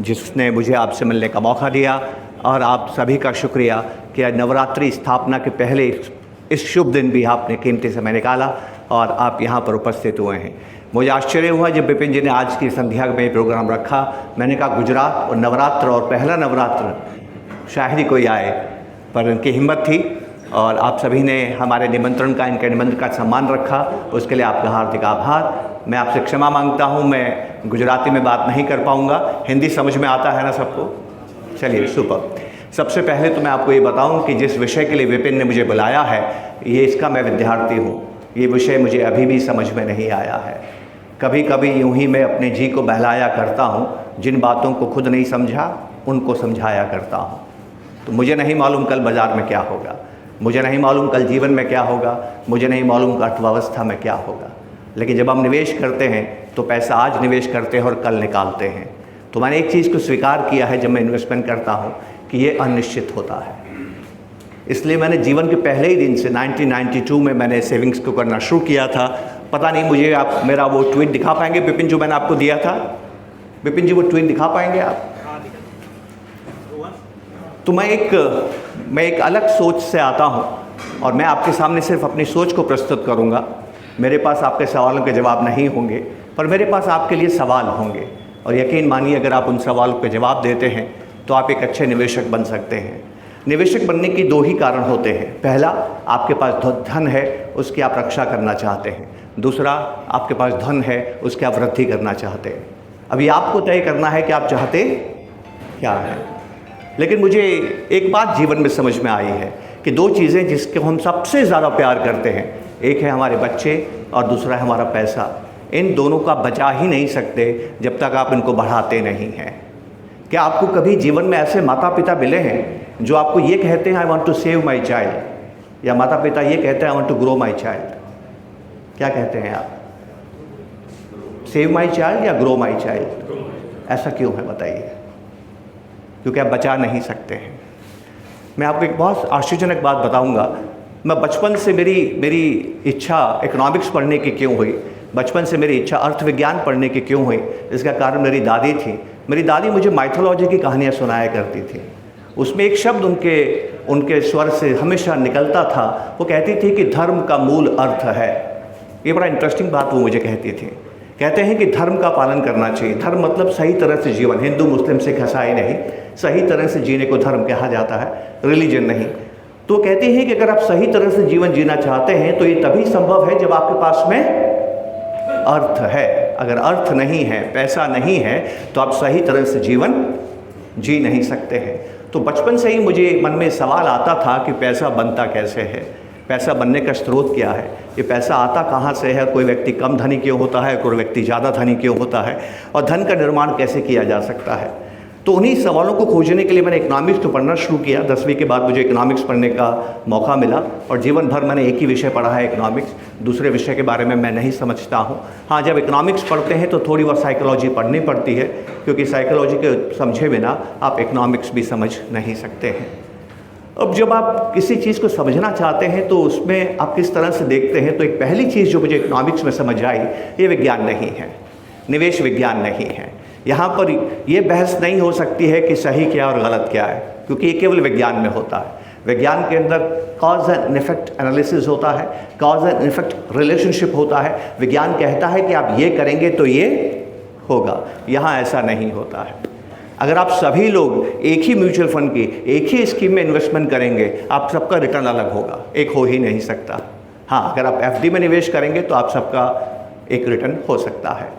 जिसने मुझे आपसे मिलने का मौका दिया, और आप सभी का शुक्रिया कि नवरात्रि स्थापना के पहले इस शुभ दिन भी आपने कीमती समय निकाला और आप यहाँ पर उपस्थित हुए हैं। मुझे आश्चर्य हुआ जब विपिन जी ने आज की संध्या में प्रोग्राम रखा। मैंने कहा गुजरात और नवरात्र और पहला नवरात्र शायद ही कोई आए, पर उनकी हिम्मत थी और आप सभी ने हमारे निमंत्रण का, इनके निमंत्रण का सम्मान रखा, उसके लिए आपका हार्दिक आभार। मैं आपसे क्षमा मांगता हूँ, मैं गुजराती में बात नहीं कर पाऊँगा। हिंदी समझ में आता है ना सबको? चलिए, सुपर। सबसे पहले तो मैं आपको ये बताऊँ कि जिस विषय के लिए विपिन ने मुझे बुलाया है, ये इसका मैं विद्यार्थी हूँ। ये विषय मुझे अभी भी समझ में नहीं आया है। कभी कभी यूं ही मैं अपने जी को बहलाया करता हूँ, जिन बातों को खुद नहीं समझा उनको समझाया करता हूँ। तो मुझे नहीं मालूम कल बाज़ार में क्या होगा, मुझे नहीं मालूम कल जीवन में क्या होगा, मुझे नहीं मालूम अर्थव्यवस्था में क्या होगा, लेकिन जब हम निवेश करते हैं तो पैसा आज निवेश करते हैं और कल निकालते हैं। तो मैंने एक चीज़ को स्वीकार किया है जब मैं इन्वेस्टमेंट करता हूँ कि ये अनिश्चित होता है। इसलिए मैंने जीवन के पहले ही दिन से 1992 में मैंने सेविंग्स को करना शुरू किया था। पता नहीं मुझे आप मेरा वो ट्वीट दिखा पाएंगे विपिन, जो मैंने आपको दिया था? विपिन जी वो ट्वीट दिखा पाएंगे आप? तो मैं एक अलग सोच से आता हूँ और मैं आपके सामने सिर्फ अपनी सोच को प्रस्तुत करूँगा। मेरे पास आपके सवालों के जवाब नहीं होंगे, पर मेरे पास आपके लिए सवाल होंगे, और यकीन मानिए अगर आप उन सवालों के जवाब देते हैं तो आप एक अच्छे निवेशक बन सकते हैं। निवेशक बनने की दो ही कारण होते हैं। पहला, आपके पास धन है, उसकी आप रक्षा करना चाहते हैं। दूसरा, आपके पास धन है, उसकी आप वृद्धि करना चाहते हैं। अभी आपको तय करना है कि आप चाहते क्या हैं। लेकिन मुझे एक बात जीवन में समझ में आई है कि दो चीज़ें जिसको हम सबसे ज़्यादा प्यार करते हैं, एक है हमारे बच्चे और दूसरा है हमारा पैसा। इन दोनों का बचा ही नहीं सकते जब तक आप इनको बढ़ाते नहीं हैं। क्या आपको कभी जीवन में ऐसे माता पिता मिले हैं जो आपको ये कहते हैं I want to save my child, या माता पिता ये कहते हैं I want to grow my child? क्या कहते हैं आप? सेव माय चाइल्ड या ग्रो माय चाइल्ड? ऐसा क्यों है बताइए? क्योंकि आप बचा नहीं सकते हैं। मैं आपको एक बहुत आश्चर्यजनक बात बताऊंगा। मैं बचपन से मेरी इच्छा इकोनॉमिक्स पढ़ने की क्यों हुई, बचपन से मेरी इच्छा अर्थविज्ञान पढ़ने की क्यों हुई, इसका कारण मेरी दादी थी। मेरी दादी मुझे माइथोलॉजी की कहानियाँ सुनाया करती थी। उसमें एक शब्द उनके स्वर से हमेशा निकलता था। वो कहती थी कि धर्म का मूल अर्थ है। ये बड़ा इंटरेस्टिंग बात वो मुझे कहती थी। कहते हैं कि धर्म का पालन करना चाहिए। धर्म मतलब सही तरह से जीवन, हिंदू मुस्लिम सिख ईसाई नहीं, सही तरह से जीने को धर्म कहा जाता है, रिलीजन नहीं। तो कहती हैं कि अगर आप सही तरह से जीवन जीना चाहते हैं तो ये तभी संभव है जब आपके पास में अर्थ है। अगर अर्थ नहीं है, पैसा नहीं है, तो आप सही तरह से जीवन जी नहीं सकते हैं। तो बचपन से ही मुझे मन में सवाल आता था कि पैसा बनता कैसे है, पैसा बनने का स्रोत क्या है, ये पैसा आता कहाँ से है, कोई व्यक्ति कम धनी क्यों होता है, कोई व्यक्ति ज़्यादा धनी क्यों होता है, और धन का निर्माण कैसे किया जा सकता है। तो उन्हीं सवालों को खोजने के लिए मैंने इकोनॉमिक्स तो पढ़ना शुरू किया। 10वीं के बाद मुझे इकोनॉमिक्स पढ़ने का मौका मिला और जीवन भर मैंने एक ही विषय पढ़ा है, इकोनॉमिक्स। दूसरे विषय के बारे में मैं नहीं समझता हूँ। हाँ, जब इकोनॉमिक्स पढ़ते हैं तो थोड़ी बहुत साइकोलॉजी पढ़नी पड़ती है, क्योंकि साइकोलॉजी के समझे बिना आप इकोनॉमिक्स भी समझ नहीं सकते हैं। अब जब आप किसी चीज़ को समझना चाहते हैं तो उसमें आप किस तरह से देखते हैं, तो एक पहली चीज़ जो मुझे इकोनॉमिक्स में समझ आई, ये विज्ञान नहीं है, निवेश विज्ञान नहीं है। यहाँ पर ये बहस नहीं हो सकती है कि सही क्या और गलत क्या है, क्योंकि ये केवल विज्ञान में होता है। विज्ञान के अंदर कॉज एंड इफेक्ट एनालिसिस होता है, कॉज एंड इफेक्ट रिलेशनशिप होता है। विज्ञान कहता है कि आप ये करेंगे तो ये होगा। यहाँ ऐसा नहीं होता है। अगर आप सभी लोग एक ही म्यूचुअल फंड की एक ही स्कीम में इन्वेस्टमेंट करेंगे, आप सबका रिटर्न अलग होगा, एक हो ही नहीं सकता। हाँ, अगर आप एफडी में निवेश करेंगे तो आप सबका एक रिटर्न हो सकता है।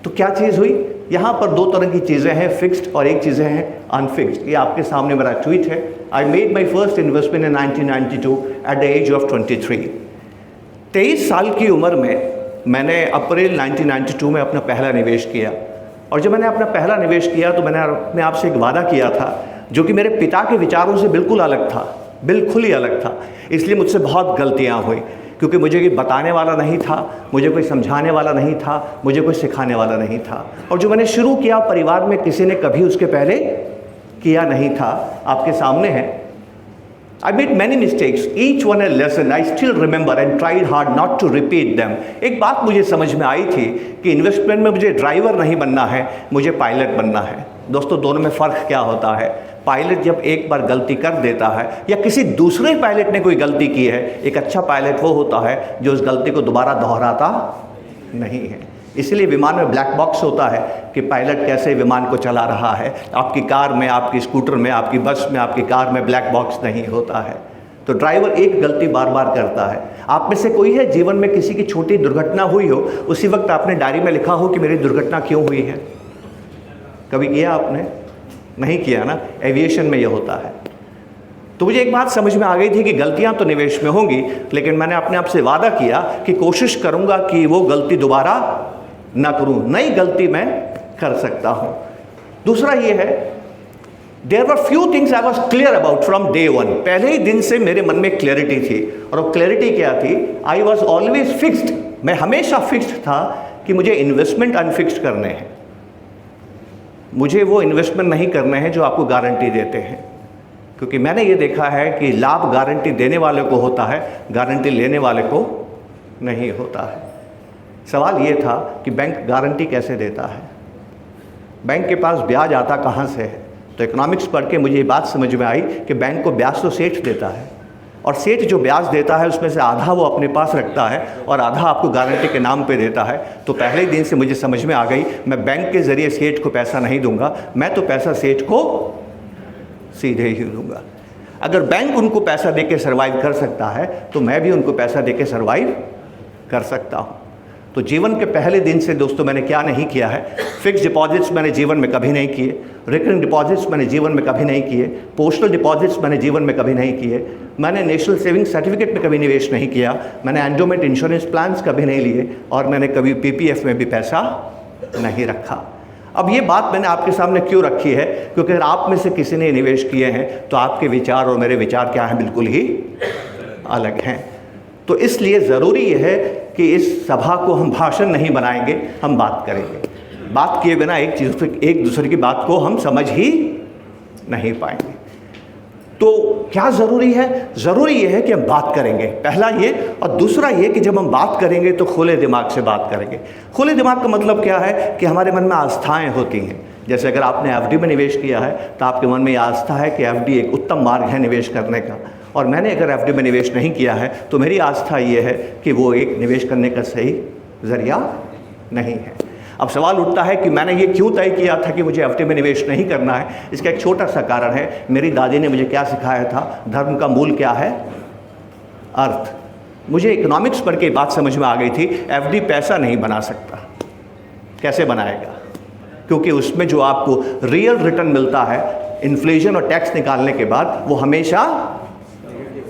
तो क्या चीज़ हुई यहाँ पर? दो तरह की चीज़ें हैं, फिक्स्ड और एक चीज़ें हैं अनफिक्स्ड। ये आपके सामने मेरा ट्वीट है। I made my first investment in 1992 at the age of 23। 23 साल की उम्र में मैंने अप्रैल 1992 में अपना पहला निवेश किया। और जब मैंने अपना पहला निवेश किया तो मैंने अपने आप से एक वादा किया था जो कि मेरे पिता के विचारों से बिल्कुल अलग था, बिल्कुल ही अलग था। इसलिए मुझसे बहुत गलतियाँ हुई, क्योंकि मुझे कोई बताने वाला नहीं था, मुझे कोई समझाने वाला नहीं था, मुझे कोई सिखाने वाला नहीं था। और जो मैंने शुरू किया परिवार में किसी ने कभी उसके पहले किया नहीं था। आपके सामने है I made many mistakes, each one a lesson. I still remember and tried hard not to repeat them. एक बात मुझे समझ में आई थी कि इन्वेस्टमेंट में मुझे ड्राइवर नहीं बनना है, मुझे पायलट बनना है। दोस्तों, दोनों में फ़र्क क्या होता है? पायलट जब एक बार गलती कर देता है या किसी दूसरे पायलट ने कोई गलती की है, एक अच्छा पायलट वो होता है जो उस गलती को दोबारा दोहराता नहीं है। इसलिए विमान में ब्लैक बॉक्स होता है कि पायलट कैसे विमान को चला रहा है। आपकी कार में, आपकी स्कूटर में, आपकी बस में, आपकी कार में ब्लैक बॉक्स नहीं होता है। तो ड्राइवर एक गलती बार बार करता है। आप में से कोई है जीवन में किसी की छोटी दुर्घटना हुई हो, उसी वक्त आपने डायरी में लिखा हो कि मेरी दुर्घटना क्यों हुई है? कभी किया आपने? नहीं किया ना। एविएशन में ये होता है। तो मुझे एक बात समझ में आ गई थी कि गलतियां तो निवेश में होंगी, लेकिन मैंने अपने आप से वादा किया कि कोशिश करूंगा कि वो गलती दोबारा ना करूं। नई गलती मैं कर सकता हूं। दूसरा ये है, there were few things I was clear about from day one. पहले ही दिन से मेरे मन में क्लैरिटी थी, और वो क्लैरिटी क्या थी? I was always fixed. मैं हमेशा फिक्स्ड था कि मुझे इन्वेस्टमेंट अनफिक्स्ड करने हैं। मुझे वो इन्वेस्टमेंट नहीं करने हैं जो आपको गारंटी देते हैं, क्योंकि मैंने ये देखा है कि लाभ गारंटी देने वाले को होता है, गारंटी लेने वाले को नहीं होता है। सवाल ये था कि बैंक गारंटी कैसे देता है, बैंक के पास ब्याज आता कहाँ से है? तो इकोनॉमिक्स पढ़ के मुझे ये बात समझ में आई कि बैंक को ब्याज तो सेठ देता है, और सेठ जो ब्याज देता है उसमें से आधा वो अपने पास रखता है और आधा आपको गारंटी के नाम पे देता है। तो पहले ही दिन से मुझे समझ में आ गई, मैं बैंक के ज़रिए सेठ को पैसा नहीं दूंगा, मैं तो पैसा सेठ को सीधे ही दूंगा। अगर बैंक उनको पैसा दे के सर्वाइव कर सकता है तो मैं भी उनको पैसा दे के सर्वाइव कर सकता हूँ। तो जीवन के पहले दिन से दोस्तों मैंने क्या नहीं किया है? फिक्स डिपॉजिट्स मैंने जीवन में कभी नहीं किए, रिकरिंग डिपॉजिट्स मैंने जीवन में कभी नहीं किए, पोस्टल डिपॉजिट्स मैंने जीवन में कभी नहीं किए, मैंने नेशनल सेविंग सर्टिफिकेट में कभी निवेश नहीं किया, मैंने एंडोमेंट इंश्योरेंस प्लान्स कभी नहीं लिए, और मैंने कभी पीपीएफ में भी पैसा नहीं रखा। अब ये बात मैंने आपके सामने क्यों रखी है? क्योंकि अगर आप में से किसी ने निवेश किए हैं तो आपके विचार और मेरे विचार क्या हैं? बिल्कुल ही अलग हैं। तो इसलिए ज़रूरी ये है कि इस सभा को हम भाषण नहीं बनाएंगे, हम बात करेंगे। बात किए बिना एक दूसरे की बात को हम समझ ही नहीं पाएंगे। तो क्या ज़रूरी है? ज़रूरी ये है कि हम बात करेंगे, पहला ये। और दूसरा ये कि जब हम बात करेंगे तो खुले दिमाग से बात करेंगे। खुले दिमाग का मतलब क्या है? कि हमारे मन में आस्थाएं होती हैं। जैसे अगर आपने एफडी में निवेश किया है तो आपके मन में आस्था है कि एफडी एक उत्तम मार्ग है निवेश करने का, और मैंने अगर एफडी में निवेश नहीं किया है तो मेरी आस्था ये है कि वो एक निवेश करने का सही ज़रिया नहीं है। अब सवाल उठता है कि मैंने ये क्यों तय किया था कि मुझे एफडी में निवेश नहीं करना है? इसका एक छोटा सा कारण है, मेरी दादी ने मुझे क्या सिखाया था? धर्म का मूल क्या है? अर्थ। मुझे इकोनॉमिक्स पढ़ के बात समझ में आ गई थी, एफडी पैसा नहीं बना सकता। कैसे बनाएगा? क्योंकि उसमें जो आपको रियल रिटर्न मिलता है इन्फ्लेशन और टैक्स निकालने के बाद, वो हमेशा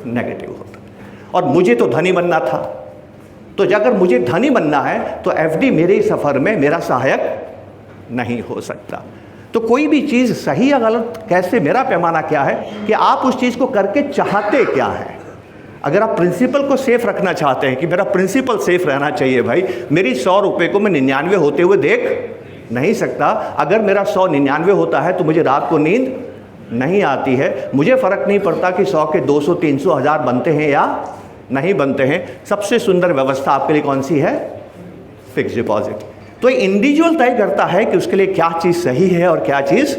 नेगेटिव होता है। और मुझे तो धनी बनना था, तो अगर मुझे धनी बनना है तो एफडी मेरे सफ़र में मेरा सहायक नहीं हो सकता। तो कोई भी चीज़ सही या गलत कैसे, मेरा पैमाना क्या है कि आप उस चीज़ को करके चाहते क्या है। अगर आप प्रिंसिपल को सेफ रखना चाहते हैं कि मेरा प्रिंसिपल सेफ रहना चाहिए, भाई मेरी 100 रुपये को मैं 99 होते हुए देख नहीं सकता। अगर मेरा 100 99 होता है तो मुझे रात को नींद नहीं आती है। मुझे फ़र्क नहीं पड़ता कि 100 के 200 300 1000 बनते हैं या नहीं बनते हैं। सबसे सुंदर व्यवस्था आपके लिए कौन सी है? Fix deposit. तो इंडिविजुअल तय करता है कि उसके लिए क्या चीज़ सही है और क्या चीज़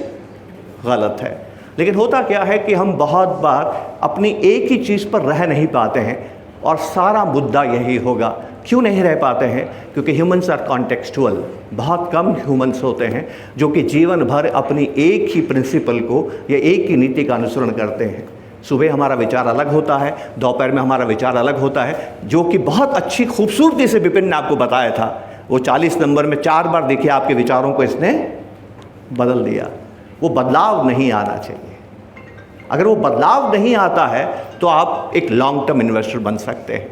गलत है। लेकिन होता क्या है कि हम बहुत बार अपनी एक ही चीज़ पर रह नहीं पाते हैं, और सारा मुद्दा यही होगा। क्यों नहीं रह पाते हैं? क्योंकि ह्यूमंस आर कॉन्टेक्सचुअल। बहुत कम ह्यूमंस होते हैं जो कि जीवन भर अपनी एक ही प्रिंसिपल को या एक ही नीति का अनुसरण करते हैं। सुबह हमारा विचार अलग होता है, दोपहर में हमारा विचार अलग होता है, जो कि बहुत अच्छी खूबसूरती से विपिन ने आपको बताया था। वो 40 नंबर में 4 बार देखिए आपके विचारों को इसने बदल दिया। वो बदलाव नहीं आना चाहिए। अगर वो बदलाव नहीं आता है तो आप एक लॉन्ग टर्म इन्वेस्टर बन सकते हैं।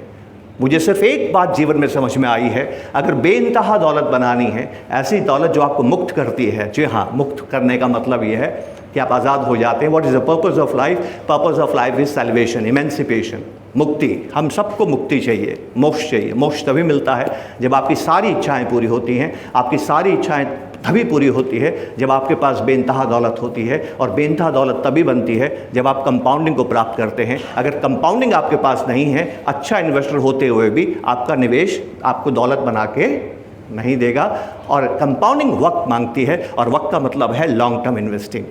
मुझे सिर्फ एक बात जीवन में समझ में आई है, अगर बेइंतहा दौलत बनानी है, ऐसी दौलत जो आपको मुक्त करती है। जी हाँ, मुक्त करने का मतलब ये है कि आप आज़ाद हो जाते हैं। What is the purpose of life? Purpose of life is salvation, emancipation, मुक्ति। हम सबको मुक्ति चाहिए, मोक्ष चाहिए। मोक्ष तभी मिलता है जब आपकी सारी इच्छाएं पूरी होती हैं। आपकी सारी इच्छाएं तभी पूरी होती है जब आपके पास बेइंतहा दौलत होती है, और बेइंतहा दौलत तभी बनती है जब आप कंपाउंडिंग को प्राप्त करते हैं। अगर कंपाउंडिंग आपके पास नहीं है, अच्छा इन्वेस्टर होते हुए भी आपका निवेश आपको दौलत बना के नहीं देगा। और कंपाउंडिंग वक्त मांगती है, और वक्त का मतलब है लॉन्ग टर्म इन्वेस्टिंग।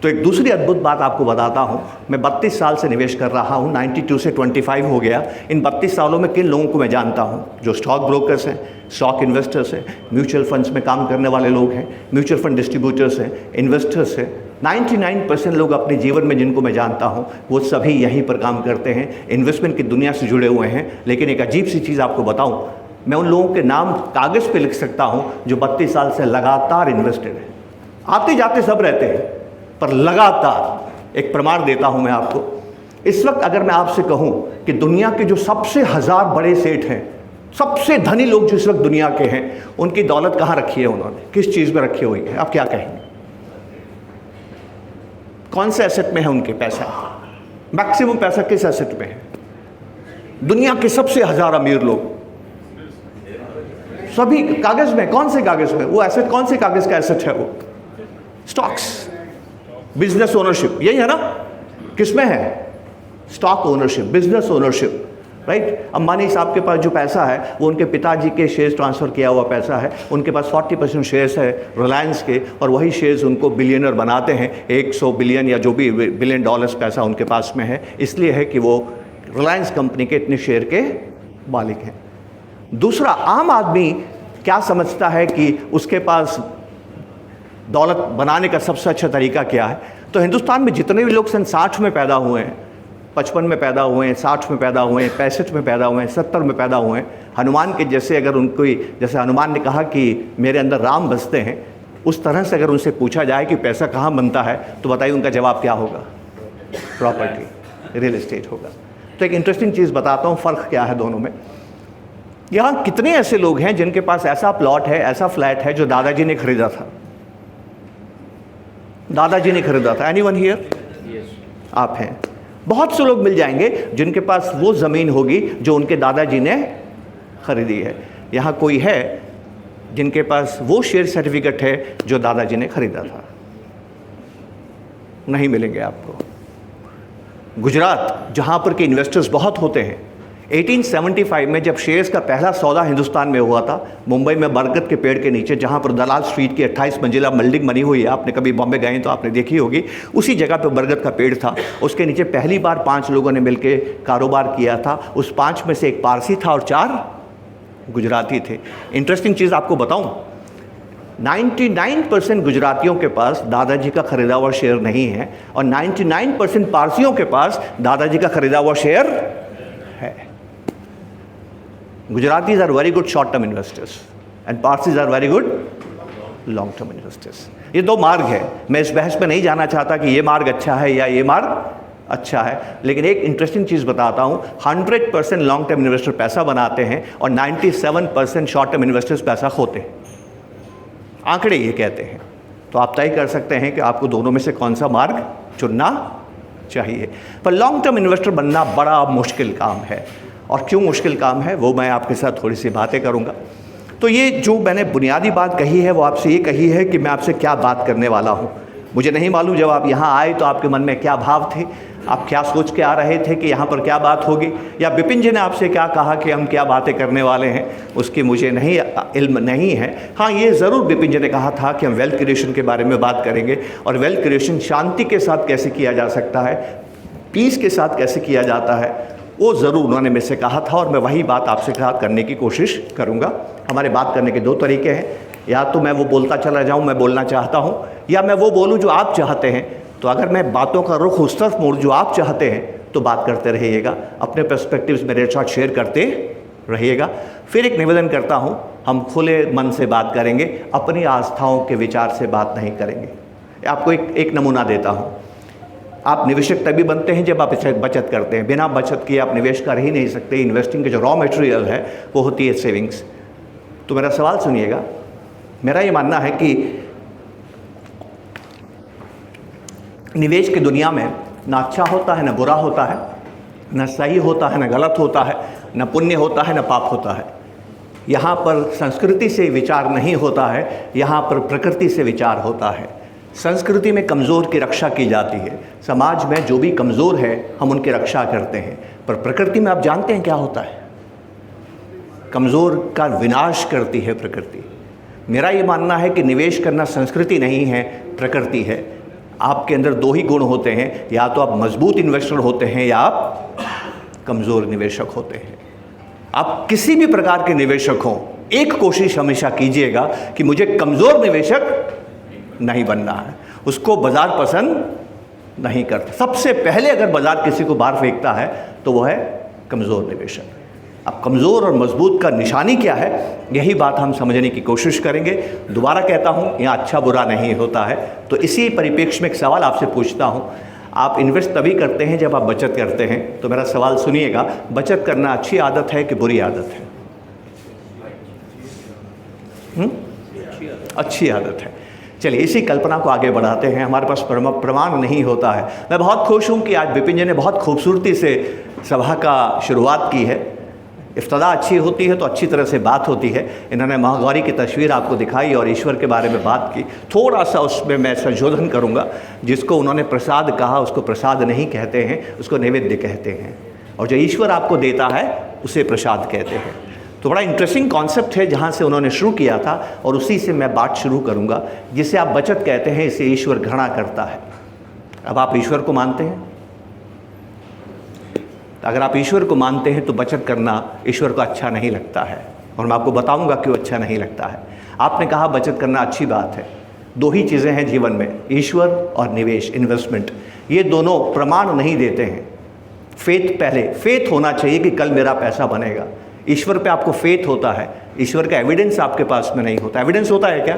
तो एक दूसरी अद्भुत बात आपको बताता हूँ। मैं 32 साल से निवेश कर रहा हूँ, 92 से 25 हो गया। इन 32 सालों में किन लोगों को मैं जानता हूँ? जो स्टॉक ब्रोकर्स हैं, स्टॉक इन्वेस्टर्स हैं, म्यूचुअल फंड्स में काम करने वाले लोग हैं, म्यूचुअल फंड डिस्ट्रीब्यूटर्स हैं, इन्वेस्टर्स हैं। 99% लोग अपने जीवन में जिनको मैं जानता हूँ वो सभी यहीं पर काम करते हैं, इन्वेस्टमेंट की दुनिया से जुड़े हुए हैं। लेकिन एक अजीब सी चीज़ आपको बताऊँ, मैं उन लोगों के नाम कागज़ पे लिख सकता हूँ जो 32 साल से लगातार इन्वेस्टेड हैं। आते जाते सब रहते हैं, पर लगातार। एक प्रमाण देता हूँ मैं आपको। इस वक्त अगर मैं आपसे कहूँ कि दुनिया के जो सबसे 1000 बड़े सेठ हैं, सबसे धनी लोग जो इस वक्त दुनिया के हैं, उनकी दौलत कहाँ रखी है उन्होंने, किस चीज़ में रखी हुई है, आप क्या कहेंगे? कौन से एसेट में है उनके पैसा? मैक्सिमम पैसा किस एसेट में है? दुनिया के सबसे 1000 अमीर लोग सभी कागज में। कौन से कागज में? वो एसेट कौन से कागज का एसेट है? वो स्टॉक्स, बिजनेस ओनरशिप, यही है ना? किसमें है? Stock ownership, business ownership, right. Ambani साहब के पास जो पैसा है वो उनके पिताजी के शेयर्स ट्रांसफ़र किया हुआ पैसा है। उनके पास 40% शेयर्स है रिलायंस के, और वही शेयर्स उनको बिलियनर बनाते हैं। 100 बिलियन या जो भी बिलियन डॉलर्स पैसा उनके पास में है, इसलिए है कि वो रिलायंस कंपनी के इतने शेयर के मालिक हैं। दूसरा, आम आदमी क्या समझता है कि उसके पास दौलत बनाने का सबसे अच्छा तरीका क्या है? तो हिंदुस्तान में जितने भी लोग सन 60 में पैदा हुए हैं, 55 में पैदा हुए हैं, 60 में पैदा हुए हैं, 65 में पैदा हुए हैं, 70 में पैदा हुए हैं, हनुमान के जैसे अगर उनको, जैसे हनुमान ने कहा कि मेरे अंदर राम बसते हैं, उस तरह से अगर उनसे पूछा जाए कि पैसा कहाँ बनता है, तो बताइए उनका जवाब क्या होगा? प्रॉपर्टी, रियल एस्टेट होगा। तो एक इंटरेस्टिंग चीज़ बताता हूँ, फ़र्क क्या है दोनों में। यहाँ कितने ऐसे लोग हैं जिनके पास ऐसा प्लॉट है, ऐसा फ्लैट है जो दादाजी ने खरीदा था? दादाजी ने खरीदा था। Anyone here? आप हैं। बहुत से लोग मिल जाएंगे जिनके पास वो ज़मीन होगी जो उनके दादाजी ने खरीदी है। यहाँ कोई है जिनके पास वो शेयर सर्टिफिकेट है जो दादाजी ने खरीदा था? नहीं मिलेंगे आपको। गुजरात, जहाँ पर के इन्वेस्टर्स बहुत होते हैं, 1875 में जब शेयर्स का पहला सौदा हिंदुस्तान में हुआ था, मुंबई में बरगद के पेड़ के नीचे, जहाँ पर दलाल स्ट्रीट की 28 मंजिला बिल्डिंग बनी हुई है, आपने कभी बॉम्बे गए तो आपने देखी होगी, उसी जगह पे बरगद का पेड़ था। उसके नीचे पहली बार 5 लोगों ने मिलकर कारोबार किया था। उस 5 में से एक पारसी था और 4 गुजराती थे। इंटरेस्टिंग चीज़ आपको बताऊँ, 99% गुजरातियों के पास दादाजी का खरीदा हुआ शेयर नहीं है, और 99% पारसियों के पास दादाजी का खरीदा हुआ शेयर है। Gujaratis are very good short term investors and Parsis are very good long term investors. ये 2 मार्ग है। मैं इस बहस में नहीं जाना चाहता कि ये मार्ग अच्छा है या ये मार्ग अच्छा है, लेकिन एक इंटरेस्टिंग चीज़ बताता हूँ। 100% लॉन्ग टर्म इन्वेस्टर पैसा बनाते हैं और 97% शॉर्ट टर्म इन्वेस्टर्स पैसा खोते हैं। आंकड़े ये कहते हैं। तो आप तय कर सकते हैं कि आपको दोनों में से कौन सा मार्ग चुनना चाहिए। पर लॉन्ग टर्म इन्वेस्टर बनना बड़ा मुश्किल काम है, और क्यों मुश्किल काम है वो मैं आपके साथ थोड़ी सी बातें करूंगा। तो ये जो मैंने बुनियादी बात कही है वो आपसे ये कही है कि मैं आपसे क्या बात करने वाला हूँ। मुझे नहीं मालूम जब आप यहाँ आए तो आपके मन में क्या भाव थे, आप क्या सोच के आ रहे थे कि यहाँ पर क्या बात होगी, या विपिन जी ने आपसे क्या कहा कि हम क्या बातें करने वाले हैं, उसकी मुझे नहीं इल्म नहीं है। हाँ, ये ज़रूर विपिन जी ने कहा था कि हम वेल्थ क्रिएशन के बारे में बात करेंगे, और वेल्थ क्रिएशन शांति के साथ कैसे किया जा सकता है, पीस के साथ कैसे किया जाता है, वो ज़रूर उन्होंने मुझसे कहा था, और मैं वही बात आपसे साथ करने की कोशिश करूँगा। हमारे बात करने के 2 तरीके हैं, या तो मैं वो बोलता चला जाऊँ, मैं बोलना चाहता हूँ, या मैं वो बोलूँ जो आप चाहते हैं। तो अगर मैं बातों का रुख उस तरफ मोड़ जो आप चाहते हैं तो बात करते रहिएगा, अपने पर्सपेक्टिव्स मेरे साथ शेयर करते रहिएगा। फिर एक निवेदन करता हूँ, हम खुले मन से बात करेंगे, अपनी आस्थाओं के विचार से बात नहीं करेंगे। आपको एक नमूना देता हूँ। आप निवेशक तभी बनते हैं जब आप बचत करते हैं। बिना बचत किए आप निवेश कर ही नहीं सकते। इन्वेस्टिंग के जो रॉ मटेरियल है वो होती है सेविंग्स। तो मेरा सवाल सुनिएगा। मेरा ये मानना है कि निवेश की दुनिया में ना अच्छा होता है, ना बुरा होता है, ना सही होता है, ना गलत होता है, ना पुण्य होता है, ना पाप होता है। यहाँ पर संस्कृति से विचार नहीं होता है, यहाँ पर प्रकृति से विचार होता है। संस्कृति में कमज़ोर की रक्षा की जाती है, समाज में जो भी कमज़ोर है हम उनकी रक्षा करते हैं, पर प्रकृति में आप जानते हैं क्या होता है? कमज़ोर का विनाश करती है प्रकृति। मेरा ये मानना है कि निवेश करना संस्कृति नहीं है, प्रकृति है। आपके अंदर दो ही गुण होते हैं, या तो आप मजबूत इन्वेस्टर होते हैं या आप कमज़ोर निवेशक होते हैं। आप किसी भी प्रकार के निवेशक हों, एक कोशिश हमेशा कीजिएगा कि मुझे कमज़ोर निवेशक नहीं बनना है। उसको बाज़ार पसंद नहीं करता। सबसे पहले अगर बाज़ार किसी को बाहर फेंकता है तो वो है कमज़ोर निवेशक। अब कमज़ोर और मजबूत का निशानी क्या है, यही बात हम समझने की कोशिश करेंगे। दोबारा कहता हूँ, यहाँ अच्छा बुरा नहीं होता है। तो इसी परिप्रेक्ष्य में एक सवाल आपसे पूछता हूँ, आप इन्वेस्ट तभी करते हैं जब आप बचत करते हैं। तो मेरा सवाल सुनिएगा, बचत करना अच्छी आदत है कि बुरी आदत है? अच्छी आदत है। चलिए इसी कल्पना को आगे बढ़ाते हैं। हमारे पास प्रमाण नहीं होता है। मैं बहुत खुश हूँ कि आज विपिन जी ने बहुत खूबसूरती से सभा का शुरुआत की है। इफ्तदा अच्छी होती है तो अच्छी तरह से बात होती है। इन्होंने महागौरी की तस्वीर आपको दिखाई और ईश्वर के बारे में बात की। थोड़ा सा उसमें मैं संशोधन करूँगा। जिसको उन्होंने प्रसाद कहा उसको प्रसाद नहीं कहते हैं, उसको नैवेद्य कहते हैं, और जो ईश्वर आपको देता है उसे प्रसाद कहते हैं। तो बड़ा इंटरेस्टिंग कॉन्सेप्ट है जहाँ से उन्होंने शुरू किया था, और उसी से मैं बात शुरू करूँगा। जिसे आप बचत कहते हैं, इसे ईश्वर घृणा करता है। अब आप ईश्वर को मानते हैं? अगर आप ईश्वर को मानते हैं तो बचत करना ईश्वर को अच्छा नहीं लगता है, और मैं आपको बताऊंगा क्यों अच्छा नहीं लगता है। आपने कहा बचत करना अच्छी बात है। दो ही चीज़ें हैं जीवन में, ईश्वर और निवेश, इन्वेस्टमेंट। ये दोनों प्रमाण नहीं देते हैं। फेथ पहले, फेथ होना चाहिए कि कल मेरा पैसा बनेगा। ईश्वर पे आपको फेथ होता है, ईश्वर का एविडेंस आपके पास में नहीं होता। एविडेंस होता है क्या?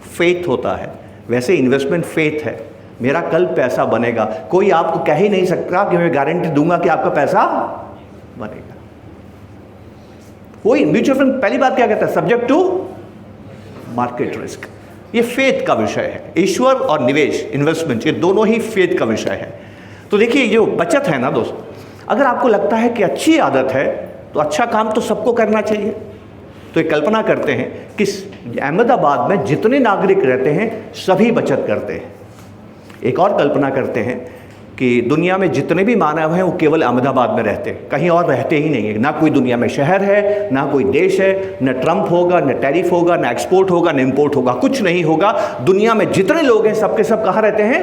फेथ होता है। वैसे इन्वेस्टमेंट फेथ है, मेरा कल पैसा बनेगा। कोई आपको कह ही नहीं सकता कि मैं गारंटी दूंगा कि आपका पैसा बनेगा। कोई म्यूचुअल फंड पहली बात क्या कहता है? Subject to market risk. ये फेथ का विषय है। ईश्वर और निवेश, इन्वेस्टमेंट, ये दोनों ही फेथ का विषय है। तो देखिए, जो बचत है ना दोस्तों, अगर आपको लगता है कि अच्छी आदत है तो अच्छा काम तो सबको करना चाहिए। तो एक कल्पना करते हैं कि अहमदाबाद में जितने नागरिक रहते हैं सभी बचत करते हैं। एक और कल्पना करते हैं कि दुनिया में जितने भी मानव हैं वो केवल अहमदाबाद में रहते हैं, कहीं और रहते ही नहीं है। ना कोई दुनिया में शहर है, ना कोई देश है, न ट्रंप होगा, न टैरिफ होगा, न एक्सपोर्ट होगा, न इम्पोर्ट होगा, कुछ नहीं होगा। दुनिया में जितने लोग हैं सबके सब कहाँ रहते हैं?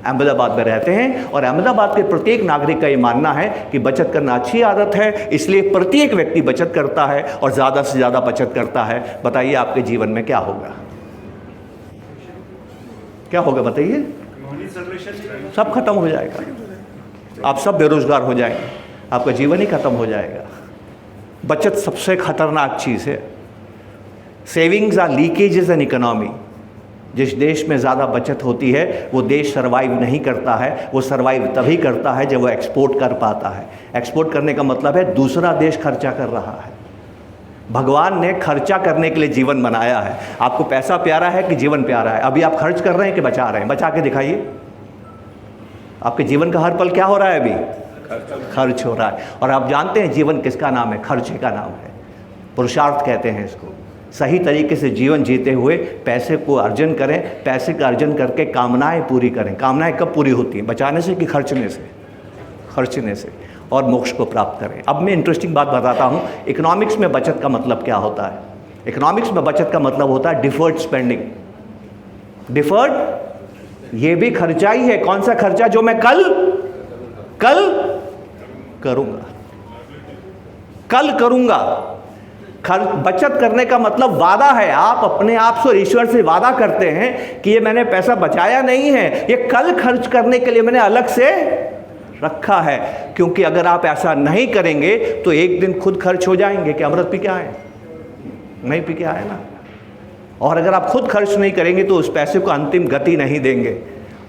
अहमदाबाद में रहते हैं। और अहमदाबाद के प्रत्येक नागरिक का ये मानना है कि बचत करना अच्छी आदत है, इसलिए प्रत्येक व्यक्ति बचत करता है और ज़्यादा से ज़्यादा बचत करता है। बताइए आपके जीवन में क्या होगा? क्या होगा बताइए? सब खत्म हो जाएगा। आप सब बेरोजगार हो जाएंगे, आपका जीवन ही खत्म हो जाएगा। बचत सबसे खतरनाक चीज़ है। Savings are leakages in economy. जिस देश में ज़्यादा बचत होती है वो देश सर्वाइव नहीं करता है। वो सर्वाइव तभी करता है जब वो एक्सपोर्ट कर पाता है। एक्सपोर्ट करने का मतलब है दूसरा देश खर्चा कर रहा है। भगवान ने खर्चा करने के लिए जीवन बनाया है। आपको पैसा प्यारा है कि जीवन प्यारा है? अभी आप खर्च कर रहे हैं कि बचा रहे हैं? बचा के दिखाइए। आपके जीवन का हर पल क्या हो रहा है? अभी खर्च हो रहा है। और आप जानते हैं जीवन किसका नाम है? खर्चे का नाम है। पुरुषार्थ कहते हैं इसको। सही तरीके से जीवन जीते हुए पैसे को अर्जन करें, पैसे का अर्जन करके कामनाएं पूरी करें। कामनाएं कब पूरी होती हैं? बचाने से कि खर्चने से? खर्चने से। और मोक्ष को प्राप्त करें। अब मैं इंटरेस्टिंग बात बताता हूँ। इकोनॉमिक्स में बचत का मतलब क्या होता है? इकोनॉमिक्स में बचत का मतलब होता है डिफर्ड स्पेंडिंग। डिफर्ड, ये भी खर्चा ही है। कौन सा खर्चा? जो मैं कल करूंगा, कल करूंगा। बचत करने का मतलब वादा है। आप अपने आप से, ईश्वर से वादा करते हैं कि ये मैंने पैसा बचाया नहीं है, ये कल खर्च करने के लिए मैंने अलग से रखा है। क्योंकि अगर आप ऐसा नहीं करेंगे तो एक दिन खुद खर्च हो जाएंगे। कि अमृत पी के आए? नहीं पी के आए ना। और अगर आप खुद खर्च नहीं करेंगे तो उस पैसे को अंतिम गति नहीं देंगे।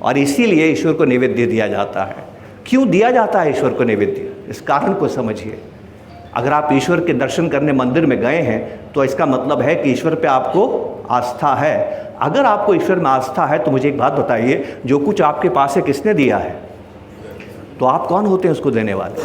और इसीलिए ईश्वर को नैवेद्य दिया जाता है। क्यों दिया जाता है ईश्वर को नैवेद्य? इस कारण को समझिए। अगर आप ईश्वर के दर्शन करने मंदिर में गए हैं तो इसका मतलब है कि ईश्वर पे आपको आस्था है। अगर आपको ईश्वर में आस्था है तो मुझे एक बात बताइए, जो कुछ आपके पास है किसने दिया है? तो आप कौन होते हैं उसको देने वाले?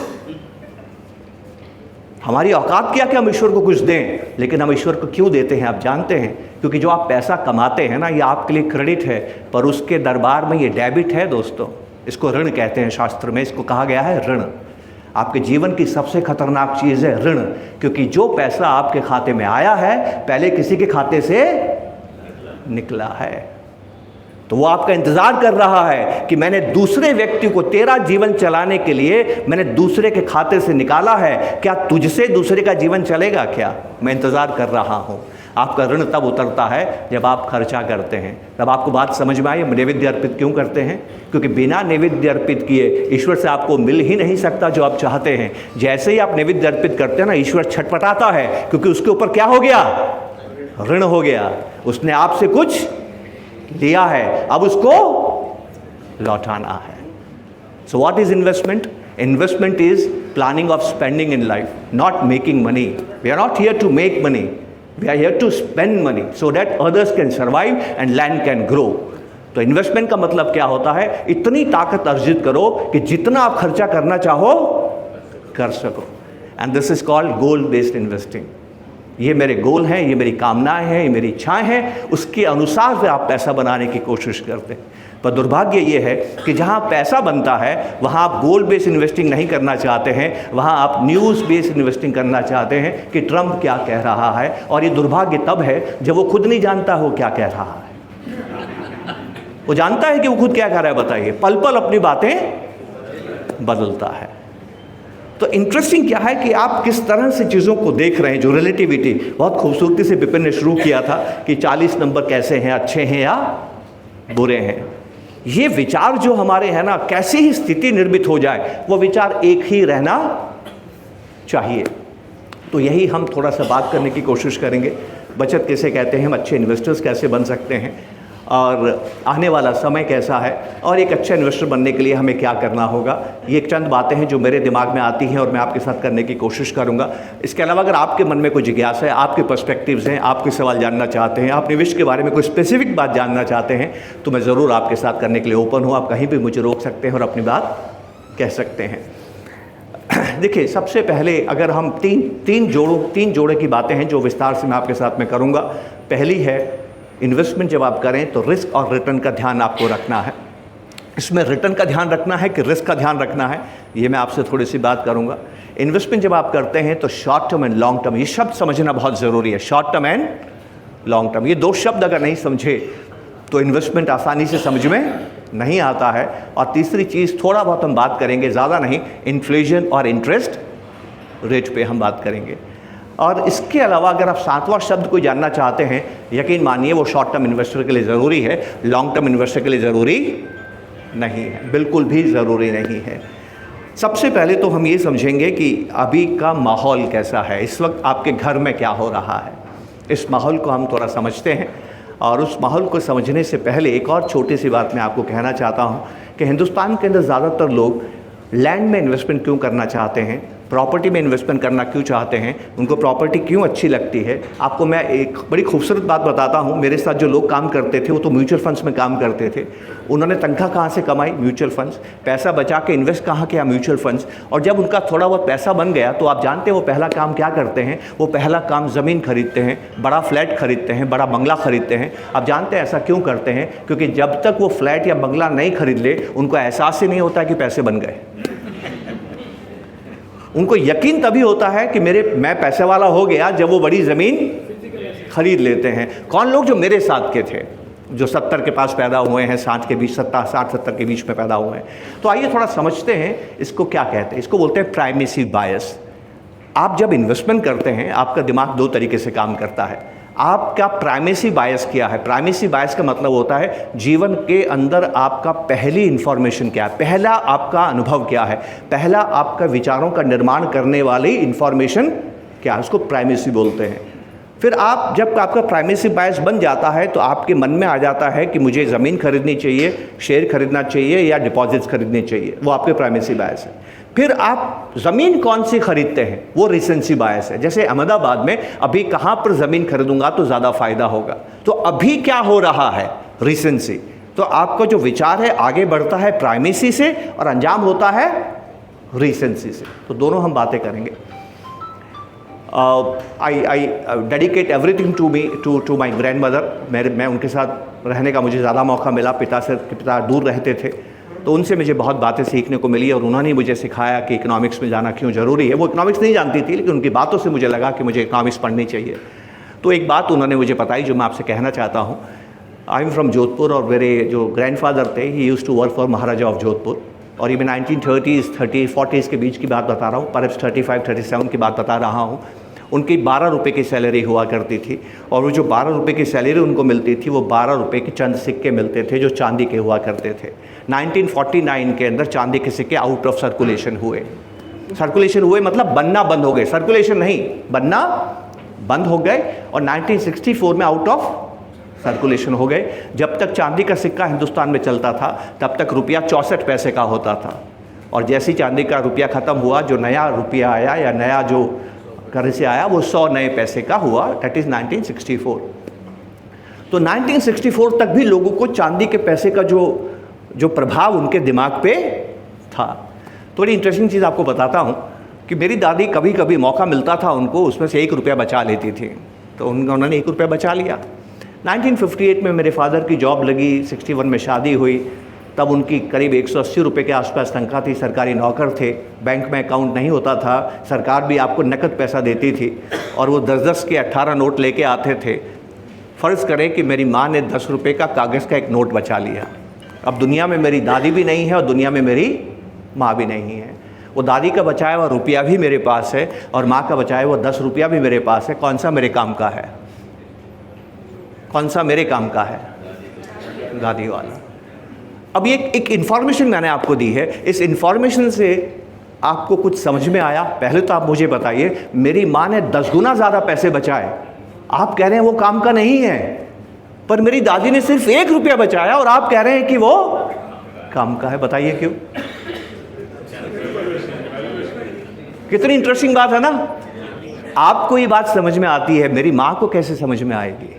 हमारी औकात क्या कि हम ईश्वर को कुछ दें, लेकिन हम ईश्वर को क्यों देते हैं आप जानते हैं? क्योंकि जो आप पैसा कमाते हैं ना, ये आपके लिए क्रेडिट है, पर उसके दरबार में ये डेबिट है दोस्तों। इसको ऋण कहते हैं, शास्त्र में इसको कहा गया है ऋण। आपके जीवन की सबसे खतरनाक चीज़ है ऋण, क्योंकि जो पैसा आपके खाते में आया है पहले किसी के खाते से निकला है। तो वो आपका इंतजार कर रहा है कि मैंने दूसरे व्यक्ति को, तेरा जीवन चलाने के लिए मैंने दूसरे के खाते से निकाला है, क्या तुझसे दूसरे का जीवन चलेगा क्या? मैं इंतजार कर रहा हूं। आपका ऋण तब उतरता है जब आप खर्चा करते हैं। तब आपको बात समझ में आई हम नैवेद्य अर्पित क्यों करते हैं? क्योंकि बिना नैवेद्य अर्पित किए ईश्वर से आपको मिल ही नहीं सकता जो आप चाहते हैं। जैसे ही आप नैवेद्य अर्पित करते हैं ना, ईश्वर छटपटाता है, क्योंकि उसके ऊपर क्या हो गया? ऋण हो गया। उसने आपसे कुछ लिया है, अब उसको लौटाना है। So what is investment? Investment is planning of spending in life, not making money. We are not here to make money, we are here to spend money so that others can survive and land can grow. तो investment का मतलब क्या होता है? इतनी ताकत अर्जित करो कि जितना आप खर्चा करना चाहो कर सको। And this is called goal based investing. ये मेरे गोल हैं, ये मेरी कामनाएं हैं, ये मेरी इच्छाएं हैं, उसके अनुसार से आप पैसा बनाने की कोशिश करते हैं। पर दुर्भाग्य ये है कि जहाँ पैसा बनता है वहाँ आप गोल बेस्ड इन्वेस्टिंग नहीं करना चाहते हैं, वहाँ आप न्यूज़ बेस्ड इन्वेस्टिंग करना चाहते हैं कि ट्रंप क्या कह रहा है। और ये दुर्भाग्य तब है जब वो खुद नहीं जानता हो क्या कह रहा है। वो जानता है कि वो खुद क्या कह रहा है, बताइए, पल पल अपनी बातें बदलता है। तो इंटरेस्टिंग क्या है कि आप किस तरह से चीज़ों को देख रहे हैं। जो रिलेटिविटी बहुत खूबसूरती से विपिन ने शुरू किया था कि 40 नंबर कैसे हैं, अच्छे हैं या बुरे हैं। ये विचार जो हमारे हैं ना, कैसी ही स्थिति निर्मित हो जाए वो विचार एक ही रहना चाहिए। तो यही हम थोड़ा सा बात करने की कोशिश करेंगे। बचत किसे कहते हैं, हम अच्छे इन्वेस्टर्स कैसे बन सकते हैं, और आने वाला समय कैसा है, और एक अच्छा इन्वेस्टर बनने के लिए हमें क्या करना होगा। ये चंद बातें हैं जो मेरे दिमाग में आती हैं और मैं आपके साथ करने की कोशिश करूंगा। इसके अलावा अगर आपके मन में कोई जिज्ञासा है, आपके पर्सपेक्टिव्स हैं, आपके सवाल जानना चाहते हैं, आप निवेश के बारे में कोई स्पेसिफिक बात जानना चाहते हैं, तो मैं ज़रूर आपके साथ करने के लिए ओपन हूँ। आप कहीं भी मुझे रोक सकते हैं और अपनी बात कह सकते हैं। देखिए, सबसे पहले अगर हम तीन जोड़े की बातें हैं जो विस्तार से मैं आपके साथ में करूँगा। पहली है, इन्वेस्टमेंट जब आप करें तो रिस्क और रिटर्न का ध्यान आपको रखना है। इसमें रिटर्न का ध्यान रखना है कि रिस्क का ध्यान रखना है, ये मैं आपसे थोड़ी सी बात करूंगा। इन्वेस्टमेंट जब आप करते हैं तो short term and long term, ये शब्द समझना बहुत ज़रूरी है। Short term and long term, ये दो शब्द अगर नहीं समझे तो इन्वेस्टमेंट आसानी से समझ में नहीं आता है। और तीसरी चीज़, थोड़ा बहुत हम बात करेंगे, ज़्यादा नहीं, इन्फ्लेशन और इंटरेस्ट रेट पे हम बात करेंगे। और इसके अलावा अगर आप सातवां शब्द कोई जानना चाहते हैं, यकीन मानिए वो शॉर्ट टर्म इन्वेस्टर के लिए ज़रूरी है, लॉन्ग टर्म इन्वेस्टर के लिए ज़रूरी नहीं है, बिल्कुल भी ज़रूरी नहीं है। सबसे पहले तो हम ये समझेंगे कि अभी का माहौल कैसा है, इस वक्त आपके घर में क्या हो रहा है। इस माहौल को हम थोड़ा समझते हैं, और उस माहौल को समझने से पहले एक और छोटी सी बात मैं आपको कहना चाहता हूँ कि हिंदुस्तान के अंदर ज़्यादातर लोग लैंड में इन्वेस्टमेंट क्यों करना चाहते हैं, प्रॉपर्टी में इन्वेस्टमेंट करना क्यों चाहते हैं, उनको प्रॉपर्टी क्यों अच्छी लगती है। आपको मैं एक बड़ी खूबसूरत बात बताता हूँ। मेरे साथ जो लोग काम करते थे वो तो म्यूचुअल फंड्स में काम करते थे। उन्होंने तनख्वाह कहाँ से कमाई? Mutual funds. पैसा बचा के इन्वेस्ट कहाँ किया? Mutual funds. और जब उनका थोड़ा बहुत पैसा बन गया तो आप जानते हैं वो पहला काम क्या करते हैं? वो पहला काम ज़मीन खरीदते हैं, बड़ा फ्लैट खरीदते हैं, बड़ा बंगला खरीदते हैं। आप जानते हैं ऐसा क्यों करते हैं? क्योंकि जब तक वो फ्लैट या बंगला नहीं खरीद ले उनको एहसास ही नहीं होता कि पैसे बन गए। उनको यकीन तभी होता है कि मैं पैसे वाला हो गया जब वो बड़ी ज़मीन खरीद लेते हैं। कौन लोग जो मेरे साथ के थे, जो 70 के पास पैदा हुए हैं, 60 के बीच, 60-70 के बीच में पैदा हुए हैं। तो आइए थोड़ा समझते हैं इसको क्या कहते हैं। इसको बोलते हैं प्राइमेसी बायस। आप जब इन्वेस्टमेंट करते हैं आपका दिमाग दो तरीके से काम करता है। आपका प्राइमेसी बायस क्या है? प्राइमेसी बायस का मतलब होता है जीवन के अंदर आपका पहली इंफॉर्मेशन क्या है, पहला आपका अनुभव क्या है, पहला आपका विचारों का निर्माण करने वाली इंफॉर्मेशन क्या है, उसको प्राइमेसी बोलते हैं। फिर आप जब आपका प्राइमेसी बायस बन जाता है तो आपके मन में आ जाता है कि मुझे ज़मीन खरीदनी चाहिए, शेयर खरीदना चाहिए या डिपॉजिट्स खरीदने चाहिए, वो आपके प्राइमेसी बायस है। फिर आप ज़मीन कौन सी खरीदते हैं, वो रिसेंसी बायस है। जैसे अहमदाबाद में अभी कहाँ पर ज़मीन खरीदूंगा तो ज़्यादा फ़ायदा होगा, तो अभी क्या हो रहा है, रिसेंसी। तो आपका जो विचार है आगे बढ़ता है प्राइमेसी से और अंजाम होता है रिसेंसी से। तो दोनों हम बातें करेंगे। I dedicate everything to my grandmother. मैं उनके साथ रहने का मुझे ज़्यादा मौका मिला। पिता दूर रहते थे, तो उनसे मुझे बहुत बातें सीखने को मिली और उन्होंने मुझे सिखाया कि इकोनॉमिक्स में जाना क्यों ज़रूरी है। वो इकोनॉमिक्स नहीं जानती थी, लेकिन उनकी बातों से मुझे लगा कि मुझे इकोनॉमिक्स पढ़नी चाहिए। तो एक बात उन्होंने मुझे बताई जो मैं आपसे कहना चाहता हूँ। आई एम फ्रॉम जोधपुर और मेरे जो ग्रैंडफादर थे he used to work for Maharaja of Jodhpur. और ये मैं 1930s 30s 40s के बीच की बात बता रहा हूँ, परहैप्स 35 37 की बात बता रहा हूँ। उनकी 12 रुपये की सैलरी हुआ करती थी और वो जो 12 रुपये की सैलरी उनको मिलती थी वो 12 रुपये के चंद सिक्के मिलते थे जो चांदी के हुआ करते थे। 1949 के अंदर चांदी के सिक्के आउट ऑफ सर्कुलेशन हुए मतलब बनना बंद हो गए, सर्कुलेशन नहीं, बनना बंद हो गए। और 1964 में आउट ऑफ सर्कुलेशन हो गए। जब तक चांदी का सिक्का हिंदुस्तान में चलता था तब तक रुपया 64 पैसे का होता था, और जैसे ही चांदी का रुपया ख़त्म हुआ, जो नया रुपया आया या नया जो करेंसी आया वो 100 नए पैसे का हुआ, दैट इज़ 1964। तो 1964 तक भी लोगों को चांदी के पैसे का जो प्रभाव उनके दिमाग पे था। थोड़ी इंटरेस्टिंग चीज़ आपको बताता हूँ कि मेरी दादी कभी कभी मौका मिलता था उनको, उसमें से 1 रुपया बचा लेती थी। तो उन्होंने 1 रुपया बचा लिया। 1958 में मेरे फादर की जॉब लगी, 61 में शादी हुई, तब उनकी करीब 180 रुपये के आसपास तनख्वाह थी, सरकारी नौकर थे, बैंक में अकाउंट नहीं होता था, सरकार भी आपको नकद पैसा देती थी और वो 10-10 के 18 नोट लेके आते थे। फ़र्ज़ करें कि मेरी माँ ने 10 रुपये का कागज़ का एक नोट बचा लिया। अब दुनिया में मेरी दादी भी नहीं है और दुनिया में मेरी माँ भी नहीं है। वो दादी का बचाया हुआ रुपया भी मेरे पास है और माँ का बचाया हुआ 10 रुपया भी मेरे पास है। कौन सा मेरे काम का है? कौन सा मेरे काम का है? दादी वाला। अब ये एक इन्फॉर्मेशन मैंने आपको दी है, इस इन्फॉर्मेशन से आपको कुछ समझ में आया? पहले तो आप मुझे बताइए, मेरी माँ ने 10 गुना ज़्यादा पैसे बचाए, आप कह रहे हैं वो काम का नहीं है, पर मेरी दादी ने सिर्फ 1 रुपया बचाया और आप कह रहे हैं कि वो काम का है। बताइए क्यों? कितनी इंटरेस्टिंग बात है ना। आपको ये बात समझ में आती है, मेरी माँ को कैसे समझ में आएगी?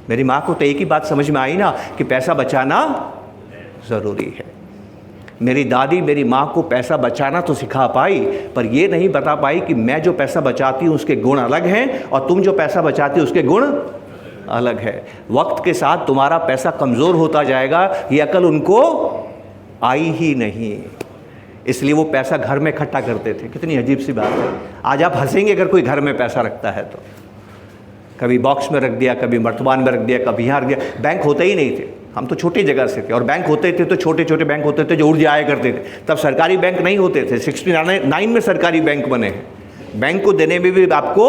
मेरी माँ को तो एक ही बात समझ में आई ना कि पैसा बचाना ज़रूरी है। मेरी दादी मेरी माँ को पैसा बचाना तो सिखा पाई, पर ये नहीं बता पाई कि मैं जो पैसा बचाती हूँ उसके गुण अलग हैं और तुम जो पैसा बचाती हो उसके गुण अलग है। वक्त के साथ तुम्हारा पैसा कमज़ोर होता जाएगा, ये अकल उनको आई ही नहीं, इसलिए वो पैसा घर में इकट्ठा करते थे। कितनी अजीब सी बात है। आज आप हंसेंगे अगर कोई घर में पैसा रखता है तो, कभी बॉक्स में रख दिया, कभी मर्तबान में रख दिया, कभी यहाँ रख दिया। बैंक होते ही नहीं थे, हम तो छोटी जगह से थे, और बैंक होते थे तो छोटे छोटे बैंक होते थे जो उड़ जाया करते थे। तब सरकारी बैंक नहीं होते थे, 69 में सरकारी बैंक बने हैं। बैंक को देने में भी आपको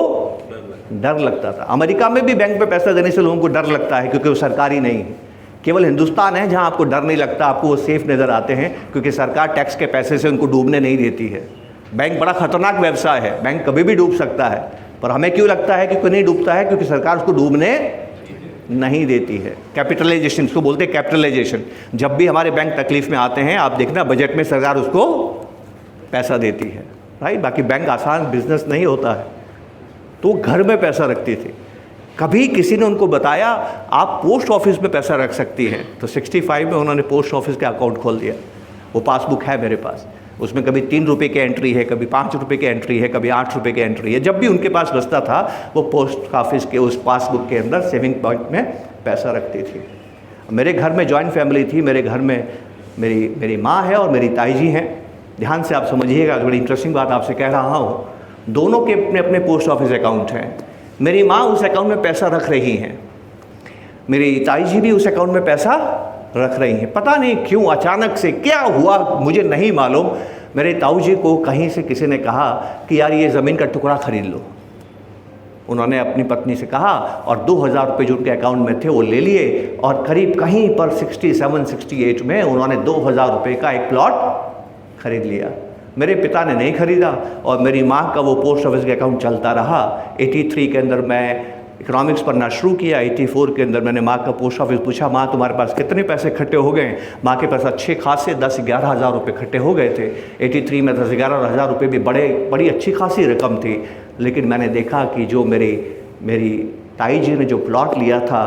डर लगता था। अमेरिका में भी बैंक में पैसा देने से लोगों को डर लगता है क्योंकि वो सरकारी नहीं है। केवल हिंदुस्तान है जहाँ आपको डर नहीं लगता, आपको वो सेफ नज़र आते हैं क्योंकि सरकार टैक्स के पैसे से उनको डूबने नहीं देती है। बैंक बड़ा खतरनाक व्यवसाय है, बैंक कभी भी डूब सकता है, पर हमें क्यों लगता है कि कोई नहीं डूबता है? क्योंकि सरकार उसको डूबने नहीं देती है। कैपिटलाइजेशन, इसको बोलते हैं कैपिटलाइजेशन। जब भी हमारे बैंक तकलीफ में आते हैं, आप देखना बजट में सरकार उसको पैसा देती है, राइट। बाकी बैंक आसान बिजनेस नहीं होता है। तो घर में पैसा रखती थी। कभी किसी ने उनको बताया आप पोस्ट ऑफिस में पैसा रख सकती हैं, तो 65 में उन्होंने पोस्ट ऑफिस का अकाउंट खोल दिया। वो पासबुक है मेरे पास, उसमें कभी 3 रुपये की एंट्री है, कभी 5 रुपये की एंट्री है, कभी 8 रुपये की एंट्री है। जब भी उनके पास बचता था वो पोस्ट ऑफिस के उस पासबुक के अंदर सेविंग पॉइंट में पैसा रखती थी। मेरे घर में जॉइंट फैमिली थी। मेरे घर में मेरी माँ है और मेरी ताई जी हैं। ध्यान से आप समझिएगा, बड़ी इंटरेस्टिंग बात आपसे कह रहा हूँ। दोनों के अपने अपने पोस्ट ऑफिस अकाउंट हैं। मेरी माँ उस अकाउंट में पैसा रख रही हैं, मेरी ताई जी भी उस अकाउंट में पैसा रख रही हैं। पता नहीं क्यों अचानक से क्या हुआ मुझे नहीं मालूम, मेरे ताऊ जी को कहीं से किसी ने कहा कि यार ये ज़मीन का टुकड़ा खरीद लो। उन्होंने अपनी पत्नी से कहा और 2000 रुपये जो उनके अकाउंट में थे वो ले लिए और करीब कहीं पर 67-68 में उन्होंने 2000 रुपये का एक प्लॉट खरीद लिया। मेरे पिता ने नहीं खरीदा और मेरी माँ का वो पोस्ट ऑफिस का अकाउंट चलता रहा। 83 के अंदर मैं इकोनॉमिक्स पढ़ना शुरू किया। 84 के अंदर मैंने माँ का पोस्ट ऑफिस पूछा, माँ तुम्हारे पास कितने पैसे इकट्ठे हो गए? माँ के पास अच्छे खासे 10-11 हज़ार रुपये इकट्ठे हो गए थे। 83 में 10-11 हज़ार रुपये भी बड़ी अच्छी खासी रकम थी। लेकिन मैंने देखा कि जो मेरी ताई जी ने जो प्लॉट लिया था,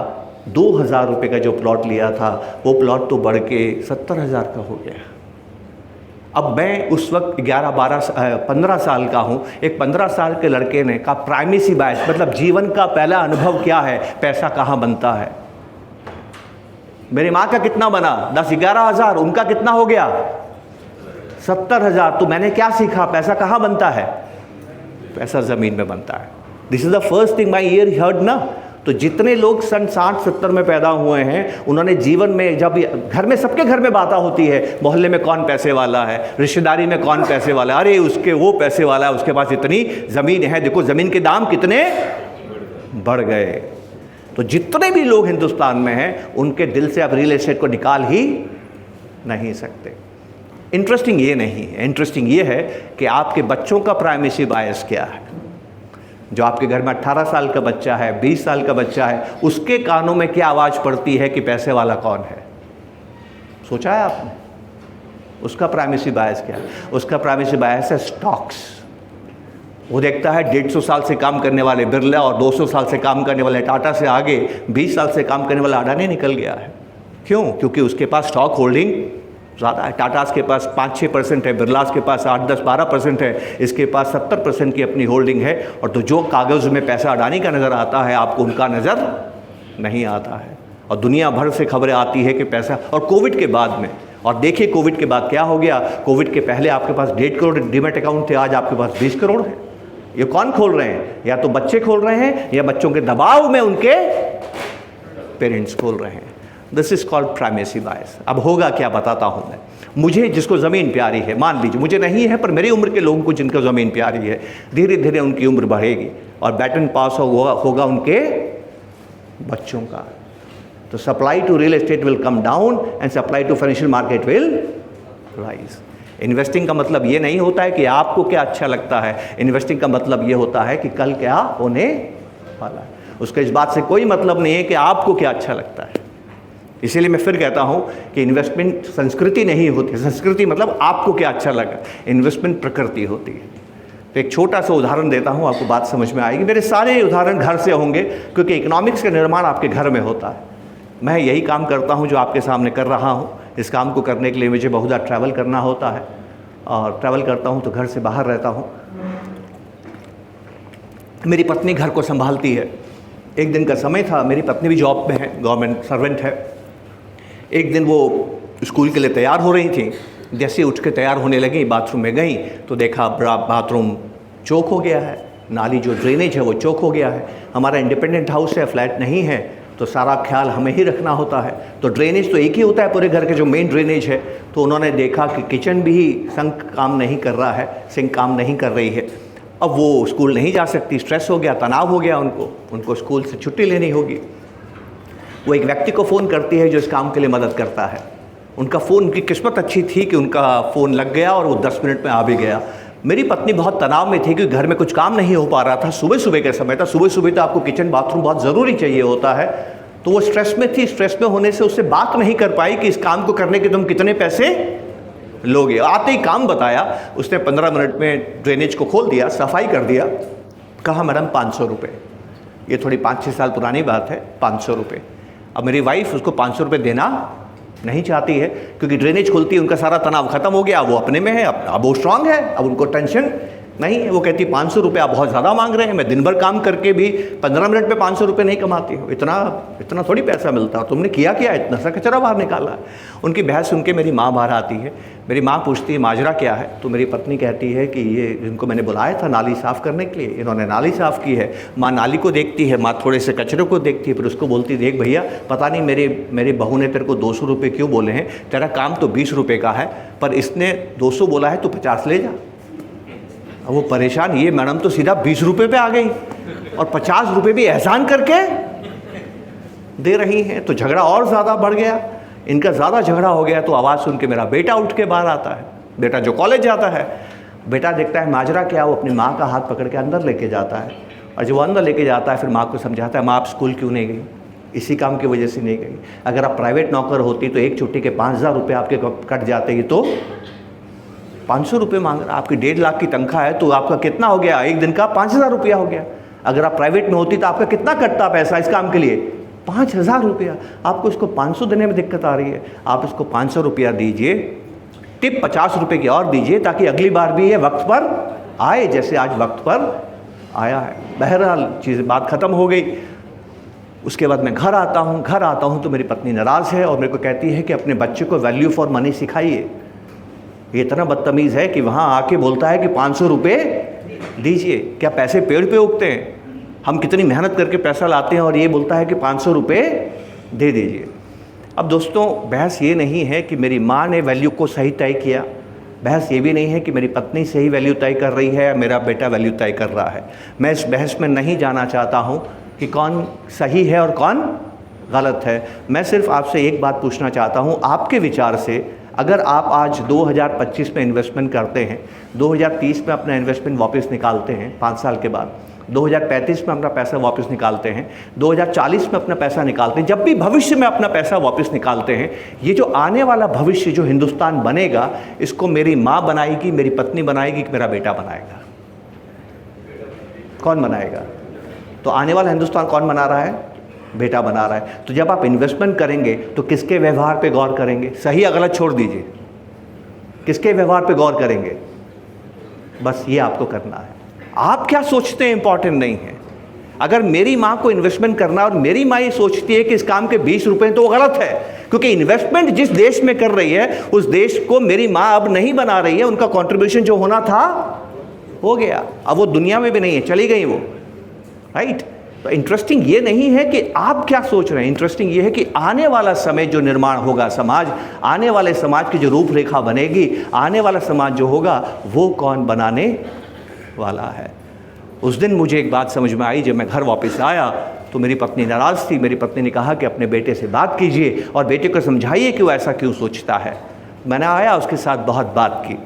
2000 रुपये का जो प्लॉट लिया था, वो प्लॉट तो बढ़ के 70 हज़ार का हो गया। अब मैं उस वक्त 15 साल का हूँ। एक 15 साल के लड़के ने कहा प्राइमेसी बायस मतलब जीवन का पहला अनुभव क्या है, पैसा कहाँ बनता है। मेरी माँ का कितना बना 10-11 हज़ार, उनका कितना हो गया 70,000। तो मैंने क्या सीखा, पैसा कहाँ बनता है, पैसा ज़मीन में बनता है। This is the first thing my year heard ना। तो जितने लोग सन 60-70 में पैदा हुए हैं, उन्होंने जीवन में जब घर में सबके घर में बातें होती है, मोहल्ले में कौन पैसे वाला है, रिश्तेदारी में कौन पैसे वाला है, अरे उसके वो पैसे वाला है, उसके पास इतनी ज़मीन है, देखो ज़मीन के दाम कितने बढ़ गए। तो जितने भी लोग हिंदुस्तान में हैं, उनके दिल से आप रियल एस्टेट को निकाल ही नहीं सकते। इंटरेस्टिंग ये नहीं है, इंटरेस्टिंग ये है कि आपके बच्चों का प्राइमेसी बायस क्या है। जो आपके घर में 18 साल का बच्चा है, 20 साल का बच्चा है, उसके कानों में क्या आवाज़ पड़ती है कि पैसे वाला कौन है, सोचा है आपने? उसका प्राइमेसी बायस क्या है? उसका प्राइमेसी बायस है स्टॉक्स। वो देखता है 150 साल से काम करने वाले बिरला और 200 साल से काम करने वाले टाटा से आगे 20 साल से काम करने वाला अडानी निकल गया है। क्यों? क्योंकि उसके पास स्टॉक होल्डिंग ज़्यादा है। टाटास के पास 5-6% है, बिरलास के पास 8-10-12% है, इसके पास 70% की अपनी होल्डिंग है। और तो जो कागज़ में पैसा अडानी का नज़र आता है, आपको उनका नज़र नहीं आता है। और दुनिया भर से खबरें आती है कि पैसा, और कोविड के बाद में, और देखिए कोविड के बाद क्या हो गया। कोविड के पहले आपके पास 1.5 करोड़ डीमैट अकाउंट थे, आज आपके पास 20 करोड़ है। ये कौन खोल रहे हैं? या तो बच्चे खोल रहे हैं या बच्चों के दबाव में उनके पेरेंट्स खोल रहे हैं। दिस इज कॉल्ड प्राइमेसी बायस। अब होगा क्या बताता हूँ मैं। मुझे जिसको ज़मीन प्यारी है, मान लीजिए मुझे नहीं है, पर मेरी उम्र के लोगों को जिनको ज़मीन प्यारी है, धीरे धीरे उनकी उम्र बढ़ेगी और बैटन पास होगा उनके बच्चों का। तो supply to real estate will come down and supply to financial market will rise. Investing का मतलब ये नहीं होता है कि आपको क्या अच्छा लगता है। इन्वेस्टिंग का मतलब ये होता है कि कल क्या होने वाला है। उसका इस बात से कोई मतलब नहीं है कि आपको क्या अच्छा लगता है। इसीलिए मैं फिर कहता हूँ कि इन्वेस्टमेंट संस्कृति नहीं होती। संस्कृति मतलब आपको क्या अच्छा लगा, इन्वेस्टमेंट प्रकृति होती है। तो एक छोटा सा उदाहरण देता हूँ, आपको बात समझ में आएगी। मेरे सारे उदाहरण घर से होंगे, क्योंकि इकोनॉमिक्स का निर्माण आपके घर में होता है। मैं यही काम करता हूँ जो आपके सामने कर रहा हूँ। इस काम को करने के लिए मुझे बहुत ज़्यादा ट्रैवल करना होता है, और ट्रैवल करता हूँ तो घर से बाहर रहता हूँ। मेरी पत्नी घर को संभालती है। एक दिन का समय था, मेरी पत्नी भी जॉब में है, गवर्नमेंट सर्वेंट है। एक दिन वो स्कूल के लिए तैयार हो रही थी। जैसे उठ के तैयार होने लगी, बाथरूम में गई तो देखा बाथरूम चौक हो गया है, नाली जो ड्रेनेज है वो चौक हो गया है। हमारा इंडिपेंडेंट हाउस है, फ्लैट नहीं है, तो सारा ख्याल हमें ही रखना होता है। तो ड्रेनेज तो एक ही होता है पूरे घर के, जो मेन ड्रेनेज है। तो उन्होंने देखा कि किचन भी सिंक काम नहीं कर रहा है, सिंक काम नहीं कर रही है। अब वो स्कूल नहीं जा सकती, स्ट्रेस हो गया, तनाव हो गया उनको स्कूल से छुट्टी लेनी होगी। वो एक व्यक्ति को फ़ोन करती है जो इस काम के लिए मदद करता है। उनका फ़ोन, उनकी किस्मत अच्छी थी कि उनका फ़ोन लग गया और वो 10 मिनट में आ भी गया। मेरी पत्नी बहुत तनाव में थी क्योंकि घर में कुछ काम नहीं हो पा रहा था। सुबह सुबह का समय था, सुबह सुबह तो आपको किचन बाथरूम बहुत ज़रूरी चाहिए होता है। तो वो स्ट्रेस में थी, स्ट्रेस में होने से उससे बात नहीं कर पाई कि इस काम को करने के तुम कितने पैसे लोगे। आते ही काम बताया उसने। 15 मिनट में ड्रेनेज को खोल दिया, सफाई कर दिया। कहा मैडम 500 रुपये। ये थोड़ी 5-6 साल पुरानी बात है, 500 रुपये। अब मेरी वाइफ उसको 500 रुपये देना नहीं चाहती है, क्योंकि ड्रेनेज खुलती है, उनका सारा तनाव खत्म हो गया, वो अपने में है, अब वो स्ट्रांग है, अब उनको टेंशन नहीं है। वो कहती 500 रुपये आप बहुत ज़्यादा मांग रहे हैं, मैं दिन भर काम करके भी 15 मिनट में 500 रुपये नहीं कमाती हूँ, इतना थोड़ी पैसा मिलता, तुमने किया क्या, इतना सा कचरा बाहर निकाला। उनकी बहस सुन के मेरी माँ बाहर आती है। मेरी माँ पूछती है माजरा क्या है। तो मेरी पत्नी कहती है कि ये इनको मैंने बुलाया था नाली साफ़ करने के लिए, इन्होंने नाली साफ़ की है। माँ नाली को देखती है, माँ थोड़े से कचरे को देखती है, फिर उसको बोलती देख भैया, पता नहीं मेरे बहू ने तेरे को 200 रुपये क्यों बोले हैं, तेरा काम तो 20 रुपये का है, पर इसने 200 बोला है तो 50 ले जा। अब वो परेशान, ये मैडम तो सीधा 20 रुपये पे आ गई और 50 रुपये भी एहसान करके दे रही हैं। तो झगड़ा और ज़्यादा बढ़ गया, इनका ज़्यादा झगड़ा हो गया। तो आवाज़ सुन के मेरा बेटा उठ के बाहर आता है, बेटा जो कॉलेज जाता है। बेटा देखता है माजरा क्या, वो अपनी माँ का हाथ पकड़ के अंदर लेके जाता है, और जब वो अंदर लेके जाता है फिर माँ को समझाता है, माँ आप स्कूल क्यों नहीं गई, इसी काम की वजह से नहीं गई। अगर आप प्राइवेट नौकर होती तो एक छुट्टी के 5,000 रुपये आपके कट जाते ही, तो 500 रुपये मांग रहा। आपकी 1.5 लाख की तनख्वाह है तो आपका कितना हो गया, एक दिन का 5,000 रुपया हो गया। अगर आप प्राइवेट में होती तो आपका कितना कटता पैसा इस काम के लिए, 5,000 रुपया। आपको इसको 500 देने में दिक्कत आ रही है, आप इसको 500 रुपया दीजिए, टिप 50 रुपये की और दीजिए ताकि अगली बार भी ये वक्त पर आए जैसे आज वक्त पर आया है। बहरहाल चीज़ बात ख़त्म हो गई। उसके बाद मैं घर आता हूँ तो मेरी पत्नी नाराज़ है और मेरे को कहती है कि अपने बच्चे को वैल्यू फॉर मनी सिखाइए। ये इतना बदतमीज़ है कि वहाँ आके बोलता है कि 500 रुपये दीजिए। क्या पैसे पेड़ पे उगते हैं? हम कितनी मेहनत करके पैसा लाते हैं और ये बोलता है कि 500 रुपये दे दीजिए। अब दोस्तों, बहस ये नहीं है कि मेरी माँ ने वैल्यू को सही तय किया, बहस ये भी नहीं है कि मेरी पत्नी सही वैल्यू तय कर रही है या मेरा बेटा वैल्यू तय कर रहा है। मैं इस बहस में नहीं जाना चाहता हूँ कि कौन सही है और कौन गलत है। मैं सिर्फ आपसे एक बात पूछना चाहता हूँ, आपके विचार से अगर आप आज 2025 में इन्वेस्टमेंट करते हैं, 2030 में अपना इन्वेस्टमेंट वापस निकालते हैं 5 साल के बाद, 2035 में अपना पैसा वापस निकालते हैं, 2040 में अपना पैसा निकालते हैं, जब भी भविष्य में अपना पैसा वापस निकालते हैं, ये जो आने वाला भविष्य जो हिंदुस्तान बनेगा, इसको मेरी माँ बनाएगी, मेरी पत्नी बनाएगी कि मेरा बेटा बनाएगा? कौन बनाएगा? तो आने वाला हिंदुस्तान कौन बना रहा है? बेटा बना रहा है। तो जब आप इन्वेस्टमेंट करेंगे तो किसके व्यवहार पे गौर करेंगे? सही या गलत छोड़ दीजिए, किसके व्यवहार पे गौर करेंगे? बस ये आपको करना है। आप क्या सोचते हैं इंपॉर्टेंट नहीं है। अगर मेरी माँ को इन्वेस्टमेंट करना और मेरी माँ ये सोचती है कि इस काम के 20 रुपये, तो वो गलत है, क्योंकि इन्वेस्टमेंट जिस देश में कर रही है उस देश को मेरी माँ अब नहीं बना रही है। उनका कंट्रीब्यूशन जो होना था हो गया, अब वो दुनिया में भी नहीं है, चली गई वो, राइट। तो इंटरेस्टिंग ये नहीं है कि आप क्या सोच रहे हैं, इंटरेस्टिंग ये है कि आने वाला समय जो निर्माण होगा, समाज, आने वाले समाज की जो रूपरेखा बनेगी, आने वाला समाज जो होगा वो कौन बनाने वाला है। उस दिन मुझे एक बात समझ में आई, जब मैं घर वापस आया तो मेरी पत्नी नाराज़ थी। मेरी पत्नी ने कहा कि अपने बेटे से बात कीजिए और बेटे को समझाइए कि वो ऐसा क्यों सोचता है। मैंने आया, उसके साथ बहुत बात की।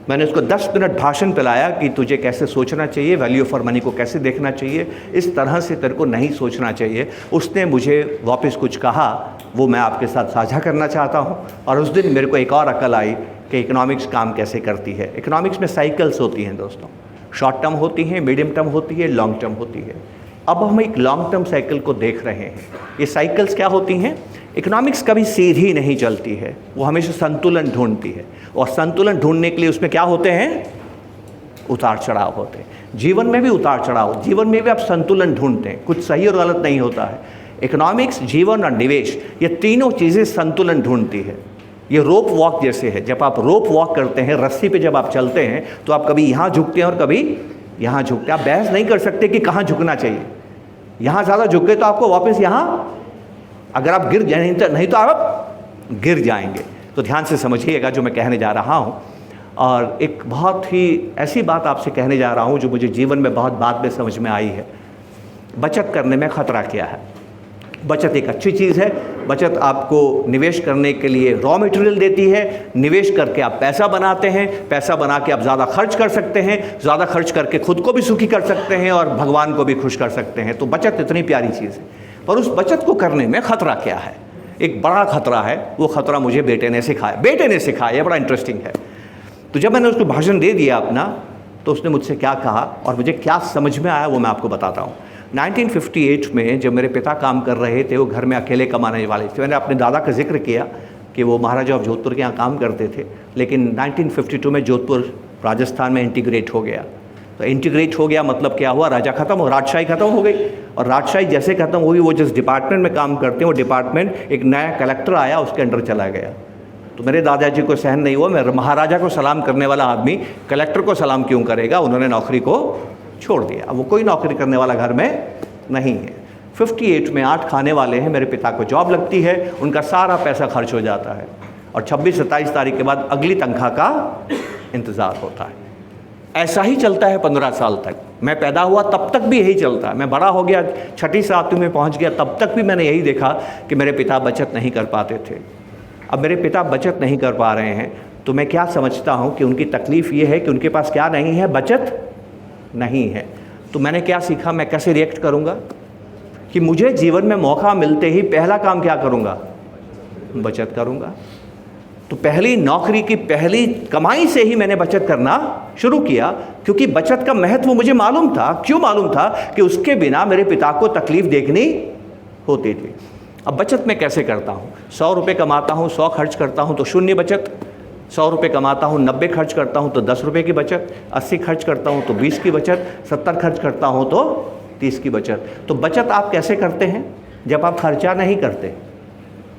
मैंने उसको 10 मिनट भाषण पिलाया कि तुझे कैसे सोचना चाहिए, वैल्यू फॉर मनी को कैसे देखना चाहिए, इस तरह से तेरे को नहीं सोचना चाहिए। उसने मुझे वापस कुछ कहा, वो मैं आपके साथ साझा करना चाहता हूँ। और उस दिन मेरे को एक और अकल आई कि इकोनॉमिक्स काम कैसे करती है। इकोनॉमिक्स में साइकिल्स होती हैं दोस्तों, शॉर्ट टर्म होती हैं, मीडियम टर्म होती है, लॉन्ग टर्म होती है। अब हम एक लॉन्ग टर्म साइकिल को देख रहे हैं। ये साइकिल्स क्या होती हैं? इकोनॉमिक्स कभी सीधी नहीं चलती है, वो हमेशा संतुलन ढूंढती है। और संतुलन ढूंढने के लिए उसमें क्या होते हैं? उतार चढ़ाव होते हैं। जीवन में भी उतार चढ़ाव, जीवन में भी आप संतुलन ढूंढते हैं, कुछ सही और गलत नहीं होता है। इकोनॉमिक्स, जीवन और निवेश, ये तीनों चीज़ें संतुलन ढूंढती है। ये रोप वॉक जैसे है। जब आप रोप वॉक करते हैं, रस्सी पे जब आप चलते हैं, तो आप कभी यहाँ झुकते हैं और कभी यहाँ झुकते हैं। आप बहस नहीं कर सकते कि कहाँ झुकना चाहिए। यहाँ ज़्यादा झुक गए तो आपको वापस यहाँ, अगर आप गिर जाए नहीं तो आप गिर जाएंगे। तो ध्यान से समझिएगा जो मैं कहने जा रहा हूँ। और एक बहुत ही ऐसी बात आपसे कहने जा रहा हूँ जो मुझे जीवन में बहुत बाद में समझ में आई है। बचत करने में ख़तरा क्या है? बचत एक अच्छी चीज़ है। बचत आपको निवेश करने के लिए रॉ मटेरियल देती है। निवेश करके आप पैसा बनाते हैं, पैसा बना के आप ज़्यादा खर्च कर सकते हैं, ज़्यादा खर्च करके खुद को भी सुखी कर सकते हैं और भगवान को भी खुश कर सकते हैं। तो बचत इतनी प्यारी चीज़ है। पर उस बचत को करने में ख़तरा क्या है? एक बड़ा ख़तरा है। वो ख़तरा मुझे बेटे ने सिखाया, बड़ा इंटरेस्टिंग है। तो जब मैंने उसको भाषण दे दिया अपना, तो उसने मुझसे क्या कहा और मुझे क्या समझ में आया वो मैं आपको बताता हूँ। 1958 में जब मेरे पिता काम कर रहे थे, वो घर में अकेले कमाने वाले थे। मैंने अपने दादा का जिक्र किया कि वो महाराजा ऑफ जोधपुर के यहाँ काम करते थे, लेकिन 1952 में जोधपुर राजस्थान में इंटीग्रेट हो गया। तो इंटीग्रेट हो गया मतलब क्या हुआ? राजा खत्म हो, राजशाही खत्म हो गई। और राजशाही जैसे खत्म हुई, वो जिस डिपार्टमेंट में काम करते हैं वो डिपार्टमेंट, एक नया कलेक्टर आया, उसके अंडर चला गया। तो मेरे दादाजी को सहन नहीं हुआ। मैं महाराजा को सलाम करने वाला आदमी कलेक्टर को सलाम क्यों करेगा? उन्होंने नौकरी को छोड़ दिया। अब वो कोई नौकरी करने वाला घर में नहीं है। 58 में 8 खाने वाले हैं। मेरे पिता को जॉब लगती है, उनका सारा पैसा खर्च हो जाता है और 26-27 तारीख के बाद अगली तनख्वाह का इंतज़ार होता है। ऐसा ही चलता है 15 साल तक। मैं पैदा हुआ तब तक भी यही चलता है। मैं बड़ा हो गया, 6ठी 7वीं में पहुंच गया, तब तक भी मैंने यही देखा कि मेरे पिता बचत नहीं कर पाते थे। अब मेरे पिता बचत नहीं कर पा रहे हैं, तो मैं क्या समझता हूं कि उनकी तकलीफ़ ये है कि उनके पास क्या नहीं है? बचत नहीं है। तो मैंने क्या सीखा? मैं कैसे रिएक्ट करूँगा कि मुझे जीवन में मौका मिलते ही पहला काम क्या करूँगा? बचत करूँगा। तो पहली नौकरी की पहली कमाई से ही मैंने बचत करना शुरू किया, क्योंकि बचत का महत्व मुझे मालूम था। क्यों मालूम था? कि उसके बिना मेरे पिता को तकलीफ़ देखनी होती थी। अब बचत मैं कैसे करता हूँ? 100 रुपये कमाता हूँ, 100 खर्च करता हूँ तो शून्य बचत। 100 रुपये कमाता हूँ, 90 खर्च करता हूँ तो 10 रुपये की बचत, 80 खर्च करता हूँ तो 20 की बचत, 70 खर्च करता हूँ तो 30 की बचत। तो बचत आप कैसे करते हैं? जब आप खर्चा नहीं करते।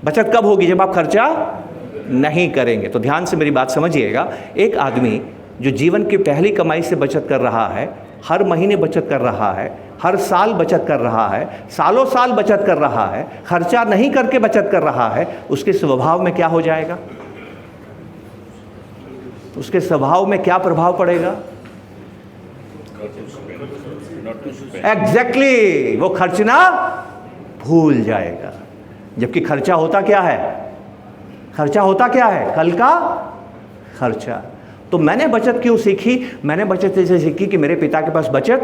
बचत कब होगी? जब आप खर्चा नहीं करेंगे। तो ध्यान से मेरी बात समझिएगा। एक आदमी जो जीवन की पहली कमाई से बचत कर रहा है, हर महीने बचत कर रहा है, हर साल बचत कर रहा है, सालों साल बचत कर रहा है, खर्चा नहीं करके बचत कर रहा है, उसके स्वभाव में क्या हो जाएगा? उसके स्वभाव में क्या प्रभाव पड़ेगा? एग्जैक्टली, वो खर्चना भूल जाएगा। जबकि खर्चा होता क्या है? खर्चा होता क्या है? कल का खर्चा। तो मैंने बचत क्यों सीखी? मैंने बचत ऐसे सीखी कि मेरे पिता के पास बचत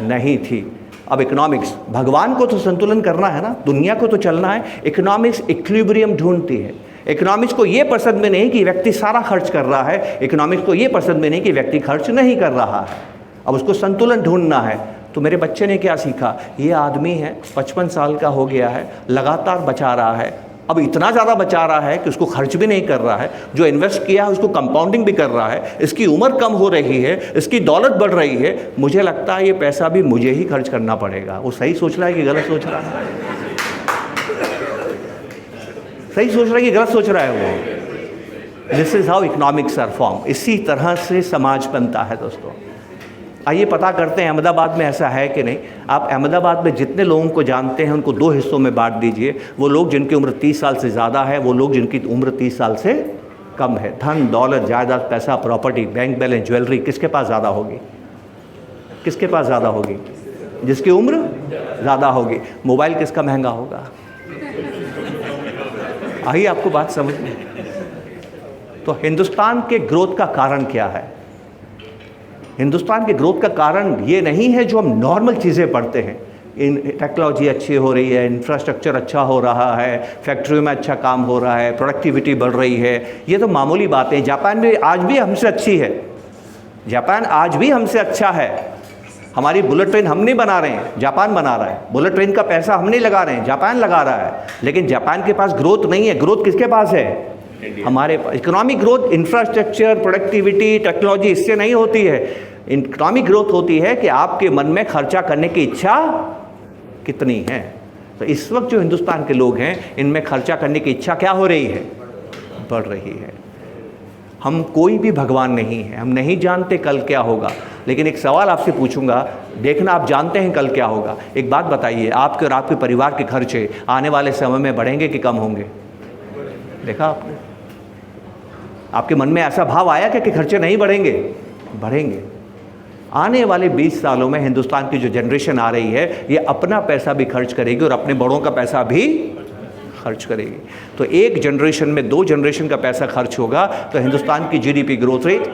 नहीं थी। अब इकोनॉमिक्स, भगवान को तो संतुलन करना है ना, दुनिया को तो चलना है। इकोनॉमिक्स इक्विलिब्रियम ढूंढती है। इकोनॉमिक्स को ये पसंद में नहीं कि व्यक्ति सारा खर्च कर रहा है, इकोनॉमिक्स को ये पसंद में नहीं कि व्यक्ति खर्च नहीं कर रहा है। अब उसको संतुलन ढूंढना है। तो मेरे बच्चे ने क्या सीखा? ये आदमी है, 55 साल का हो गया है, लगातार बचा रहा है, अब इतना ज़्यादा बचा रहा है कि उसको खर्च भी नहीं कर रहा है, जो इन्वेस्ट किया है उसको कंपाउंडिंग भी कर रहा है, इसकी उम्र कम हो रही है, इसकी दौलत बढ़ रही है, मुझे लगता है ये पैसा भी मुझे ही खर्च करना पड़ेगा। वो सही सोच रहा है कि गलत सोच रहा है? सही सोच रहा है कि गलत सोच रहा है वो? This is how economics are form. इसी तरह से समाज बनता है दोस्तों। आइए पता करते हैं अहमदाबाद में ऐसा है कि नहीं। आप अहमदाबाद में जितने लोगों को जानते हैं उनको 2 हिस्सों में बांट दीजिए। वो लोग जिनकी उम्र 30 साल से ज़्यादा है, वो लोग जिनकी उम्र 30 साल से कम है। धन, दौलत, जायदाद, पैसा, प्रॉपर्टी, बैंक बैलेंस, ज्वेलरी किसके पास ज़्यादा होगी? किसके पास ज़्यादा होगी? जिसकी उम्र ज़्यादा होगी। मोबाइल किसका महंगा होगा? आइए आपको बात समझ में। तो हिंदुस्तान के ग्रोथ का कारण क्या है? हिंदुस्तान के ग्रोथ का कारण ये नहीं है जो हम नॉर्मल चीज़ें पढ़ते हैं। इन टेक्नोलॉजी अच्छी हो रही है, इंफ्रास्ट्रक्चर अच्छा हो रहा है, फैक्ट्रियों में अच्छा काम हो रहा है, प्रोडक्टिविटी बढ़ रही है, ये तो मामूली बातें। जापान भी आज भी हमसे अच्छी है। जापान आज भी हमसे अच्छा है। हमारी बुलेट ट्रेन हम नहीं बना रहे हैं, जापान बना रहा है। बुलेट ट्रेन का पैसा हम नहीं लगा रहे हैं, जापान लगा रहा है। लेकिन जापान के पास ग्रोथ नहीं है। ग्रोथ किसके पास है? हमारे पास। Economic growth infrastructure, productivity, technology इससे नहीं होती है। इकोनॉमिक ग्रोथ होती है कि आपके मन में खर्चा करने की इच्छा कितनी है। तो इस वक्त जो हिंदुस्तान के लोग हैं, इनमें खर्चा करने की इच्छा क्या हो रही है? बढ़ रही है। हम कोई भी भगवान नहीं है, हम नहीं जानते कल क्या होगा। लेकिन एक सवाल आपसे पूछूंगा, देखना आप जानते हैं कल क्या होगा। एक बात बताइए, आपके और आपके परिवार के खर्चे आने वाले समय में बढ़ेंगे कि कम होंगे? देखा आपने? आपके मन में ऐसा भाव आया कि खर्चे नहीं बढ़ेंगे? बढ़ेंगे। आने वाले 20 सालों में हिंदुस्तान की जो जनरेशन आ रही है, ये अपना पैसा भी खर्च करेगी और अपने बड़ों का पैसा भी खर्च करेगी। तो एक जनरेशन में 2 जनरेशन का पैसा खर्च होगा तो हिंदुस्तान की जीडीपी ग्रोथ रेट,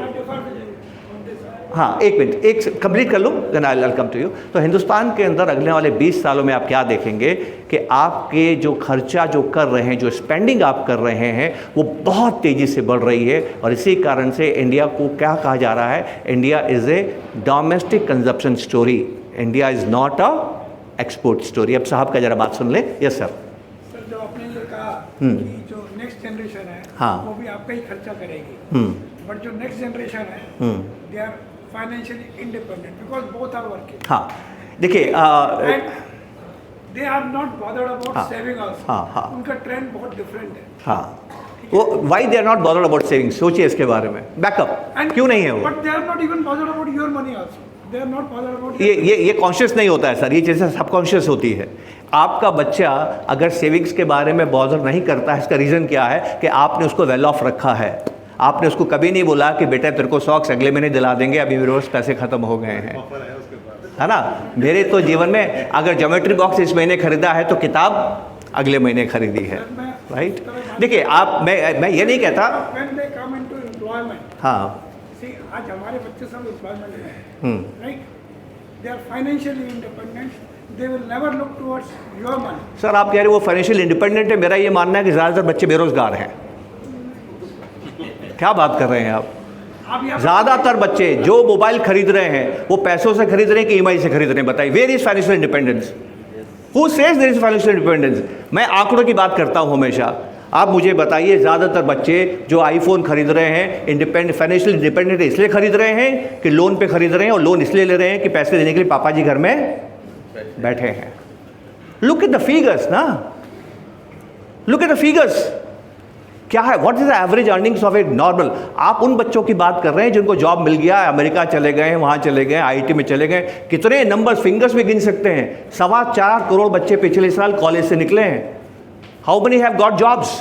हाँ एक मिनट, एक कंप्लीट कर लूँ, then I will come to you. तो हिंदुस्तान के अंदर अगले वाले 20 सालों में आप क्या देखेंगे कि आपके जो खर्चा जो कर रहे हैं, जो स्पेंडिंग आप कर रहे हैं, वो बहुत तेज़ी से बढ़ रही है। और इसी कारण से इंडिया को क्या कहा जा रहा है? India is a domestic consumption story, India is not a export story. अब साहब का जरा बात सुन ले। Yes sir. सर, जो आपने ये कहा कि जो नेक्स्ट जनरेशन है, हाँ, वो भी आपका ही खर्चा करेगी। बट जो नेक्स्ट जनरेशन है, they are financially independent because both are working. हाँ देखिए, they are not bothered about saving also. हाँ हाँ, उनका ट्रेंड बहुत डिफरेंट है। हाँ, वो why they are not bothered about saving, सोचिए इसके बारे में। बैकअप क्यों नहीं है वो? But they are not even bothered about your money also. They are not bothered about ये कॉन्शियस नहीं होता है सर, ये चीज़ें सबकॉन्शियस होती है। आपका बच्चा अगर सेविंग्स के बारे में बॉदर नहीं करता है, इसका रीज़न क्या है कि आपने उसको वेल ऑफ रखा है। आपने उसको कभी नहीं बोला कि बेटा तेरे को सॉक्स अगले महीने दिला देंगे, अभी मेरे पास पैसे खत्म हो गए हैं, है ना। मेरे तो जीवन में अगर ज्योमेट्री बॉक्स इस महीने खरीदा है तो किताब अगले महीने खरीदी है, राइट। देखिए आप, मैं ये नहीं कहता। हाँ, आज हमारे बच्चे सब एम्प्लॉयमेंट में हैं, right. They are financially independent, they will never look towards your money. Sir आप कह रहे वो फाइनेंशियल इंडिपेंडेंट है, मेरा ये मानना है कि ज़्यादातर बच्चे बेरोजगार हैं। क्या बात कर रहे हैं आप? ज़्यादातर बच्चे जो मोबाइल खरीद रहे हैं वो पैसों से खरीद रहे हैं कि ईएमआई से खरीद रहे हैं? बताइए, where is financial independence? Who says there is financial independence? मैं आंकड़ों की बात करता हूं हमेशा। आप मुझे बताइए, ज़्यादातर बच्चे जो आईफोन खरीद रहे हैं फाइनेंशियल इंडिपेंडेंट इसलिए खरीद रहे हैं कि लोन पे खरीद रहे हैं, और लोन इसलिए ले रहे हैं कि पैसे देने के लिए पापा जी घर में बैठे हैं। लुक एट द फिगर्स ना, लुक एट द फिगर्स। क्या है, what is the average earnings of a normal? आप उन बच्चों की बात कर रहे हैं जिनको जॉब मिल गया, अमेरिका चले गए हैं, वहाँ चले गए, आईटी में चले गए। कितने नंबर्स फिंगर्स में गिन सकते हैं। 4.25 करोड़ बच्चे पिछले साल कॉलेज से निकले हैं। How many have got jobs?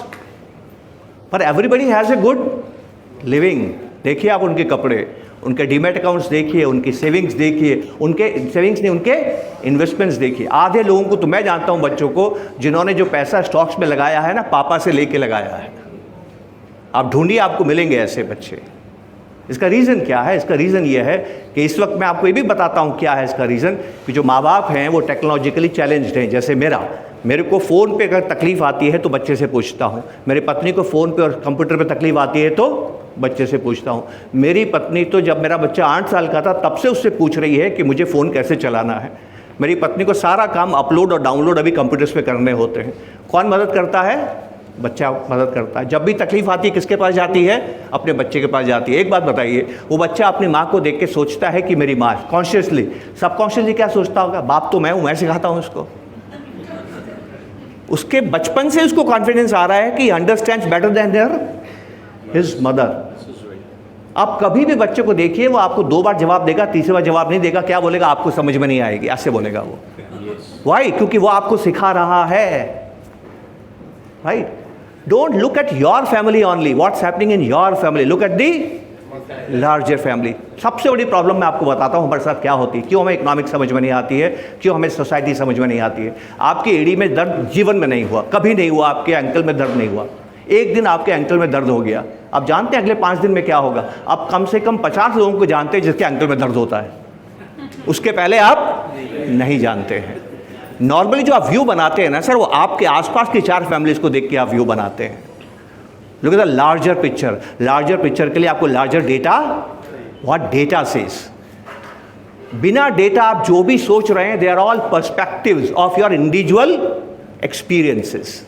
पर everybody has a good living. देखिए आप उनके कपड़े, उनके डीमैट अकाउंट्स देखिए, उनकी सेविंग्स देखिए, उनके सेविंग्स नहीं, उनके इन्वेस्टमेंट्स देखिए। आधे लोगों को तो मैं जानता हूँ बच्चों को जिन्होंने जो पैसा स्टॉक्स में लगाया है ना, पापा से लेके लगाया है। आप ढूंढिए, आपको मिलेंगे ऐसे बच्चे। इसका रीज़न क्या है? इसका रीज़न ये है कि इस वक्त मैं आपको ये भी बताता हूँ क्या है इसका रीज़न, कि जो माँ बाप हैं वो टेक्नोलॉजिकली चैलेंज्ड हैं। जैसे मेरे को फ़ोन पे अगर तकलीफ़ आती है तो बच्चे से पूछता हूँ। मेरी पत्नी को फ़ोन पे और कंप्यूटर पे तकलीफ़ आती है तो बच्चे से पूछता हूँ। मेरी पत्नी तो जब मेरा बच्चा 8 साल का था तब से उससे पूछ रही है कि मुझे फ़ोन कैसे चलाना है। मेरी पत्नी को सारा काम अपलोड और डाउनलोड अभी कंप्यूटर्स पे करने होते हैं। कौन मदद करता है? बच्चा मदद करता है। जब भी तकलीफ़ आती है किसके पास जाती है? अपने बच्चे के पास जाती है। एक बात बताइए, वो बच्चा अपनी माँ को देख के सोचता है कि मेरी माँ, कॉन्शियसली, सबकॉन्शियसली क्या सोचता होगा? बाप तो मैं हूँ, मैं सिखाता हूँ उसको। उसके बचपन से उसको कॉन्फिडेंस आ रहा है कि understands better than his mother. आप कभी भी बच्चे को देखिए, वो आपको 2 बार जवाब देगा, तीसरी बार जवाब नहीं देगा। क्या बोलेगा? आपको समझ में नहीं आएगी, ऐसे बोलेगा वो। वाई? क्योंकि वो आपको सिखा रहा है। Right? Don't look at your family only, what's happening in your family, look at the larger family. सबसे बड़ी प्रॉब्लम मैं आपको बताता हूँ हमारे साथ क्या होती है, क्यों हमें इकोनॉमिक्स समझ में नहीं आती है, क्यों हमें सोसाइटी समझ में नहीं आती है। आपकी एड़ी में दर्द जीवन में नहीं हुआ, कभी नहीं हुआ। आपके एंकल में दर्द नहीं हुआ, एक दिन आपके एंकल में दर्द हो गया। आप जानते हैं अगले 5 दिन में क्या होगा? आप कम से कम 50 लोगों को जानते हैं जिसके एंकल में दर्द होता है, उसके पहले आप नहीं जानते हैं। नॉर्मली जो आप व्यू बनाते हैं ना सर, वो आपके आसपास की 4 फैमिलीज को देख के आप व्यू बनाते हैं। Look at the larger picture. Larger picture के लिए आपको larger data, what data says. बिना डेटा आप जो भी सोच रहे हैं, they are all perspectives of your individual experiences.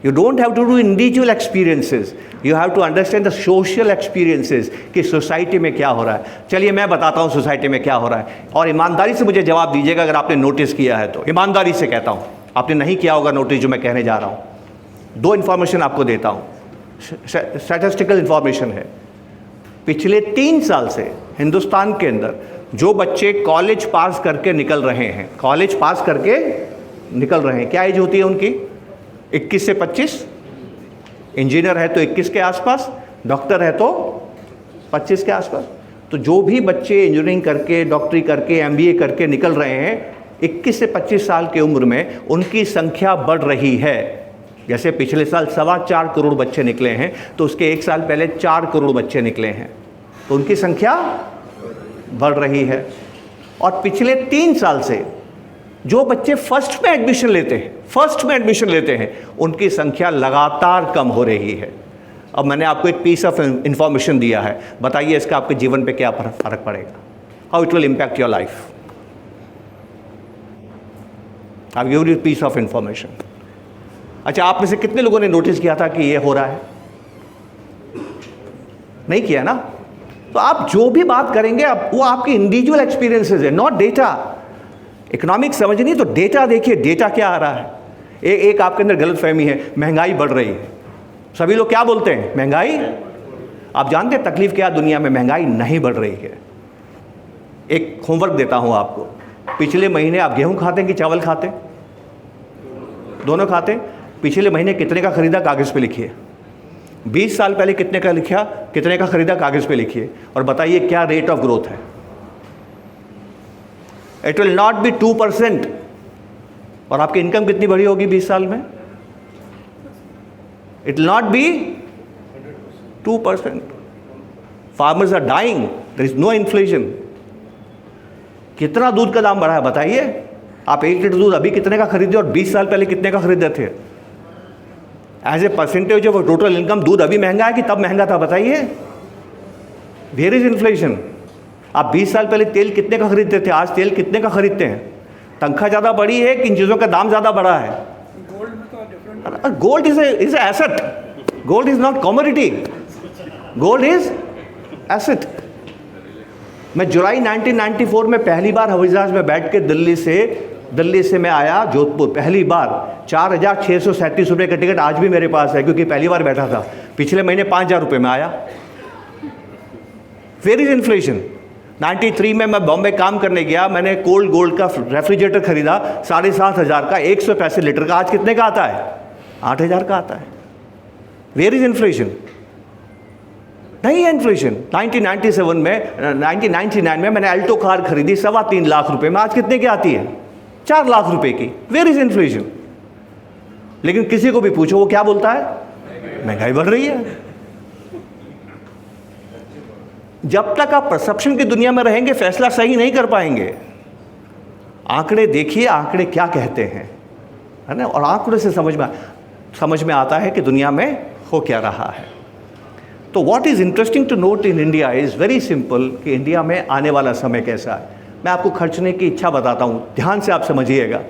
You don't have to do individual experiences. You have to understand the social experiences कि सोसाइटी में क्या हो रहा है। चलिए मैं बताता हूँ सोसाइटी में क्या हो रहा है, और ईमानदारी से मुझे जवाब दीजिएगा अगर आपने नोटिस किया है तो। ईमानदारी से कहता हूँ, आपने नहीं किया होगा नोटिस जो मैं कहने जा रहा हूँ। 2 इन्फॉर्मेशन आपको देता हूँ, स्टैटिस्टिकल इन्फॉर्मेशन है। पिछले 3 साल से हिंदुस्तान के अंदर जो बच्चे कॉलेज पास करके निकल रहे हैं, कॉलेज पास करके निकल रहे हैं, क्या एज होती है उनकी? 21 से 25। इंजीनियर है तो 21 के आसपास, डॉक्टर है तो 25 के आसपास। तो जो भी बच्चे इंजीनियरिंग करके, डॉक्टरी करके, MBA करके निकल रहे हैं 21 से 25 साल की उम्र में, उनकी संख्या बढ़ रही है। जैसे पिछले साल 4.25 करोड़ बच्चे निकले हैं, तो उसके 1 साल पहले 4 करोड़ बच्चे निकले हैं, तो उनकी संख्या बढ़ रही है। और पिछले 3 साल से जो बच्चे फर्स्ट में एडमिशन लेते हैं, उनकी संख्या लगातार कम हो रही है। अब मैंने आपको एक पीस ऑफ इंफॉर्मेशन दिया है, बताइए इसका आपके जीवन पे क्या फर्क पड़ेगा, how it will impact your life. I give you piece of information. अच्छा, आप में से कितने लोगों ने नोटिस किया था कि ये हो रहा है? नहीं किया ना? तो आप जो भी बात करेंगे वो आपके इंडिविजुअल एक्सपीरियंसेस है, नॉट डेटा। इकोनॉमिक्स समझनी तो डेटा देखिए, डेटा क्या आ रहा है। एक आपके अंदर गलत फहमी है, महंगाई बढ़ रही है। सभी लोग क्या बोलते हैं? महंगाई। आप जानते हैं तकलीफ क्या दुनिया में? महंगाई नहीं बढ़ रही है। एक होमवर्क देता हूं आपको, पिछले महीने आप गेहूं खाते हैं कि चावल खाते? दोनों खाते। पिछले महीने कितने का खरीदा कागज़ पे लिखिए। 20 साल पहले कितने का खरीदा कागज़ पे लिखिए, और बताइए क्या रेट ऑफ ग्रोथ है। It will not be 2%। और आपकी इनकम कितनी बढ़ी होगी 20 साल में? It will not be 2%। Farmers are dying, there is no inflation. कितना दूध का दाम बढ़ा है बताइए। आप 1 लीटर दूध अभी कितने का खरीदे और 20 साल पहले कितने का खरीदे थे? As a percentage of total income दूध अभी महंगा है कि तब महंगा था बताइए? There is inflation. आप 20 साल पहले तेल कितने का खरीदते थे, आज तेल कितने का खरीदते हैं? तनख्वाह ज़्यादा बढ़ी है कि इन चीज़ों का दाम ज़्यादा बढ़ा है? गोल्ड में तो different gold is asset, gold is not commodity, gold is asset. मैं जुलाई 1994 में पहली बार हवाई जहाज में बैठ के दिल्ली से मैं आया जोधपुर, पहली बार। 4,637 रुपये का टिकट आज भी मेरे पास है, क्योंकि पहली बार बैठा था। पिछले महीने 5,000 रुपये में आया। Where is inflation. 93 में मैं बॉम्बे काम करने गया, मैंने कोल्ड गोल्ड का रेफ्रिजरेटर खरीदा 7,500 का, 100 पैसे लीटर का। आज कितने का आता है? 8,000 का आता है। Where is inflation? नहीं है इन्फ्लेशन। 1999 में मैंने अल्टो कार खरीदी 3.25 लाख रुपए में, आज कितने की आती है? 4 लाख रुपए की। Where is inflation? लेकिन किसी को भी पूछो वो क्या बोलता है? महंगाई बढ़ रही है। जब तक आप परसेप्शन की दुनिया में रहेंगे फैसला सही नहीं कर पाएंगे। आंकड़े देखिए, आंकड़े क्या कहते हैं, है ना, और आंकड़े से समझ में आता है कि दुनिया में हो क्या रहा है। तो what is interesting to note in India is very simple कि इंडिया में आने वाला समय कैसा है। मैं आपको खर्चने की इच्छा बताता हूँ, ध्यान से आप समझिएगा।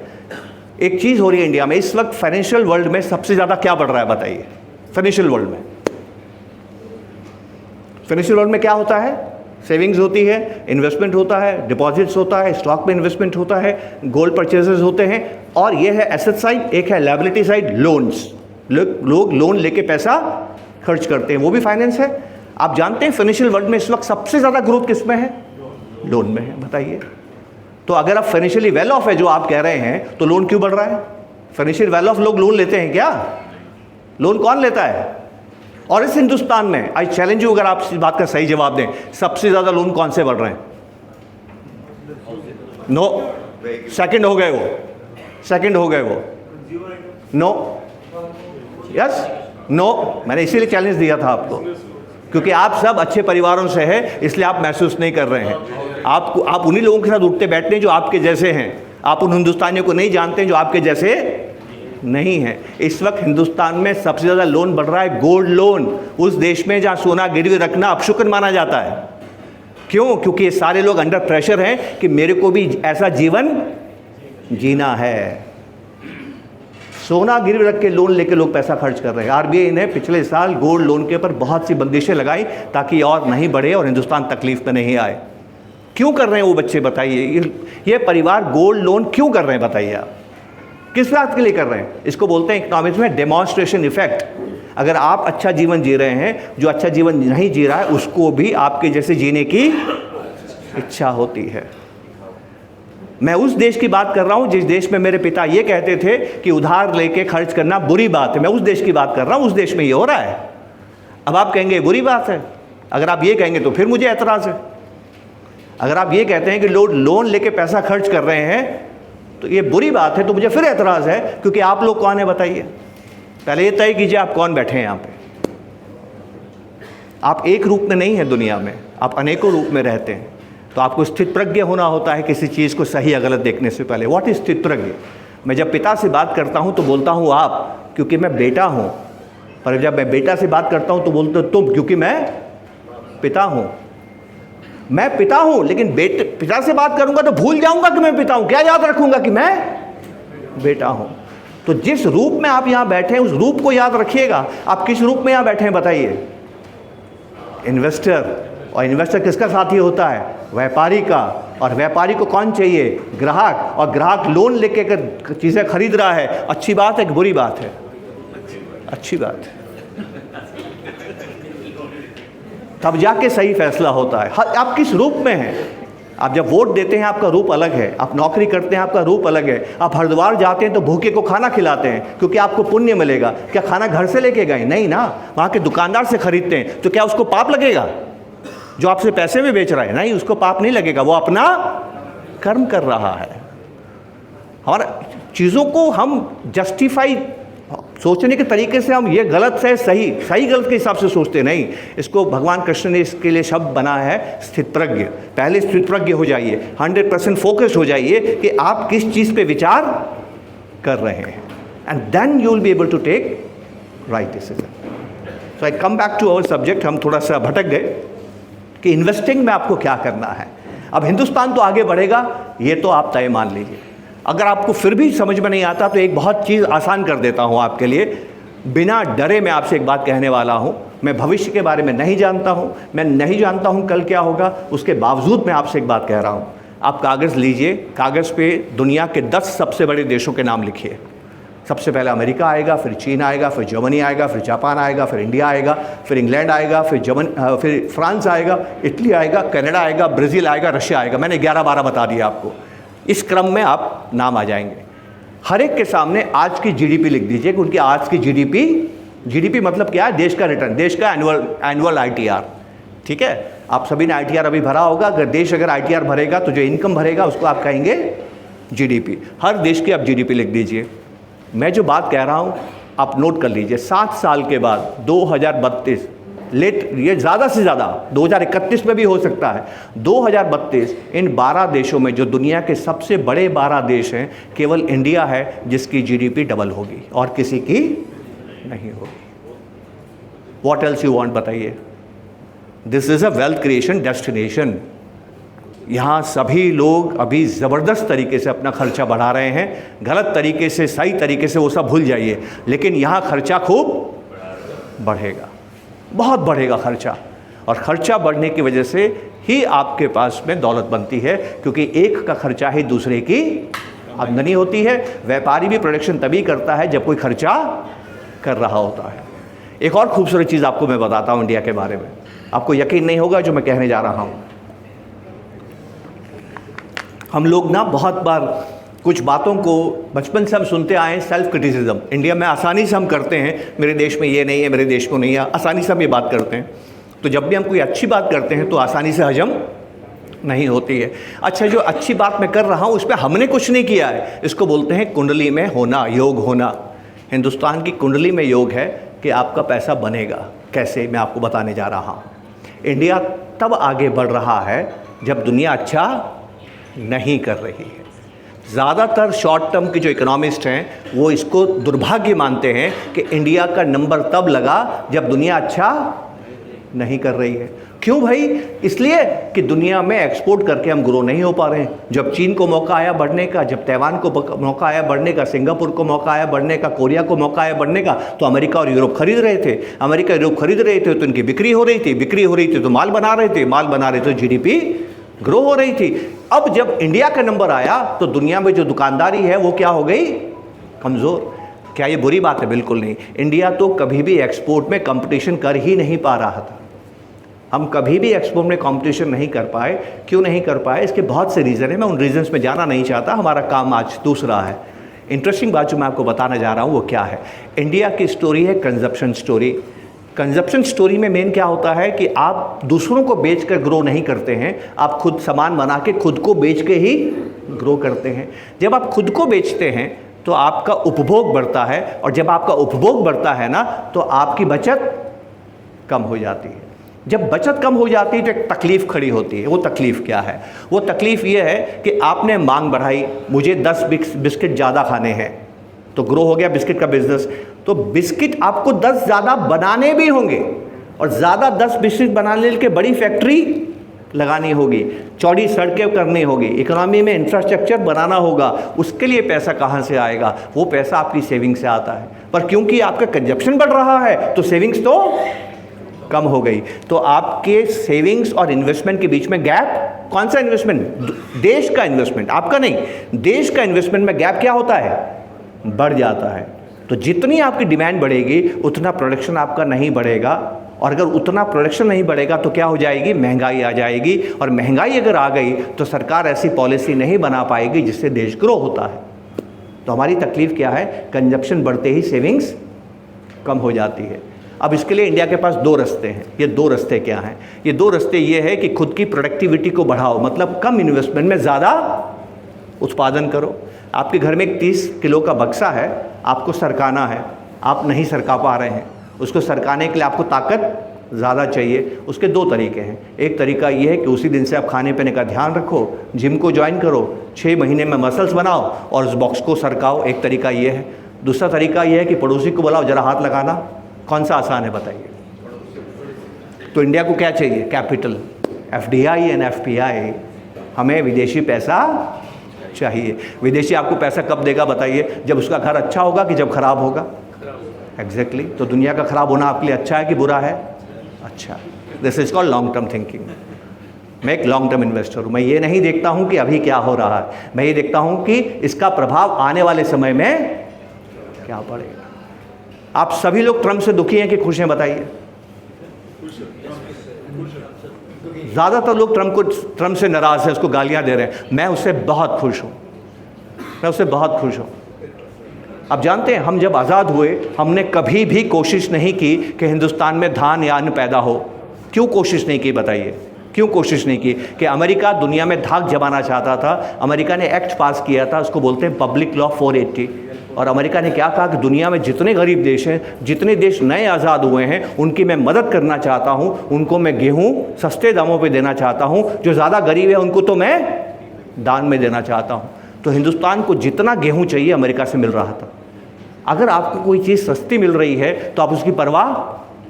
एक चीज़ हो रही है इंडिया में इस वक्त, फाइनेंशियल वर्ल्ड में सबसे ज़्यादा क्या बढ़ रहा है बताइए? फाइनेंशियल वर्ल्ड में, फाइनेंशियल वर्ल्ड में क्या होता है? सेविंग्स होती है, इन्वेस्टमेंट होता है, डिपॉजिट्स होता है, स्टॉक में इन्वेस्टमेंट होता है, गोल्ड परचेजेस होते हैं, और ये है एसेट साइड। एक है लायबिलिटी साइड, लोन्स। लोग लोन लेके पैसा खर्च करते हैं, वो भी फाइनेंस है। आप जानते हैं फाइनेंशियल वर्ल्ड में इस वक्त सबसे ज़्यादा ग्रोथ किस में है? लोन में है। बताइए, तो अगर आप फाइनेंशियली वेल ऑफ है जो आप कह रहे हैं, तो लोन क्यों बढ़ रहा है? फाइनेंशियल वेल ऑफ लोग लोन लेते हैं क्या? लोन कौन लेता है? और इस हिंदुस्तान में आई चैलेंज यू, अगर आप इस बात का सही जवाब दें, सबसे ज़्यादा लोन कौन से बढ़ रहे हैं? नो, सेकंड हो गए वो, सेकंड हो गए वो। No, yes, no. मैंने इसीलिए चैलेंज दिया था आपको, क्योंकि आप सब अच्छे परिवारों से हैं, इसलिए आप महसूस नहीं कर रहे हैं। आप उन्हीं लोगों के साथ उठते बैठते हैं जो आपके जैसे हैं। आप उन हिंदुस्तानियों को नहीं जानते जो आपके जैसे नहीं है। इस वक्त हिंदुस्तान में सबसे ज़्यादा लोन बढ़ रहा है गोल्ड लोन, उस देश में जहाँ सोना गिरवी रखना अपशुकन माना जाता है। क्यों? क्योंकि ये सारे लोग अंडर प्रेशर हैं कि मेरे को भी ऐसा जीवन जीना है। सोना गिरवी रख के लोन लेके लोग पैसा खर्च कर रहे हैं। आरबीआई ने पिछले साल गोल्ड लोन के ऊपर बहुत सी बंदिशें लगाई ताकि और नहीं बढ़े और हिंदुस्तान तकलीफ में नहीं आए। क्यों कर रहे हैं वो बच्चे? बताइए, ये परिवार गोल्ड लोन क्यों कर रहे हैं? बताइए आप, किस बात के लिए कर रहे हैं? इसको बोलते हैं इकोनॉमिक्स में डेमोन्स्ट्रेशन इफेक्ट। अगर आप अच्छा जीवन जी रहे हैं, जो अच्छा जीवन नहीं जी रहा है उसको भी आपके जैसे जीने की इच्छा होती है। मैं उस देश की बात कर रहा हूं जिस देश में मेरे पिता ये कहते थे कि उधार लेके खर्च करना बुरी बात है। मैं उस देश की बात कर रहा हूं, उस देश में ये हो रहा है। अब आप कहेंगे बुरी बात है, अगर आप ये कहेंगे तो फिर मुझे एतराज़ है। अगर आप ये कहते हैं कि लोग लोन लेके पैसा खर्च कर रहे हैं तो ये बुरी बात है, तो मुझे फिर एतराज़ है, क्योंकि आप लोग कौन है बताइए? पहले ये तय कीजिए आप कौन बैठे हैं यहाँ पे। आप एक रूप में नहीं है दुनिया में, आप अनेकों रूप में रहते हैं। तो आपको स्थित प्रज्ञ होना होता है किसी चीज़ को सही या गलत देखने से पहले। व्हाट इज स्थित प्रज्ञ? मैं जब पिता से बात करता हूँ तो बोलता हूँ आप, क्योंकि मैं बेटा हूँ। पर जब मैं बेटा से बात करता हूँ तो बोलते हो तुम, क्योंकि मैं पिता हूँ। मैं पिता हूँ, लेकिन पिता से बात करूँगा तो भूल जाऊँगा कि मैं पिता हूँ। क्या याद रखूँगा? कि मैं बेटा हूँ। तो जिस रूप में आप यहाँ बैठे हैं उस रूप को याद रखिएगा। आप किस रूप में यहाँ बैठे हैं बताइए? इन्वेस्टर। और इन्वेस्टर किसका साथी होता है? व्यापारी का। और व्यापारी को कौन चाहिए? ग्राहक। और ग्राहक लोन लेके अगर चीज़ें खरीद रहा है, अच्छी बात है कि बुरी बात है? अच्छी बात है। तब जाके सही फैसला होता है। आप किस रूप में हैं? आप जब वोट देते हैं आपका रूप अलग है, आप नौकरी करते हैं आपका रूप अलग है, आप हरिद्वार जाते हैं तो भूखे को खाना खिलाते हैं क्योंकि आपको पुण्य मिलेगा। क्या खाना घर से लेके गए? नहीं ना, वहाँ के दुकानदार से खरीदते हैं। तो क्या उसको पाप लगेगा? जो आपसे पैसे में बेच रहा है, नहीं, उसको पाप नहीं लगेगा, वो अपना कर्म कर रहा है। और चीज़ों को हम जस्टिफाई सोचने के तरीके से हम ये गलत है सही, सही गलत के हिसाब से सोचते नहीं। इसको भगवान कृष्ण ने इसके लिए शब्द बना है स्थित प्रज्ञ। पहले स्थित प्रज्ञ हो जाइए, 100% फोकस्ड हो जाइए कि आप किस चीज़ पे विचार कर रहे हैं, and then you will be able to take right decision. So I come back to our subject. हम थोड़ा सा भटक गए कि इन्वेस्टिंग में आपको क्या करना है। अब हिंदुस्तान तो आगे बढ़ेगा, ये तो आप तय मान लीजिए। अगर आपको फिर भी समझ में नहीं आता तो एक बहुत चीज़ आसान कर देता हूँ आपके लिए। बिना डरे मैं आपसे एक बात कहने वाला हूँ। मैं भविष्य के बारे में नहीं जानता हूँ, मैं नहीं जानता हूँ कल क्या होगा, उसके बावजूद मैं आपसे एक बात कह रहा हूँ। आप कागज़ लीजिए, कागज़ पे दुनिया के 10 सबसे बड़े देशों के नाम लिखिए। सबसे पहले अमेरिका आएगा, फिर चीन आएगा, फिर जर्मनी आएगा, फिर जापान आएगा, फिर इंडिया आएगा, फिर इंग्लैंड आएगा, फिर फ्रांस आएगा, इटली आएगा, कनाडा आएगा, ब्राज़ील आएगा, रशिया आएगा। मैंने 11-12 बता दिया आपको। इस क्रम में आप नाम आ जाएंगे। हर एक के सामने आज की जीडीपी लिख दीजिए कि उनकी आज की जीडीपी मतलब क्या है? देश का रिटर्न, देश का एनुअल आईटीआर। ठीक है, आप सभी ने आईटीआर अभी भरा होगा। अगर देश अगर आईटीआर भरेगा तो जो इनकम भरेगा उसको आप कहेंगे जीडीपी। हर देश की आप जीडीपी लिख दीजिए। मैं जो बात कह रहा हूँ आप नोट कर लीजिए। 7 साल के बाद 2032, ये ज़्यादा से ज़्यादा 2031 में भी हो सकता है, 2032 इन 12 देशों में जो दुनिया के सबसे बड़े 12 देश हैं, केवल इंडिया है जिसकी जीडीपी डबल होगी और किसी की नहीं होगी। व्हाट एल्स यू वांट, बताइए। This is a wealth creation destination. यहाँ सभी लोग अभी ज़बरदस्त तरीके से अपना खर्चा बढ़ा रहे हैं। गलत तरीके से, सही तरीके से वो सब भूल जाइए, लेकिन यहाँ खर्चा खूब बढ़ेगा, बहुत बढ़ेगा खर्चा। और खर्चा बढ़ने की वजह से ही आपके पास में दौलत बनती है, क्योंकि एक का खर्चा ही दूसरे की आमदनी होती है। व्यापारी भी प्रोडक्शन तभी करता है जब कोई खर्चा कर रहा होता है। एक और खूबसूरत चीज़ आपको मैं बताता हूँ इंडिया के बारे में, आपको यकीन नहीं होगा जो मैं कहने जा रहा हूँ। हम लोग ना बहुत बार कुछ बातों को बचपन से हम सुनते आए हैं, सेल्फ क्रिटिसिज्म इंडिया में आसानी से हम करते हैं। मेरे देश में ये नहीं है, मेरे देश को नहीं है, आसानी से हम ये बात करते हैं। तो जब भी हम कोई अच्छी बात करते हैं तो आसानी से हजम नहीं होती है। अच्छा, जो अच्छी बात मैं कर रहा हूँ उस पर हमने कुछ नहीं किया है, इसको बोलते हैं कुंडली में होना, योग होना। हिंदुस्तान की कुंडली में योग है कि आपका पैसा बनेगा कैसे, मैं आपको बताने जा रहा हूँ। इंडिया तब आगे बढ़ रहा है जब दुनिया अच्छा नहीं कर रही है। ज़्यादातर शॉर्ट टर्म के जो इकोनॉमिस्ट हैं वो इसको दुर्भाग्य मानते हैं कि इंडिया का नंबर तब लगा जब दुनिया अच्छा नहीं कर रही है। क्यों भाई? इसलिए कि दुनिया में एक्सपोर्ट करके हम ग्रो नहीं हो पा रहे हैं। जब चीन को मौका आया बढ़ने का, जब ताइवान को मौका आया बढ़ने का, सिंगापुर को मौका आया बढ़ने का, कोरिया को मौका आया बढ़ने का, तो अमेरिका और यूरोप खरीद रहे थे। अमेरिका यूरोप खरीद रहे थे तो इनकी बिक्री हो रही थी, तो माल बना रहे थे, तो जीडीपी ग्रो हो रही थी। अब जब इंडिया का नंबर आया तो दुनिया में जो दुकानदारी है वो क्या हो गई? कमज़ोर। क्या ये बुरी बात है? बिल्कुल नहीं। इंडिया तो कभी भी एक्सपोर्ट में कंपटीशन कर ही नहीं पा रहा था। हम कभी भी एक्सपोर्ट में कंपटीशन नहीं कर पाए। क्यों नहीं कर पाए? इसके बहुत से रीज़न है, मैं उन रीजंस में जाना नहीं चाहता। हमारा काम आज दूसरा है। इंटरेस्टिंग बात जो मैं आपको बताने जा रहा हूँ वो क्या है? इंडिया की स्टोरी है कंजप्शन स्टोरी। कंजप्शन स्टोरी में मेन क्या होता है कि आप दूसरों को बेचकर ग्रो नहीं करते हैं, आप खुद सामान बना के खुद को बेच के ही ग्रो करते हैं। जब आप खुद को बेचते हैं तो आपका उपभोग बढ़ता है, और जब आपका उपभोग बढ़ता है ना तो आपकी बचत कम हो जाती है। जब बचत कम हो जाती है तो एक तकलीफ़ खड़ी होती है। वो तकलीफ़ क्या है? वो तकलीफ़ ये है कि आपने मांग बढ़ाई, मुझे 10 बिस्किट ज़्यादा खाने हैं, तो ग्रो हो गया बिस्किट का बिजनेस। तो बिस्किट आपको 10 ज़्यादा बनाने भी होंगे, और ज़्यादा 10 बिस्किट बनाने के बड़ी फैक्ट्री लगानी होगी, चौड़ी सड़कें करनी होगी, इकोनॉमी में इंफ्रास्ट्रक्चर बनाना होगा। उसके लिए पैसा कहाँ से आएगा? वो पैसा आपकी सेविंग से आता है। पर क्योंकि आपका कंजप्शन बढ़ रहा है तो सेविंग्स तो कम हो गई। तो आपके सेविंग्स और इन्वेस्टमेंट के बीच में गैप, कौन सा इन्वेस्टमेंट? देश का इन्वेस्टमेंट, आपका नहीं। देश का इन्वेस्टमेंट में गैप क्या होता है? बढ़ जाता है। तो जितनी आपकी डिमांड बढ़ेगी उतना प्रोडक्शन आपका नहीं बढ़ेगा, और अगर उतना प्रोडक्शन नहीं बढ़ेगा तो क्या हो जाएगी? महंगाई आ जाएगी। और महंगाई अगर आ गई तो सरकार ऐसी पॉलिसी नहीं बना पाएगी जिससे देश ग्रो होता है। तो हमारी तकलीफ़ क्या है? कंजप्शन बढ़ते ही सेविंग्स कम हो जाती है। अब इसके लिए इंडिया के पास 2 रास्ते हैं। ये 2 रास्ते क्या हैं? ये 2 रास्ते ये है कि खुद की प्रोडक्टिविटी को बढ़ाओ, मतलब कम इन्वेस्टमेंट में ज़्यादा उत्पादन करो। आपके घर में एक 30 किलो का बक्सा है, आपको सरकाना है, आप नहीं सरका पा रहे हैं। उसको सरकाने के लिए आपको ताकत ज़्यादा चाहिए। उसके 2 तरीके हैं। एक तरीका ये है कि उसी दिन से आप खाने पीने का ध्यान रखो, जिम को ज्वाइन करो, 6 महीने में मसल्स बनाओ और उस बॉक्स को सरकाओ। एक तरीका ये है। दूसरा तरीका ये है कि पड़ोसी को बुलाओ, ज़रा हाथ लगाना। कौन सा आसान है बताइए? तो इंडिया को क्या चाहिए? Capital, FDI and FPI। हमें विदेशी पैसा चाहिए। विदेशी आपको पैसा कब देगा बताइए? जब उसका घर अच्छा होगा कि जब खराब होगा? एग्जैक्टली। तो दुनिया का खराब होना आपके लिए अच्छा है कि बुरा है? अच्छा। This is called long term thinking. मैं एक लॉन्ग टर्म इन्वेस्टर हूँ। मैं ये नहीं देखता हूँ कि अभी क्या हो रहा है, मैं ये देखता हूँ कि इसका प्रभाव आने वाले समय में क्या पड़ेगा। आप सभी लोग ट्रम्प से दुखी हैं कि खुश हैं बताइए? ज़्यादातर लोग ट्रम्प से नाराज़ हैं, उसको गालियाँ दे रहे हैं। मैं उससे बहुत खुश हूँ, मैं उससे बहुत खुश हूँ। आप जानते हैं, हम जब आज़ाद हुए हमने कभी भी कोशिश नहीं की कि हिंदुस्तान में धान या अन्न पैदा हो। क्यों कोशिश नहीं की बताइए? क्यों कोशिश नहीं की? कि अमेरिका दुनिया में धाक जमाना चाहता था। अमेरिका ने एक्ट पास किया था, उसको बोलते हैं पब्लिक लॉ 480। और अमेरिका ने क्या कहा कि दुनिया में जितने गरीब देश हैं, जितने देश नए आज़ाद हुए हैं, उनकी मैं मदद करना चाहता हूँ। उनको मैं गेहूँ सस्ते दामों पे देना चाहता हूँ। जो ज़्यादा गरीब है उनको तो मैं दान में देना चाहता हूँ। तो हिंदुस्तान को जितना गेहूँ चाहिए अमेरिका से मिल रहा था। अगर आपको कोई चीज़ सस्ती मिल रही है तो आप उसकी परवाह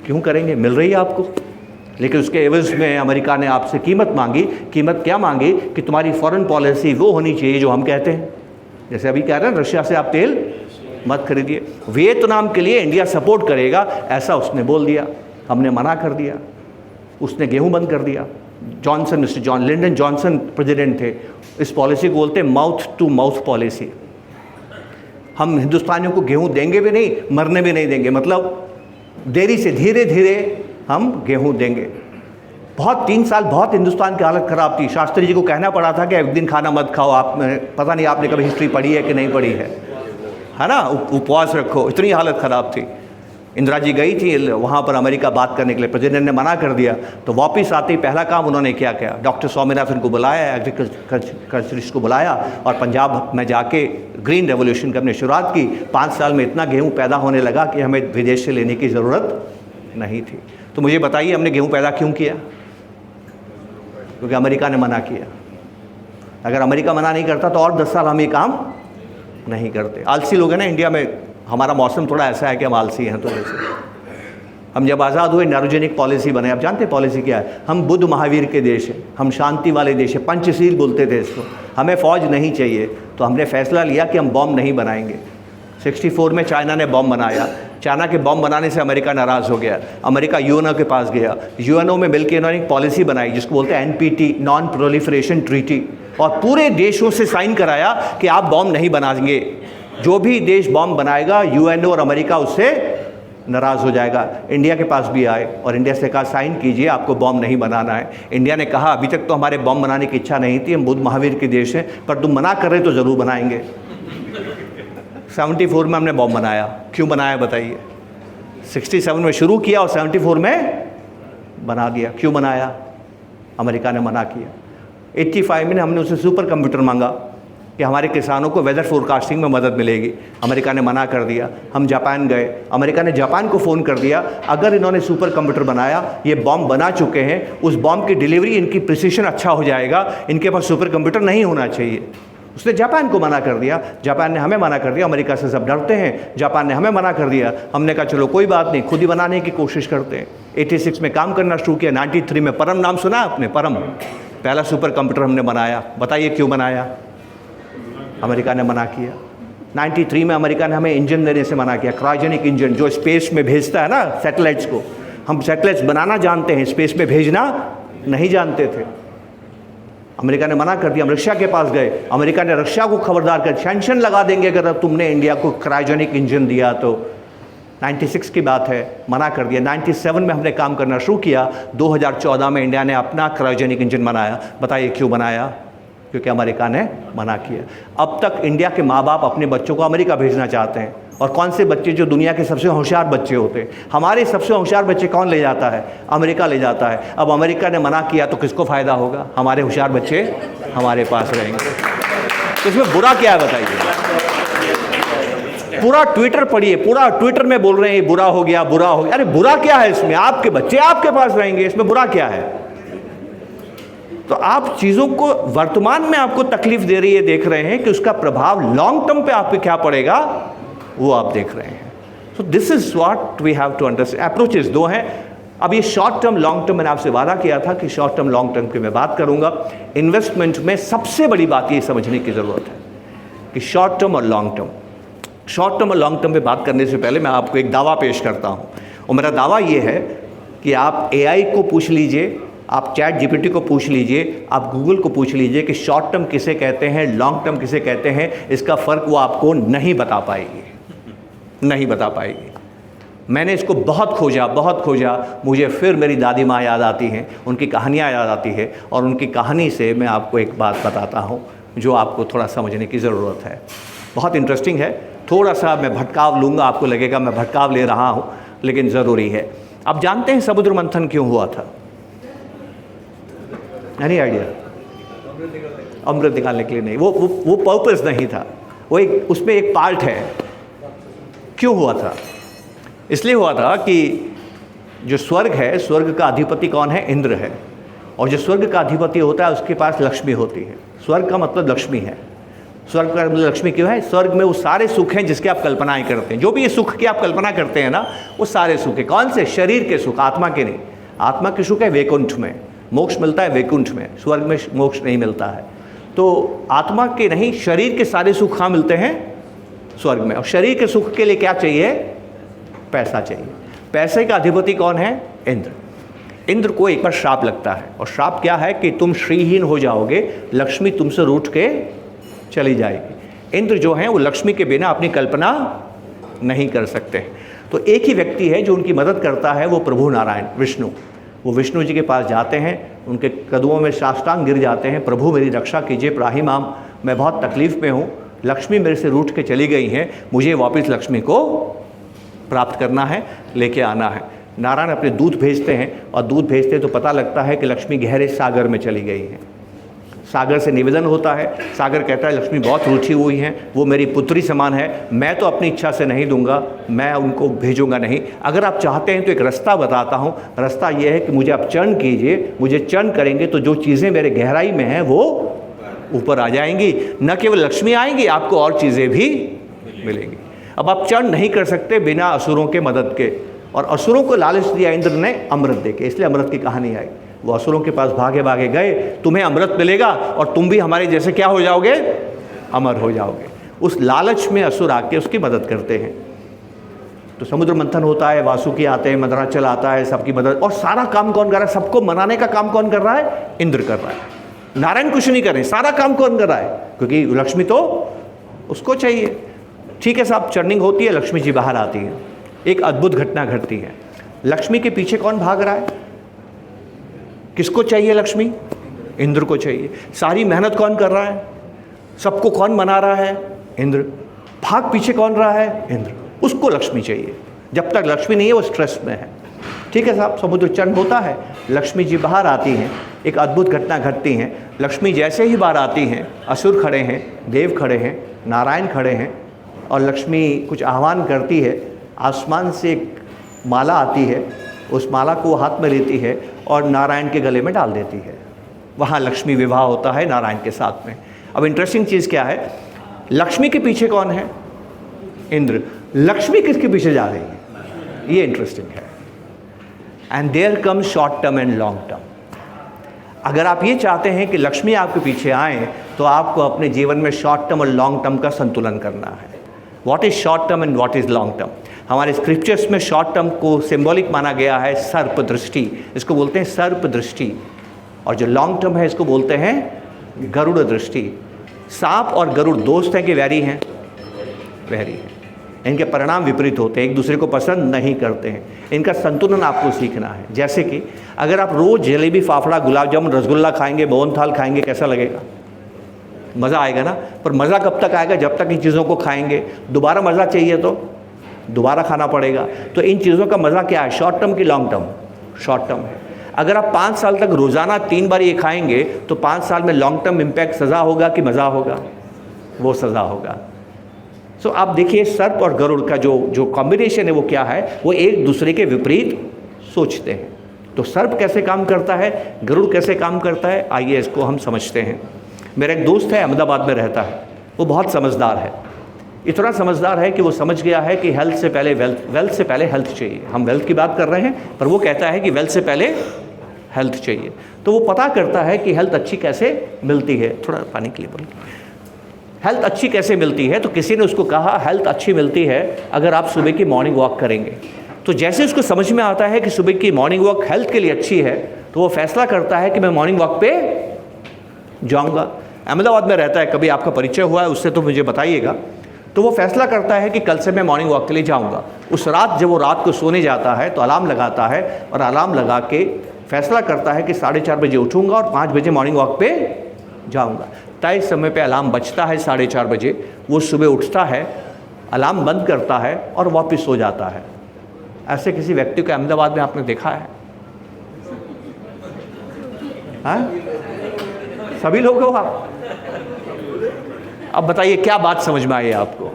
क्यों करेंगे? मिल रही है आपको। लेकिन उसके एवज में अमेरिका ने आपसे कीमत मांगी। कीमत क्या मांगी? कि तुम्हारी फॉरेन पॉलिसी वो होनी चाहिए जो हम कहते हैं। जैसे अभी कह रहे हैं रशिया से आप तेल मत खरीदिए, वियतनाम के लिए इंडिया सपोर्ट करेगा, ऐसा उसने बोल दिया। हमने मना कर दिया, उसने गेहूं बंद कर दिया। मिस्टर लिंडन जॉनसन प्रेसिडेंट थे। इस पॉलिसी को बोलते हैं माउथ टू माउथ पॉलिसी। हम हिंदुस्तानियों को गेहूं देंगे भी नहीं, मरने भी नहीं देंगे। मतलब देरी से धीरे धीरे हम गेहूं देंगे। बहुत 3 साल बहुत हिंदुस्तान की हालत ख़राब थी। शास्त्री जी को कहना पड़ा था कि एक दिन खाना मत खाओ। आप पता नहीं आपने कभी हिस्ट्री पढ़ी है कि नहीं पढ़ी है ना? उपवास रखो, इतनी हालत ख़राब थी। इंदिरा जी गई थी वहाँ पर अमेरिका बात करने के लिए, प्रेसिडेंट ने मना कर दिया। तो वापस आते ही पहला काम उन्होंने क्या किया? डॉक्टर स्वामीनाथन को बुलाया, एग्रीकल्चरिस्ट को बुलाया और पंजाब में जाके ग्रीन रेवोल्यूशन करने शुरुआत की। 5 साल में इतना गेहूँ पैदा होने लगा कि हमें विदेश से लेने की ज़रूरत नहीं थी। तो मुझे बताइए हमने गेहूँ पैदा क्यों किया? क्योंकि अमेरिका ने मना किया। अगर अमेरिका मना नहीं करता तो और 10 साल हम ये काम नहीं करते। आलसी लोग हैं ना इंडिया में। हमारा मौसम थोड़ा ऐसा है कि हम आलसी हैं। तो वैसे हम जब आज़ाद हुए नारोजेनिक पॉलिसी बने। आप जानते हैं पॉलिसी क्या है? हम बुद्ध महावीर के देश हैं, हम शांति वाले देश हैं। पंचशील बोलते थे इसको। हमें फ़ौज नहीं चाहिए। तो हमने फैसला लिया कि हम बॉम्ब नहीं बनाएंगे। 64 में चाइना ने बॉम्ब बनाया। चाइना के बॉम्ब बनाने से अमेरिका नाराज़ हो गया। अमेरिका यूएनओ के पास गया। यूएनओ में मिलकर इन्होंने एक पॉलिसी बनाई जिसको बोलते हैं NPT, नॉन प्रोलिफरेशन ट्रीटी। और पूरे देशों से साइन कराया कि आप बॉम्ब नहीं बनाएंगे। जो भी देश बॉम्ब बनाएगा यूएनओ और अमेरिका उससे नाराज़ हो जाएगा। इंडिया के पास भी आए और इंडिया से कहा साइन कीजिए, आपको बॉम्ब नहीं बनाना है। इंडिया ने कहा अभी तक तो हमारे बॉम्ब बनाने की इच्छा नहीं थी, हम बुद्ध महावीर के देश हैं, पर तुम मना कर रहे तो ज़रूर बनाएंगे। 74 में हमने बॉम्ब बनाया। क्यों बनाया बताइए? 67 में शुरू किया और 74 में बना दिया। क्यों बनाया? अमेरिका ने मना किया। 85 में हमने उससे सुपर कंप्यूटर मांगा कि हमारे किसानों को वेदर फोरकास्टिंग में मदद मिलेगी। अमेरिका ने मना कर दिया। हम जापान गए, अमेरिका ने जापान को फ़ोन कर दिया, अगर इन्होंने सुपर कंप्यूटर बनाया, ये बॉम्ब बना चुके हैं, उस बॉम्ब की डिलीवरी इनकी प्रिसीशन अच्छा हो जाएगा, इनके पास सुपर कंप्यूटर नहीं होना चाहिए। उसने जापान को मना कर दिया। जापान ने हमें मना कर दिया। अमेरिका से सब डरते हैं, जापान ने हमें मना कर दिया। हमने कहा चलो कोई बात नहीं, खुद ही बनाने की कोशिश करते हैं। 86 में काम करना शुरू किया। 93 में परम, नाम सुना आपने? परम पहला सुपर कंप्यूटर हमने बनाया। बताइए क्यों बनाया? अमेरिका ने मना किया। 93 में अमेरिका ने हमें इंजन देने से मना किया, क्रायोजेनिक इंजन जो स्पेस में भेजता है ना सैटेलाइट्स को। हम सैटेलाइट्स बनाना जानते हैं, स्पेस में भेजना नहीं जानते थे। अमेरिका ने मना कर दिया। हम रशिया के पास गए, अमेरिका ने रशिया को खबरदार कर सैंक्शन लगा देंगे अगर तुमने इंडिया को क्रायोजेनिक इंजन दिया तो। 96 की बात है, मना कर दिया। 97 में हमने काम करना शुरू किया। 2014 में इंडिया ने अपना क्रायोजेनिक इंजन बनाया। बताइए क्यों बनाया? क्योंकि अमेरिका ने मना किया। अब तक इंडिया के माँ बाप अपने बच्चों को अमेरिका भेजना चाहते हैं। और कौन से बच्चे? जो दुनिया के सबसे होशियार बच्चे होते हैं। हमारे सबसे होशियार बच्चे कौन ले जाता है? अमेरिका ले जाता है। अब अमेरिका ने मना किया तो किसको फ़ायदा होगा? हमारे होशियार बच्चे हमारे पास रहेंगे। तो इसमें बुरा क्या है बताइए? पूरा ट्विटर पढ़िए, पूरा ट्विटर में बोल रहे हैं बुरा हो गया, बुरा हो गया। अरे बुरा क्या है इसमें? आपके बच्चे आपके पास रहेंगे, इसमें बुरा क्या है? तो आप चीज़ों को वर्तमान में आपको तकलीफ दे रही है, देख रहे हैं कि उसका प्रभाव लॉन्ग टर्म पे आप पे क्या पड़ेगा, वो आप देख रहे हैं। So this is what we have to understand. Approaches 2 हैं। अब ये शॉर्ट टर्म लॉन्ग टर्म, मैंने आपसे वादा किया था कि शॉर्ट टर्म लॉन्ग टर्म की मैं बात करूंगा। इन्वेस्टमेंट में सबसे बड़ी बात ये समझने की ज़रूरत है कि शॉर्ट टर्म और लॉन्ग टर्म, शॉर्ट टर्म और लॉन्ग टर्म पे बात करने से पहले मैं आपको एक दावा पेश करता हूँ, और मेरा दावा ये है कि आप AI को पूछ लीजिए, आप चैट GPT को पूछ लीजिए, आप गूगल को पूछ लीजिए कि शॉर्ट टर्म किसे कहते हैं, लॉन्ग टर्म किसे कहते हैं, इसका फ़र्क वो आपको नहीं बता पाएगी, नहीं बता पाएगी। मैंने इसको बहुत खोजा, मुझे फिर मेरी दादी माँ याद आती हैं, उनकी कहानियाँ याद आती है, और उनकी कहानी से मैं आपको एक बात बताता हूँ जो आपको थोड़ा समझने की ज़रूरत है। बहुत इंटरेस्टिंग है, थोड़ा सा मैं भटकाव लूँगा, आपको लगेगा मैं भटकाव ले रहा हूँ, लेकिन ज़रूरी है। आप जानते हैं समुद्र मंथन क्यों हुआ था? Any idea? अमृत निकालने के लिए नहीं, वो पर्पस नहीं था, वो एक उसमें एक पार्ट है। क्यों हुआ था? इसलिए हुआ था कि जो स्वर्ग है, स्वर्ग का अधिपति कौन है? इंद्र है। और जो स्वर्ग का अधिपति होता है उसके पास लक्ष्मी होती है। स्वर्ग का मतलब लक्ष्मी है। स्वर्ग का मतलब लक्ष्मी क्यों है? स्वर्ग में वो सारे सुख हैं जिसके आप कल्पनाएं करते हैं। जो भी ये सुख की आप कल्पना करते हैं ना, वो सारे सुख है। कौन से? शरीर के सुख, आत्मा के नहीं। आत्मा के सुख है वैकुंठ में, मोक्ष मिलता है वैकुंठ में, स्वर्ग में मोक्ष नहीं मिलता है। तो आत्मा के नहीं, शरीर के सारे सुख कहाँ मिलते हैं? स्वर्ग में। और शरीर के सुख के लिए क्या चाहिए? पैसा चाहिए। पैसे का अधिपति कौन है? इंद्र। इंद्र को एक बार श्राप लगता है, और श्राप क्या है कि तुम श्रीहीन हो जाओगे, लक्ष्मी तुमसे रूठ के चली जाएगी। इंद्र जो हैं वो लक्ष्मी के बिना अपनी कल्पना नहीं कर सकते। तो एक ही व्यक्ति है जो उनकी मदद करता है, वो प्रभु नारायण विष्णु। वो विष्णु जी के पास जाते हैं, उनके कदमों में साष्टांग गिर जाते हैं, प्रभु मेरी रक्षा कीजिए, प्राहिमाम, मैं बहुत तकलीफ़ में हूँ, लक्ष्मी मेरे से रूठ के चली गई हैं, मुझे वापस लक्ष्मी को प्राप्त करना है, लेके आना है। नारायण अपने दूत भेजते हैं, और दूत भेजते हैं तो पता लगता है कि लक्ष्मी गहरे सागर में चली गई हैं। सागर से निवेदन होता है, सागर कहता है लक्ष्मी बहुत रूठी हुई हैं, वो मेरी पुत्री समान है, मैं तो अपनी इच्छा से नहीं दूंगा, मैं उनको भेजूंगा नहीं। अगर आप चाहते हैं तो एक रास्ता बताता हूँ, रास्ता ये है कि मुझे आप चरण कीजिए, मुझे चरण करेंगे तो जो चीज़ें मेरे गहराई में हैं वो ऊपर आ जाएंगी। न केवल लक्ष्मी आएंगी, आपको और चीज़ें भी मिलेंगी। अब आप चरण नहीं कर सकते बिना असुरों के मदद के, और असुरों को लालच दिया इंद्र ने अमृत देके, इसलिए अमृत की कहानी आई। वो असुरों के पास भागे भागे गए, तुम्हें अमृत मिलेगा और तुम भी हमारे जैसे क्या हो जाओगे? अमर हो जाओगे। उस लालच में असुर आके उसकी मदद करते हैं। तो समुद्र मंथन होता है, वासुकी आते हैं, मदराचल आता है, सबकी मदद, और सारा काम कौन कर रहा है? सबको मनाने का काम कौन कर रहा है? इंद्र कर रहा है। नारायण कुछ नहीं कर रहे, सारा काम कौन कर रहा है? क्योंकि लक्ष्मी तो उसको चाहिए। ठीक है साहब, चर्निंग होती है, लक्ष्मी जी बाहर आती हैं, एक अद्भुत घटना घटती है। लक्ष्मी के पीछे कौन भाग रहा है? किसको चाहिए लक्ष्मी? इंद्र को चाहिए। सारी मेहनत कौन कर रहा है? सबको कौन मना रहा है? इंद्र। भाग पीछे कौन रहा है? इंद्र। उसको लक्ष्मी चाहिए। जब तक लक्ष्मी नहीं है वो स्ट्रेस में है। ठीक है साहब, समुद्र चरण होता है, लक्ष्मी जी बाहर आती हैं, एक अद्भुत घटना घटती है। लक्ष्मी जैसे ही बाहर आती हैं, असुर खड़े हैं, देव खड़े हैं, नारायण खड़े हैं, और लक्ष्मी कुछ आह्वान करती है। आसमान से एक माला आती है, उस माला को हाथ में लेती है और नारायण के गले में डाल देती है। वहाँ लक्ष्मी विवाह होता है नारायण के साथ में। अब इंटरेस्टिंग चीज़ क्या है? लक्ष्मी के पीछे कौन है? इंद्र। लक्ष्मी किसके पीछे जा रही है? ये इंटरेस्टिंग है। And there come short term and long term. अगर आप ये चाहते हैं कि लक्ष्मी आपके पीछे आए, तो आपको अपने जीवन में शॉर्ट टर्म और लॉन्ग टर्म का संतुलन करना है। What is short term and what is long term? हमारे स्क्रिप्चर्स में शॉर्ट टर्म को सिंबॉलिक माना गया है सर्प दृष्टि, इसको बोलते हैं सर्प दृष्टि। और जो लॉन्ग टर्म है इसको बोलते हैं गरुड़ दृष्टि। सांप और गरुड़ दोस्त हैं कि वैरी हैं? वैरी हैं। इनके परिणाम विपरीत होते हैं, एक दूसरे को पसंद नहीं करते हैं। इनका संतुलन आपको सीखना है। जैसे कि अगर आप रोज़ जलेबी, फाफड़ा, गुलाब जामुन, रसगुल्ला खाएंगे, मोहनथाल खाएंगे, कैसा लगेगा? मज़ा आएगा ना। पर मज़ा कब तक आएगा? जब तक इन चीज़ों को खाएंगे। दोबारा मज़ा चाहिए तो दोबारा खाना पड़ेगा। तो इन चीज़ों का मज़ा क्या है? शॉर्ट टर्म की लॉन्ग टर्म? शॉर्ट टर्म है। अगर आप 5 साल तक रोज़ाना 3 बार ये खाएंगे तो 5 साल में लॉन्ग टर्म इम्पैक्ट सज़ा होगा कि मज़ा होगा? वो सज़ा होगा। सो आप देखिए, सर्प और गरुड़ का जो कॉम्बिनेशन है वो क्या है? वो एक दूसरे के विपरीत सोचते हैं। तो सर्प कैसे काम करता है, गरुड़ कैसे काम करता है, आइए इसको हम समझते हैं। मेरा एक दोस्त है, अहमदाबाद में रहता है, वो बहुत समझदार है। इतना समझदार है कि वो समझ गया है कि हेल्थ से पहले वेल्थ, वेल्थ से पहले हेल्थ चाहिए। हम वेल्थ की बात कर रहे हैं पर वो कहता है कि वेल्थ से पहले हेल्थ चाहिए। तो वो पता करता है कि हेल्थ अच्छी कैसे मिलती है। थोड़ा पानी के लिए बोलिए। हेल्थ अच्छी कैसे मिलती है? तो किसी ने उसको कहा हेल्थ अच्छी मिलती है अगर आप सुबह की मॉर्निंग वॉक करेंगे। तो जैसे उसको समझ में आता है कि सुबह की मॉर्निंग वॉक हेल्थ के लिए अच्छी है, तो वो फैसला करता है कि मैं मॉर्निंग वॉक पे जाऊंगा। अहमदाबाद में रहता है, कभी आपका परिचय हुआ है उससे तो मुझे बताइएगा। तो वो फैसला करता है कि कल से मैं मॉर्निंग वॉक के लिए जाऊंगा। उस रात जब वो रात को सोने जाता है तो अलार्म लगाता है और अलार्म लगा के फैसला करता है कि 4:30 बजे उठूंगा और 5 बजे मॉर्निंग वॉक पे जाऊंगा। तय समय पे अलार्म बजता है 4:30 बजे, वो सुबह उठता है, अलार्म बंद करता है और वापस सो जाता है। ऐसे किसी व्यक्ति को अहमदाबाद में आपने देखा है? हाँ? सभी लोग हो आप? अब बताइए क्या बात समझ में आई आपको?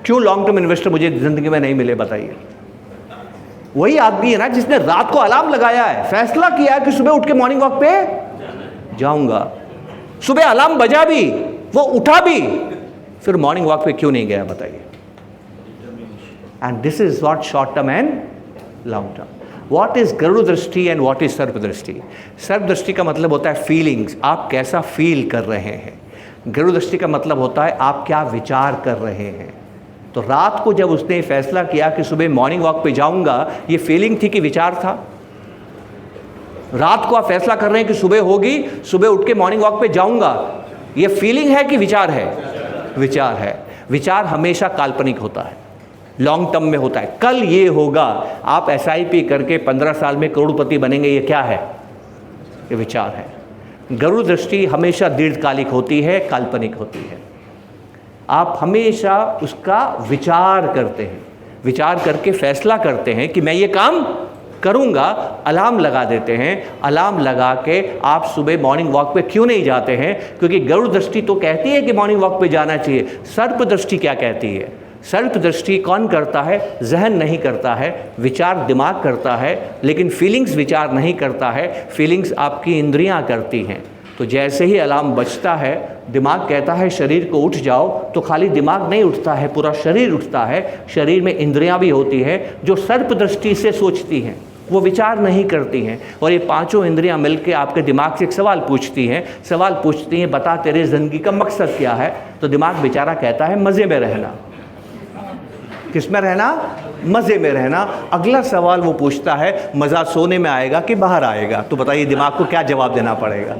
क्यों लॉन्ग टर्म इन्वेस्टर मुझे जिंदगी में नहीं मिले? बताइए। वही आदमी है ना जिसने रात को अलार्म लगाया है, फैसला किया है कि सुबह उठ के मॉर्निंग वॉक पे जाऊंगा, सुबह अलार्म बजा भी, वो उठा भी, फिर मॉर्निंग वॉक पे क्यों नहीं गया? बताइए। And this is what short term and long term. What is गरुड़ दृष्टि एंड व्हाट इज सर्प दृष्टि? सर्प दृष्टि का मतलब होता है फीलिंग्स, आप कैसा फील कर रहे हैं। गरुड़ दृष्टि का मतलब होता है आप क्या विचार कर रहे हैं। तो रात को जब उसने फैसला किया कि सुबह मॉर्निंग वॉक पे जाऊंगा, ये फीलिंग थी कि विचार था? रात को आप फैसला कर रहे हैं कि सुबह होगी, सुबह उठ के मॉर्निंग वॉक पे जाऊंगा, ये फीलिंग है कि विचार है? विचार है। विचार हमेशा काल्पनिक होता है, लॉन्ग टर्म में होता है। कल ये होगा, आप SIP करके 15 साल में करोड़पति बनेंगे, ये क्या है? ये विचार है। गरुड़ दृष्टि हमेशा दीर्घकालिक होती है, काल्पनिक होती है। आप हमेशा उसका विचार करते हैं, विचार करके फैसला करते हैं कि मैं ये काम करूंगा, अलार्म लगा देते हैं। अलार्म लगा के आप सुबह मॉर्निंग वॉक पे क्यों नहीं जाते हैं? क्योंकि गरुड़ दृष्टि तो कहती है कि मॉर्निंग वॉक पे जाना चाहिए। सर्प दृष्टि क्या कहती है? सर्प दृष्टि कौन करता है? जहन नहीं करता है, विचार दिमाग करता है, लेकिन फीलिंग्स विचार नहीं करता है, फीलिंग्स आपकी इंद्रियां करती हैं। तो जैसे ही अलार्म बजता है, दिमाग कहता है शरीर को उठ जाओ, तो खाली दिमाग नहीं उठता है, पूरा शरीर उठता है। शरीर में इंद्रियां भी होती हैं जो सर्प दृष्टि से सोचती हैं, वो विचार नहीं करती हैं। और ये पांचों इंद्रियां मिलकर आपके दिमाग से एक सवाल पूछती हैं, बता तेरे ज़िंदगी का मकसद क्या है? तो दिमाग बेचारा कहता है मज़े में रहना। किस में रहना? मज़े में रहना। अगला सवाल वो पूछता है, मज़ा सोने में आएगा कि बाहर आएगा? तो बताइए दिमाग को क्या जवाब देना पड़ेगा?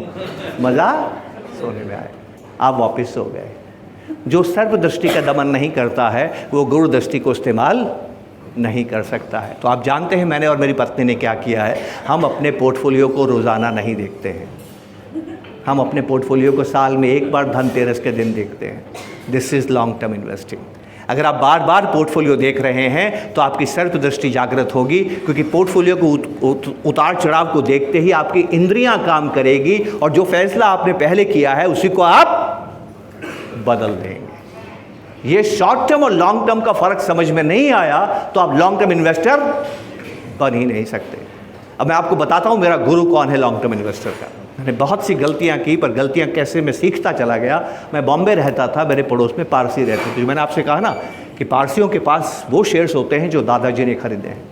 मज़ा सोने में आएगा। आप वापस सो गए। जो सर्प दृष्टि का दमन नहीं करता है वो गरुड़ दृष्टि को इस्तेमाल नहीं कर सकता है। तो आप जानते हैं मैंने और मेरी पत्नी ने क्या किया है? हम अपने पोर्टफोलियो को रोज़ाना नहीं देखते हैं, हम अपने पोर्टफोलियो को साल में एक बार धनतेरस के दिन देखते हैं। This is long term investing. अगर आप बार बार पोर्टफोलियो देख रहे हैं तो आपकी सर्प दृष्टि जागृत होगी, क्योंकि पोर्टफोलियो को उतार चढ़ाव को देखते ही आपकी इंद्रियां काम करेगी और जो फैसला आपने पहले किया है उसी को आप बदल देंगे। ये शॉर्ट टर्म और लॉन्ग टर्म का फर्क समझ में नहीं आया तो आप लॉन्ग टर्म इन्वेस्टर बन ही नहीं सकते। अब मैं आपको बताता हूं मेरा गुरु कौन है लॉन्ग टर्म इन्वेस्टर का। मैंने बहुत सी गलतियां की, पर गलतियां कैसे मैं सीखता चला गया। मैं बॉम्बे रहता था, मेरे पड़ोस में पारसी रहते थे। जो मैंने आपसे कहा ना कि पारसियों के पास वो शेयर्स होते हैं जो दादाजी ने खरीदे हैं,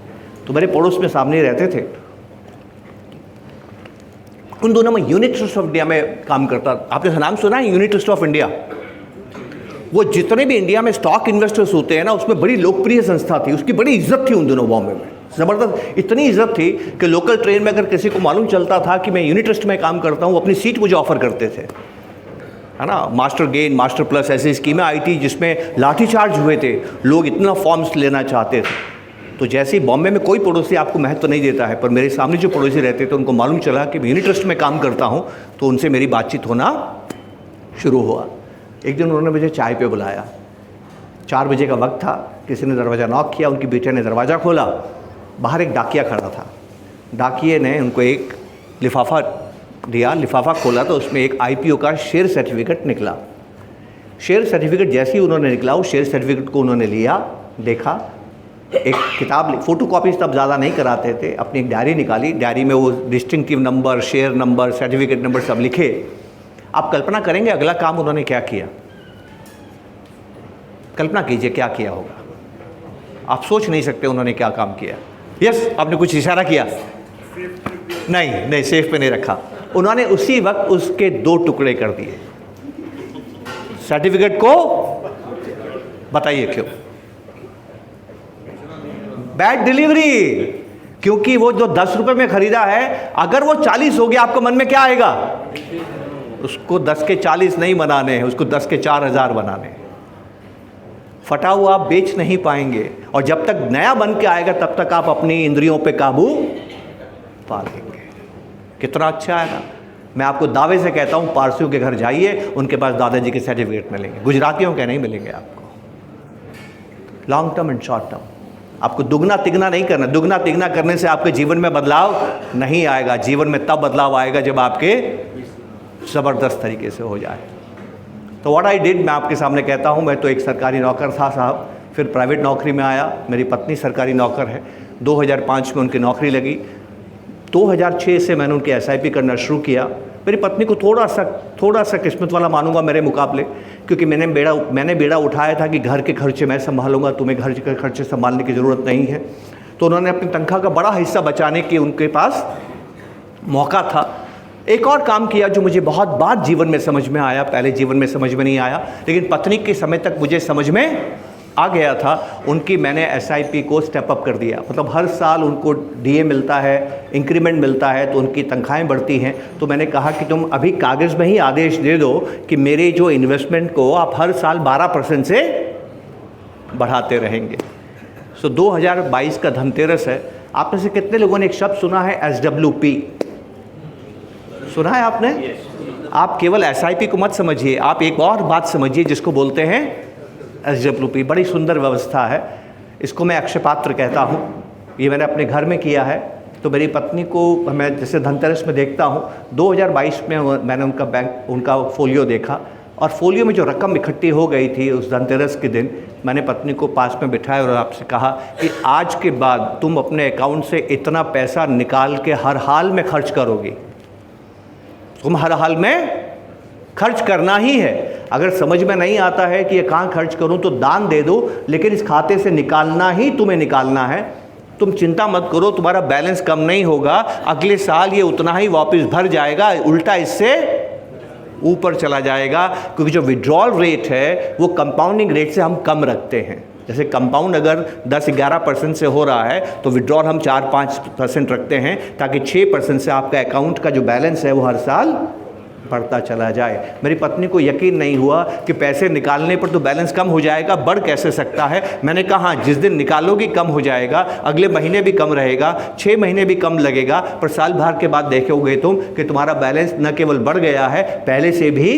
तो मेरे पड़ोस में सामने रहते थे। उन दोनों में यूनिट ट्रस्ट ऑफ इंडिया में काम करता। आपने नाम सुना है यूनिट ट्रस्ट ऑफ इंडिया? वो जितने भी इंडिया में स्टॉक इन्वेस्टर्स होते हैं ना, उसमें बड़ी लोकप्रिय संस्था थी, उसकी बड़ी इज्जत थी उन दोनों बॉम्बे में, ज़बरदस्त। इतनी इज्जत थी कि लोकल ट्रेन में अगर किसी को मालूम चलता था कि मैं यूनिट ट्रस्ट में काम करता हूँ, अपनी सीट मुझे ऑफर करते थे, है ना। मास्टर गेन, मास्टर प्लस ऐसी स्कीमें आई थी जिसमें लाठीचार्ज हुए थे, लोग इतना फॉर्म्स लेना चाहते थे। तो जैसे ही बॉम्बे में कोई पड़ोसी आपको महत्व नहीं देता है, पर मेरे सामने जो पड़ोसी रहते थे उनको मालूम चला कि मैं यूनिट ट्रस्ट में काम करता हूँ, तो उनसे मेरी बातचीत होना शुरू हुआ। एक दिन उन्होंने मुझे चाय पे बुलाया। 4 बजे का वक्त था, किसी ने दरवाज़ा नॉक किया, उनकी बेटे ने दरवाज़ा खोला। बाहर एक डाकिया खड़ा था। डाकिये ने उनको एक लिफाफा दिया, लिफाफा खोला तो उसमें एक IPO का शेयर सर्टिफिकेट निकला। शेयर सर्टिफिकेट जैसे ही उन्होंने निकला, उस शेयर सर्टिफिकेट को उन्होंने लिया, देखा, एक किताब, फ़ोटो कॉपीज तब ज़्यादा नहीं कराते थे, अपनी एक डायरी निकाली। डायरी में वो distinctive number, share number, certificate number सब लिखे। आप कल्पना करेंगे अगला काम उन्होंने क्या किया? कल्पना कीजिए क्या किया होगा, आप सोच नहीं सकते उन्होंने क्या काम किया। यस, आपने कुछ इशारा किया, नहीं सेफ पे नहीं रखा, उन्होंने उसी वक्त उसके 2 टुकड़े कर दिए। सर्टिफिकेट को बताइए क्यों? Bad delivery. क्योंकि वो जो 10 रुपए में खरीदा है, अगर वो 40 हो गया, आपको मन में क्या आएगा? उसको 10 के 40 नहीं बनाने हैं, उसको 10 के 4000 बनाने हैं। फटा हुआ आप बेच नहीं पाएंगे, और जब तक नया बन के आएगा तब तक आप अपनी इंद्रियों पे काबू पा लेंगे। कितना अच्छा है ना। मैं आपको दावे से कहता हूँ, पारसियों के घर जाइए, उनके पास दादाजी के सर्टिफिकेट मिलेंगे, गुजरातियों के नहीं मिलेंगे आपको। Long term and short term, आपको दुगना तिगना नहीं करना। दुगना तिगना करने से आपके जीवन में बदलाव नहीं आएगा। जीवन में तब बदलाव आएगा जब आपके ज़बरदस्त तरीके से हो जाए। तो व्हाट आई डिड, मैं आपके सामने कहता हूँ, मैं तो एक सरकारी नौकर था साहब, फिर प्राइवेट नौकरी में आया। मेरी पत्नी सरकारी नौकर है, 2005 में उनकी नौकरी लगी। 2006 से मैंने उनके SIP करना शुरू किया। मेरी पत्नी को थोड़ा सा किस्मत वाला मानूंगा मेरे मुकाबले, क्योंकि मैंने बेड़ा उठाया था कि घर के खर्चे मैं संभालूंगा, तुम्हें घर के खर्चे संभालने की ज़रूरत नहीं है। तो उन्होंने अपनी तनख्वाह का बड़ा हिस्सा बचाने की उनके पास मौका था। एक और काम किया जो मुझे बहुत बाद जीवन में समझ में आया, पहले जीवन में समझ में नहीं आया, लेकिन पत्नी के समय तक मुझे समझ में आ गया था। उनकी मैंने SIP को स्टेप अप कर दिया। मतलब हर साल उनको DA मिलता है, इंक्रीमेंट मिलता है, तो उनकी तनख्वाहें बढ़ती हैं। तो मैंने कहा कि तुम अभी कागज़ में ही आदेश दे दो कि मेरे जो इन्वेस्टमेंट को आप हर साल 12% से बढ़ाते रहेंगे। सो 2022 का धनतेरस है। आप में से कितने लोगों ने एक शब्द सुना है, SWP? सुना है आपने? आप केवल SIP को मत समझिए, आप एक और बात समझिए जिसको बोलते हैं SWP। बड़ी सुंदर व्यवस्था है, इसको मैं अक्षयपात्र कहता हूँ। ये मैंने अपने घर में किया है। तो मेरी पत्नी को मैं जैसे धनतेरस में देखता हूँ, 2022 में मैंने उनका फोलियो देखा, और फोलियो में जो रकम इकट्ठी हो गई थी उस धनतेरस के दिन, मैंने पत्नी को पास में बिठाया और आपसे कहा कि आज के बाद तुम अपने अकाउंट से इतना पैसा निकाल के हर हाल में खर्च करोगी। तुम हर हाल में खर्च करना ही है। अगर समझ में नहीं आता है कि ये कहाँ खर्च करूं तो दान दे दो, लेकिन इस खाते से निकालना ही तुम्हें निकालना है। तुम चिंता मत करो, तुम्हारा बैलेंस कम नहीं होगा, अगले साल ये उतना ही वापस भर जाएगा, उल्टा इससे ऊपर चला जाएगा। क्योंकि जो विड्रॉल रेट है वो कंपाउंडिंग रेट से हम कम रखते हैं। जैसे कंपाउंड अगर 10-11% से हो रहा है तो विड्रॉल हम 4-5% रखते हैं, ताकि 6% से आपका अकाउंट का जो बैलेंस है वो हर साल बढ़ता चला जाए। मेरी पत्नी को यकीन नहीं हुआ कि पैसे निकालने पर तो बैलेंस कम हो जाएगा, बढ़ कैसे सकता है। मैंने कहा हाँ, जिस दिन निकालोगी कम हो जाएगा, अगले महीने भी कम रहेगा, 6 महीने भी कम लगेगा, पर साल भर के बाद देखोगे तुम कि तुम्हारा बैलेंस न केवल बढ़ गया है, पहले से भी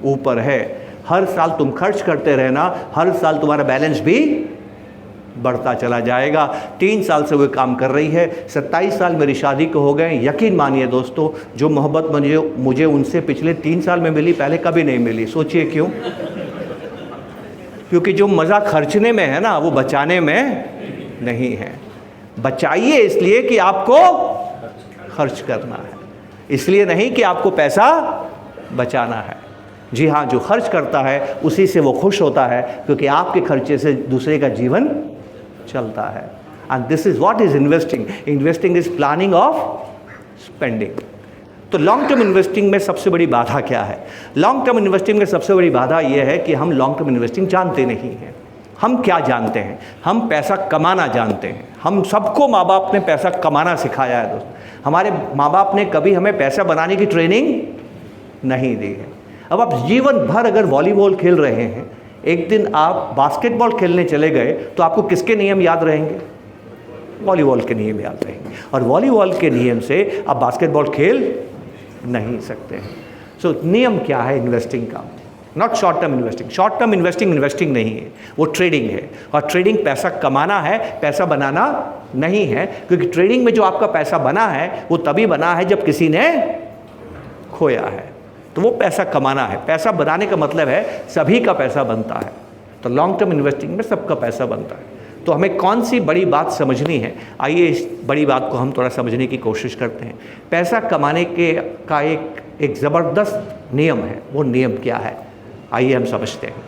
ऊपर है। हर साल तुम खर्च करते रहना, हर साल तुम्हारा बैलेंस भी बढ़ता चला जाएगा। 3 साल से वो काम कर रही है, 27 साल मेरी शादी को हो गए। यकीन मानिए दोस्तों, जो मोहब्बत मुझे उनसे पिछले 3 साल में मिली, पहले कभी नहीं मिली। सोचिए क्यों? क्योंकि जो मज़ा खर्चने में है ना, वो बचाने में नहीं है। बचाइए इसलिए कि आपको खर्च करना है, इसलिए नहीं कि आपको पैसा बचाना है। जी हाँ, जो खर्च करता है उसी से वो खुश होता है, क्योंकि आपके खर्चे से दूसरे का जीवन चलता है। And this is what is investing. Investing is planning of spending. तो लॉन्ग टर्म इन्वेस्टिंग में सबसे बड़ी बाधा क्या है? लॉन्ग टर्म इन्वेस्टिंग में सबसे बड़ी बाधा यह है कि हम लॉन्ग टर्म इन्वेस्टिंग जानते नहीं हैं। हम क्या जानते हैं? हम पैसा कमाना जानते हैं। हम सबको माँ बाप ने पैसा कमाना सिखाया है दोस्त। हमारे माँ बाप ने कभी हमें पैसा बनाने की ट्रेनिंग नहीं दी है। अब आप जीवन भर अगर वॉलीबॉल खेल रहे हैं, एक दिन आप बास्केटबॉल खेलने चले गए तो आपको किसके नियम याद रहेंगे? वॉलीबॉल के नियम याद रहेंगे, और वॉलीबॉल के नियम से आप बास्केटबॉल खेल नहीं सकते हैं। सो नियम क्या है इन्वेस्टिंग का? Not short term investing. Short term investing नहीं है, वो ट्रेडिंग है। और ट्रेडिंग पैसा कमाना है, पैसा बनाना नहीं है। क्योंकि ट्रेडिंग में जो आपका पैसा बना है वो तभी बना है जब किसी ने खोया है, तो वो पैसा कमाना है। पैसा बनाने का मतलब है सभी का पैसा बनता है। तो लॉन्ग टर्म इन्वेस्टिंग में सबका पैसा बनता है। तो हमें कौन सी बड़ी बात समझनी है? आइए इस बड़ी बात को हम थोड़ा समझने की कोशिश करते हैं। पैसा कमाने का एक ज़बरदस्त नियम है। वो नियम क्या है? आइए हम समझते हैं।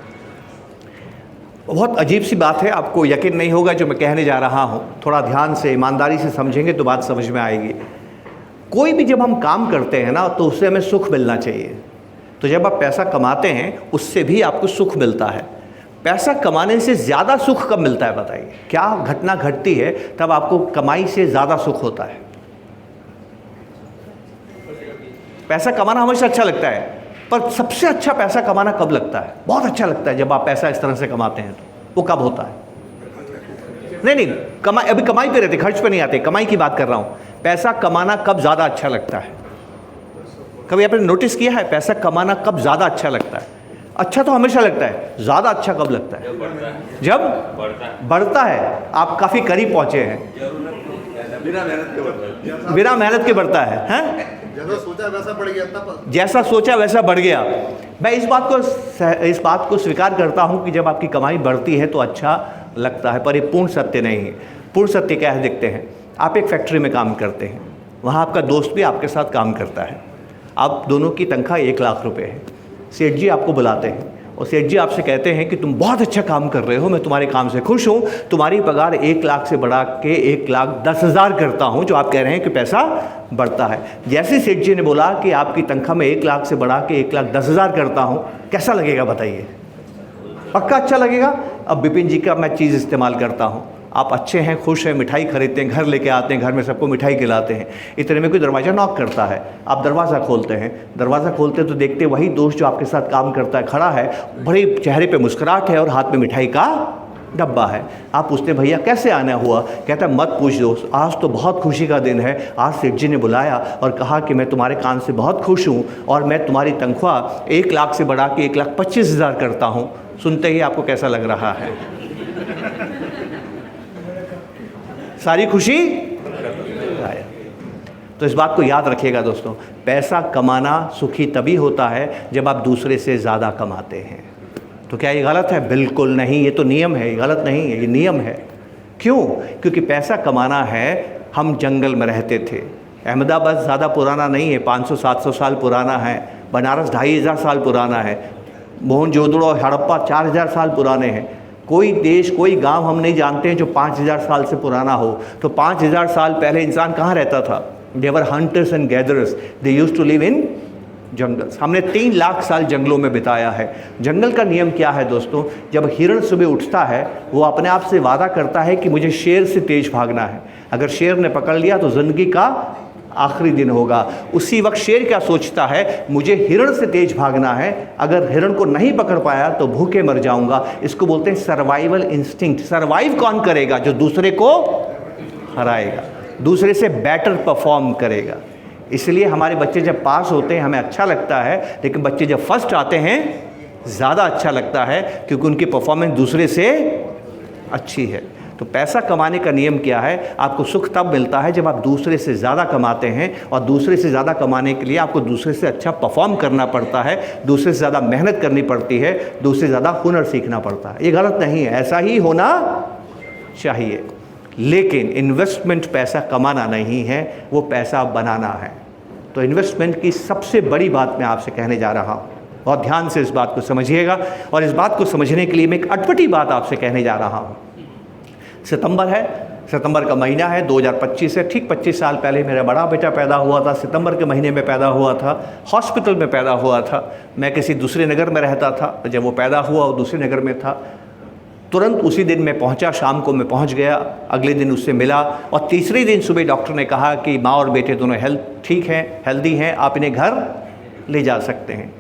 बहुत अजीब सी बात है, आपको यकीन नहीं होगा जो मैं कहने जा रहा हूँ, थोड़ा ध्यान से ईमानदारी से समझेंगे तो बात समझ में आएगी। कोई भी जब हम काम करते हैं ना तो उससे हमें सुख मिलना चाहिए। तो जब आप पैसा कमाते हैं उससे भी आपको सुख मिलता है। पैसा कमाने से ज़्यादा सुख कब मिलता है बताइए? क्या घटना घटती है तब आपको कमाई से ज़्यादा सुख होता है? पैसा कमाना हमेशा अच्छा लगता है, पर सबसे अच्छा पैसा कमाना कब लगता है? बहुत अच्छा लगता है जब आप पैसा इस तरह से कमाते हैं। तो वो कब होता है? नहीं, कमाई, अभी कमाई पे रहते, खर्च पे नहीं आते, कमाई की बात कर रहा हूँ। पैसा कमाना कब ज़्यादा अच्छा लगता है? कभी आपने नोटिस किया है पैसा कमाना कब ज़्यादा अच्छा लगता है? अच्छा तो हमेशा लगता है, ज़्यादा अच्छा कब लगता है? जब बढ़ता है। आप काफ़ी करीब पहुँचे हैं। बिना मेहनत के बढ़ता है, हैं? जैसा सोचा वैसा बढ़ गया, जैसा सोचा वैसा बढ़ गया। मैं इस बात को स्वीकार करता हूँ कि जब आपकी कमाई बढ़ती है तो अच्छा लगता है, पर ये पूर्ण सत्य नहीं है। पूर्ण सत्य क्या है देखते हैं। आप एक फैक्ट्री में काम करते हैं, वहाँ आपका दोस्त भी आपके साथ काम करता है, आप दोनों की तनख्वाह 1 लाख रुपए है। सेठ जी आपको बुलाते हैं और सेठ जी आपसे कहते हैं कि तुम बहुत अच्छा काम कर रहे हो, मैं तुम्हारे काम से खुश हूँ, तुम्हारी पगार 1 लाख से बढ़ा के 1,10,000 करता हूँ, जो आप कह रहे हैं कि पैसा बढ़ता है। जैसे सेठ जी ने बोला कि आपकी तनख्वाह में 1 लाख से बढ़ा के 1,10,000 करता हूँ, कैसा लगेगा बताइए? पक्का अच्छा लगेगा। अब विपिन जी का मैं चीज़ इस्तेमाल करता हूँ, आप अच्छे हैं, खुश हैं, मिठाई खरीदते हैं, घर लेके आते हैं, घर में सबको मिठाई खिलाते हैं। इतने में कोई दरवाज़ा नॉक करता है, आप दरवाज़ा खोलते हैं। दरवाज़ा खोलते हैं तो देखते वही दोस्त जो आपके साथ काम करता है खड़ा है, बड़े चेहरे पे मुस्कुराहट है और हाथ में मिठाई का डब्बा है। आप पूछते हैं भैया कैसे आना हुआ? कहता है मत पूछ दोस्त, आज तो बहुत खुशी का दिन है। आज सेठ जी ने बुलाया और कहा कि मैं तुम्हारे काम से बहुत खुश हूँ और मैं तुम्हारी तनख्वाह 1 लाख से बढ़ा के 1,25,000 करता हूँ। सुनते ही आपको कैसा लग रहा है? सारी खुशी गायब। तो इस बात को याद रखिएगा दोस्तों, पैसा कमाना सुखी तभी होता है जब आप दूसरे से ज़्यादा कमाते हैं। तो क्या ये गलत है? बिल्कुल नहीं, ये तो नियम है, ये गलत नहीं है, ये नियम है। क्यों? क्योंकि पैसा कमाना है। हम जंगल में रहते थे। अहमदाबाद ज़्यादा पुराना नहीं है, 500-700 साल पुराना है। बनारस 2,500 साल पुराना है। मोहनजोदड़ो और हड़प्पा 4,000 साल पुराने हैं। कोई देश, कोई गांव हम नहीं जानते हैं जो 5,000 साल से पुराना हो। तो 5,000 साल पहले इंसान कहाँ रहता था? They were hunters and gatherers, they used to live in jungles. हमने 3 लाख साल जंगलों में बिताया है। जंगल का नियम क्या है दोस्तों? जब हिरण सुबह उठता है वो अपने आप से वादा करता है कि मुझे शेर से तेज भागना है। अगर शेर ने पकड़ लिया तो ज़िंदगी का आखिरी दिन होगा। उसी वक्त शेर क्या सोचता है? मुझे हिरण से तेज भागना है, अगर हिरण को नहीं पकड़ पाया तो भूखे मर जाऊंगा। इसको बोलते हैं सर्वाइवल इंस्टिंक्ट। सर्वाइव कौन करेगा? जो दूसरे को हराएगा, दूसरे से बेटर परफॉर्म करेगा। इसलिए हमारे बच्चे जब पास होते हैं हमें अच्छा लगता है, लेकिन बच्चे जब फर्स्ट आते हैं ज़्यादा अच्छा लगता है, क्योंकि उनकी परफॉर्मेंस दूसरे से अच्छी है। तो पैसा कमाने का नियम क्या है? आपको सुख तब मिलता है जब आप दूसरे से ज़्यादा कमाते हैं, और दूसरे से ज़्यादा कमाने के लिए आपको दूसरे से अच्छा परफॉर्म करना पड़ता है, दूसरे से ज़्यादा मेहनत करनी पड़ती है, दूसरे से ज़्यादा हुनर सीखना पड़ता है। ये गलत नहीं है, ऐसा ही होना चाहिए। लेकिन इन्वेस्टमेंट पैसा कमाना नहीं है, वो पैसा बनाना है। तो इन्वेस्टमेंट की सबसे बड़ी बात मैं आपसे कहने जा रहा हूँ, बहुत ध्यान से इस बात को समझिएगा। और इस बात को समझने के लिए मैं एक अटपटी बात आपसे कहने जा रहा हूँ। सितंबर है, सितंबर का महीना है, 2025 है। ठीक 25 साल पहले मेरा बड़ा बेटा पैदा हुआ था। सितंबर के महीने में पैदा हुआ था, हॉस्पिटल में पैदा हुआ था। मैं किसी दूसरे नगर में रहता था, जब वो पैदा हुआ वो दूसरे नगर में था। तुरंत उसी दिन मैं पहुंचा, शाम को मैं पहुंच गया, अगले दिन उससे मिला, और तीसरे दिन सुबह डॉक्टर ने कहा कि माँ और बेटे दोनों ठीक हैं, हेल्दी हैं, आप इन्हें घर ले जा सकते हैं।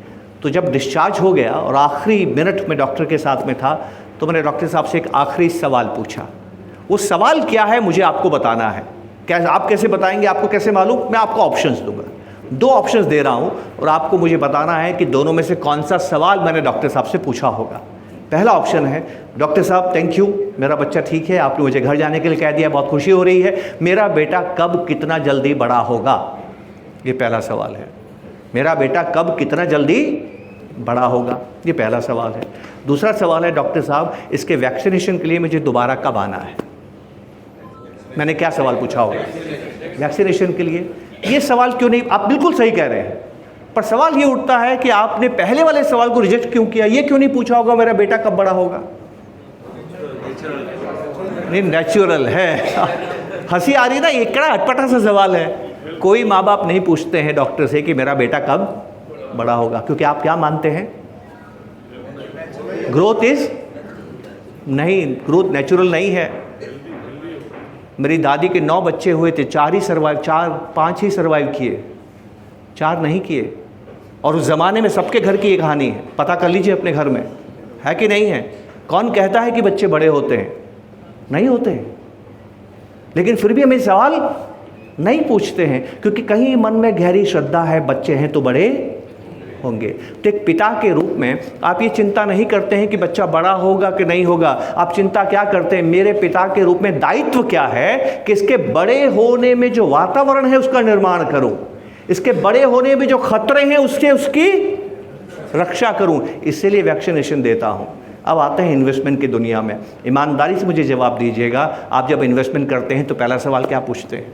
तो जब डिस्चार्ज हो गया और आखिरी मिनट में डॉक्टर के साथ में था, तो मैंने डॉक्टर साहब से एक आखिरी सवाल पूछा। वो सवाल क्या है मुझे आपको बताना है। क्या आप कैसे बताएंगे? आपको कैसे मालूम? मैं आपको ऑप्शंस दूंगा, 2 ऑप्शंस दे रहा हूं, और आपको मुझे बताना है कि दोनों में से कौन सा सवाल मैंने डॉक्टर साहब से पूछा होगा। पहला ऑप्शन है, डॉक्टर साहब थैंक यू, मेरा बच्चा ठीक है, आपने मुझे घर जाने के लिए कह दिया, बहुत खुशी हो रही है। मेरा बेटा कब कितना जल्दी बड़ा होगा? ये पहला सवाल है। मेरा बेटा कब कितना जल्दी बड़ा होगा, ये पहला सवाल है। दूसरा सवाल है, डॉक्टर साहब इसके वैक्सीनेशन के लिए मुझे दोबारा कब आना है? मैंने क्या सवाल पूछा होगा? वैक्सीनेशन के लिए। ये सवाल क्यों नहीं, आप बिल्कुल सही कह रहे हैं, पर सवाल ये उठता है कि आपने पहले वाले सवाल को रिजेक्ट क्यों किया? ये क्यों नहीं पूछा होगा मेरा बेटा कब बड़ा होगा? नहीं नेचुरल है। हंसी आ रही ना, ये क्या अटपटा सा सवाल है। कोई माँ बाप नहीं पूछते हैं डॉक्टर से कि मेरा बेटा कब बड़ा होगा, क्योंकि आप क्या मानते हैं, ग्रोथ इज नहीं, ग्रोथ नेचुरल नहीं है। मेरी दादी के 9 बच्चे हुए थे, 5 ही सर्वाइव किए, 4 नहीं किए। और उस ज़माने में सबके घर की ये कहानी है, पता कर लीजिए अपने घर में है कि नहीं है। कौन कहता है कि बच्चे बड़े होते हैं, नहीं होते हैं। लेकिन फिर भी हमें सवाल नहीं पूछते हैं, क्योंकि कहीं मन में गहरी श्रद्धा है, बच्चे हैं तो बड़े होंगे। तो एक पिता के रूप में आप ये चिंता नहीं करते हैं कि बच्चा बड़ा होगा कि नहीं होगा, आप चिंता क्या करते हैं, मेरे पिता के रूप में दायित्व क्या है कि इसके बड़े होने में जो वातावरण है उसका निर्माण करूं, इसके बड़े होने में जो खतरे हैं उसकी रक्षा करूं, इसलिए वैक्सीनेशन देता हूं। अब आते हैं इन्वेस्टमेंट की दुनिया में। ईमानदारी से मुझे जवाब दीजिएगा, आप जब इन्वेस्टमेंट करते हैं तो पहला सवाल क्या पूछते हैं,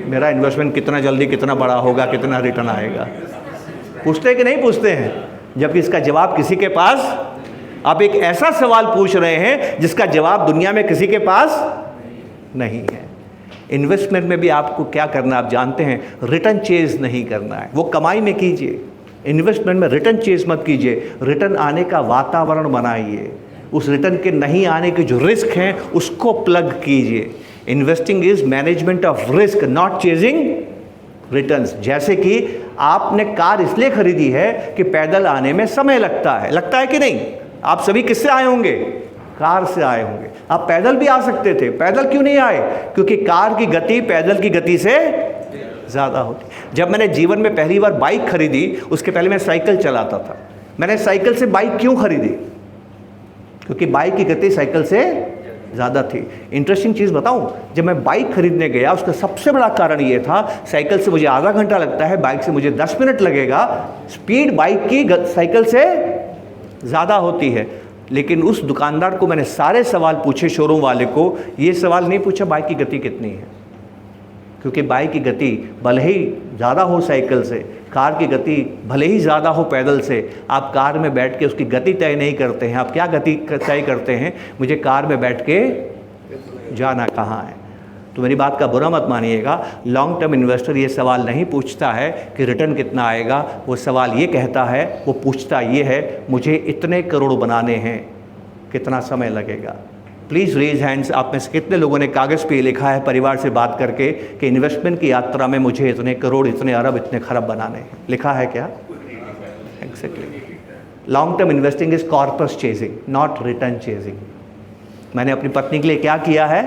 मेरा इन्वेस्टमेंट कितना जल्दी कितना बड़ा होगा, कितना रिटर्न आएगा, पूछते हैं कि नहीं पूछते हैं? जबकि इसका जवाब किसी के पास, आप एक ऐसा सवाल पूछ रहे हैं जिसका जवाब दुनिया में किसी के पास नहीं है। इन्वेस्टमेंट में भी आपको क्या करना, आप जानते हैं, रिटर्न चेज नहीं करना है, वो कमाई में कीजिए। इन्वेस्टमेंट में रिटर्न चेज मत कीजिए, रिटर्न आने का वातावरण बनाइए, उस रिटर्न के नहीं आने के जो रिस्क हैं उसको प्लग कीजिए। Investing is management of risk, not chasing returns. जैसे कि आपने कार इसलिए खरीदी है कि पैदल आने में समय लगता है कि नहीं? आप सभी किससे आए होंगे, कार से आए होंगे। आप पैदल भी आ सकते थे, पैदल क्यों नहीं आए? क्योंकि कार की गति पैदल की गति से ज़्यादा होती। जब मैंने जीवन में पहली बार बाइक खरीदी, उसके पहले मैं साइकिल चलाता था। मैंने साइकिल से बाइक क्यों खरीदी? क्योंकि बाइक की गति साइकिल से ज़्यादा थी। इंटरेस्टिंग चीज़ बताऊं, जब मैं बाइक खरीदने गया उसका सबसे बड़ा कारण ये था, साइकिल से मुझे आधा घंटा लगता है, बाइक से मुझे 10 मिनट लगेगा। स्पीड बाइक की साइकिल से ज़्यादा होती है। लेकिन उस दुकानदार को मैंने सारे सवाल पूछे, शोरूम वाले को ये सवाल नहीं पूछा बाइक की गति कितनी है, क्योंकि बाइक की गति भले ही ज़्यादा हो साइकिल से, कार की गति भले ही ज़्यादा हो पैदल से, आप कार में बैठ के उसकी गति तय नहीं करते हैं। आप क्या गति तय करते हैं, मुझे कार में बैठ के जाना कहाँ है। तो मेरी बात का बुरा मत मानिएगा, लॉन्ग टर्म इन्वेस्टर ये सवाल नहीं पूछता है कि रिटर्न कितना आएगा, वो सवाल ये कहता है, वो पूछता ये है, मुझे इतने करोड़ बनाने हैं, कितना समय लगेगा। प्लीज़ रेज हैंड्स, आप में से कितने लोगों ने कागज़ पे लिखा है परिवार से बात करके कि इन्वेस्टमेंट की यात्रा में मुझे इतने करोड़, इतने अरब, इतने खरब बनाने हैं? लिखा है क्या? Exactly. Long term investing is corpus chasing, not return chasing. मैंने अपनी पत्नी के लिए क्या किया है,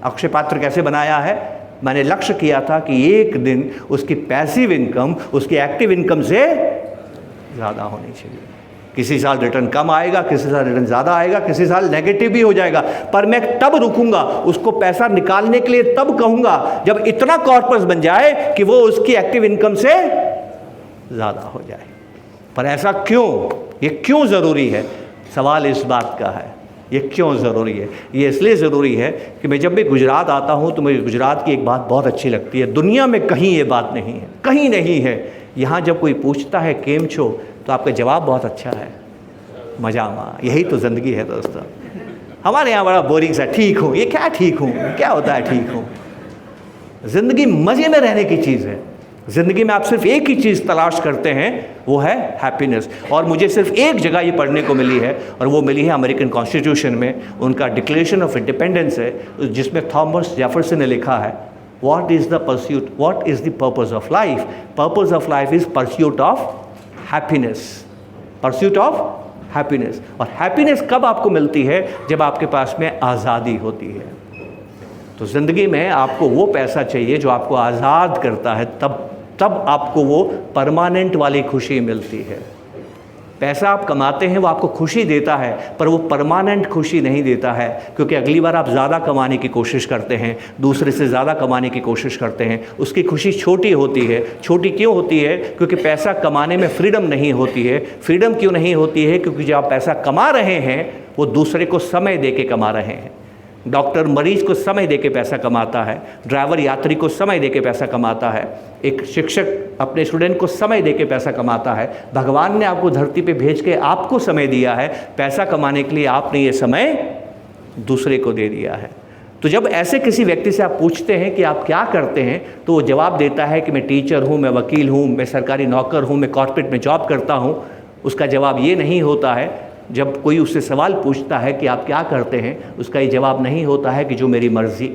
अक्षय पात्र कैसे बनाया है? मैंने लक्ष्य किया था कि एक दिन उसकी पैसिव इनकम उसकी एक्टिव इनकम से ज़्यादा होनी चाहिए। किसी साल रिटर्न कम आएगा, किसी साल रिटर्न ज़्यादा आएगा, किसी साल नेगेटिव भी हो जाएगा, पर मैं तब रुकूंगा, उसको पैसा निकालने के लिए तब कहूँगा जब इतना कॉर्पस बन जाए कि वो उसकी एक्टिव इनकम से ज़्यादा हो जाए। पर ऐसा क्यों, ये क्यों ज़रूरी है? सवाल इस बात का है, ये क्यों ज़रूरी है? ये इसलिए ज़रूरी है कि मैं जब भी गुजरात आता हूँ तो मुझे गुजरात की एक बात बहुत अच्छी लगती है, दुनिया में कहीं ये बात नहीं है, कहीं नहीं है। यहाँ जब कोई पूछता है केम छो, तो आपका जवाब बहुत अच्छा है, मजामा। यही तो ज़िंदगी है दोस्तों। हमारे यहाँ बड़ा बोरिंग सा ठीक हूँ, ये क्या ठीक हूँ, क्या होता है ठीक हूँ? ज़िंदगी मज़े में रहने की चीज़ है। ज़िंदगी में आप सिर्फ एक ही चीज़ तलाश करते हैं, वो है हैप्पीनेस। और मुझे सिर्फ एक जगह ये पढ़ने को मिली है, और वो मिली है अमेरिकन कॉन्स्टिट्यूशन में, उनका डिक्लेरेशन ऑफ इंडिपेंडेंस है, जिसमें थॉमस जेफरसन ने लिखा है, what is the pursuit, what is the purpose of life? Purpose of life is pursuit of happiness, pursuit of happiness. और हैप्पीनेस कब आपको मिलती है? जब आपके पास में आज़ादी होती है। तो ज़िंदगी में आपको वो पैसा चाहिए जो आपको आज़ाद करता है, तब आपको वो परमानेंट वाली खुशी मिलती है। पैसा आप कमाते हैं, वो आपको खुशी देता है, पर वो परमानेंट खुशी नहीं देता है, क्योंकि अगली बार आप ज़्यादा कमाने की कोशिश करते हैं, दूसरे से ज़्यादा कमाने की कोशिश करते हैं, उसकी खुशी छोटी होती है। छोटी क्यों होती है? क्योंकि पैसा कमाने में फ्रीडम नहीं होती है। फ्रीडम क्यों नहीं होती है? क्योंकि जब आप पैसा कमा रहे हैं, वो दूसरे को समय दे के कमा रहे हैं। डॉक्टर मरीज को समय दे के पैसा कमाता है, ड्राइवर यात्री को समय दे के पैसा कमाता है, एक शिक्षक अपने स्टूडेंट को समय दे के पैसा कमाता है। भगवान ने आपको धरती पे भेज के आपको समय दिया है पैसा कमाने के लिए, आपने ये समय दूसरे को दे दिया है। तो जब ऐसे किसी व्यक्ति से आप पूछते हैं कि आप क्या करते हैं, तो वो जवाब देता है कि मैं टीचर हूँ, मैं वकील हूँ, मैं सरकारी नौकर हूँ, मैं कॉर्पोरेट में जॉब करता हूँ। उसका जवाब ये नहीं होता है, जब कोई उससे सवाल पूछता है कि आप क्या करते हैं, उसका ये जवाब नहीं होता है कि जो मेरी मर्जी।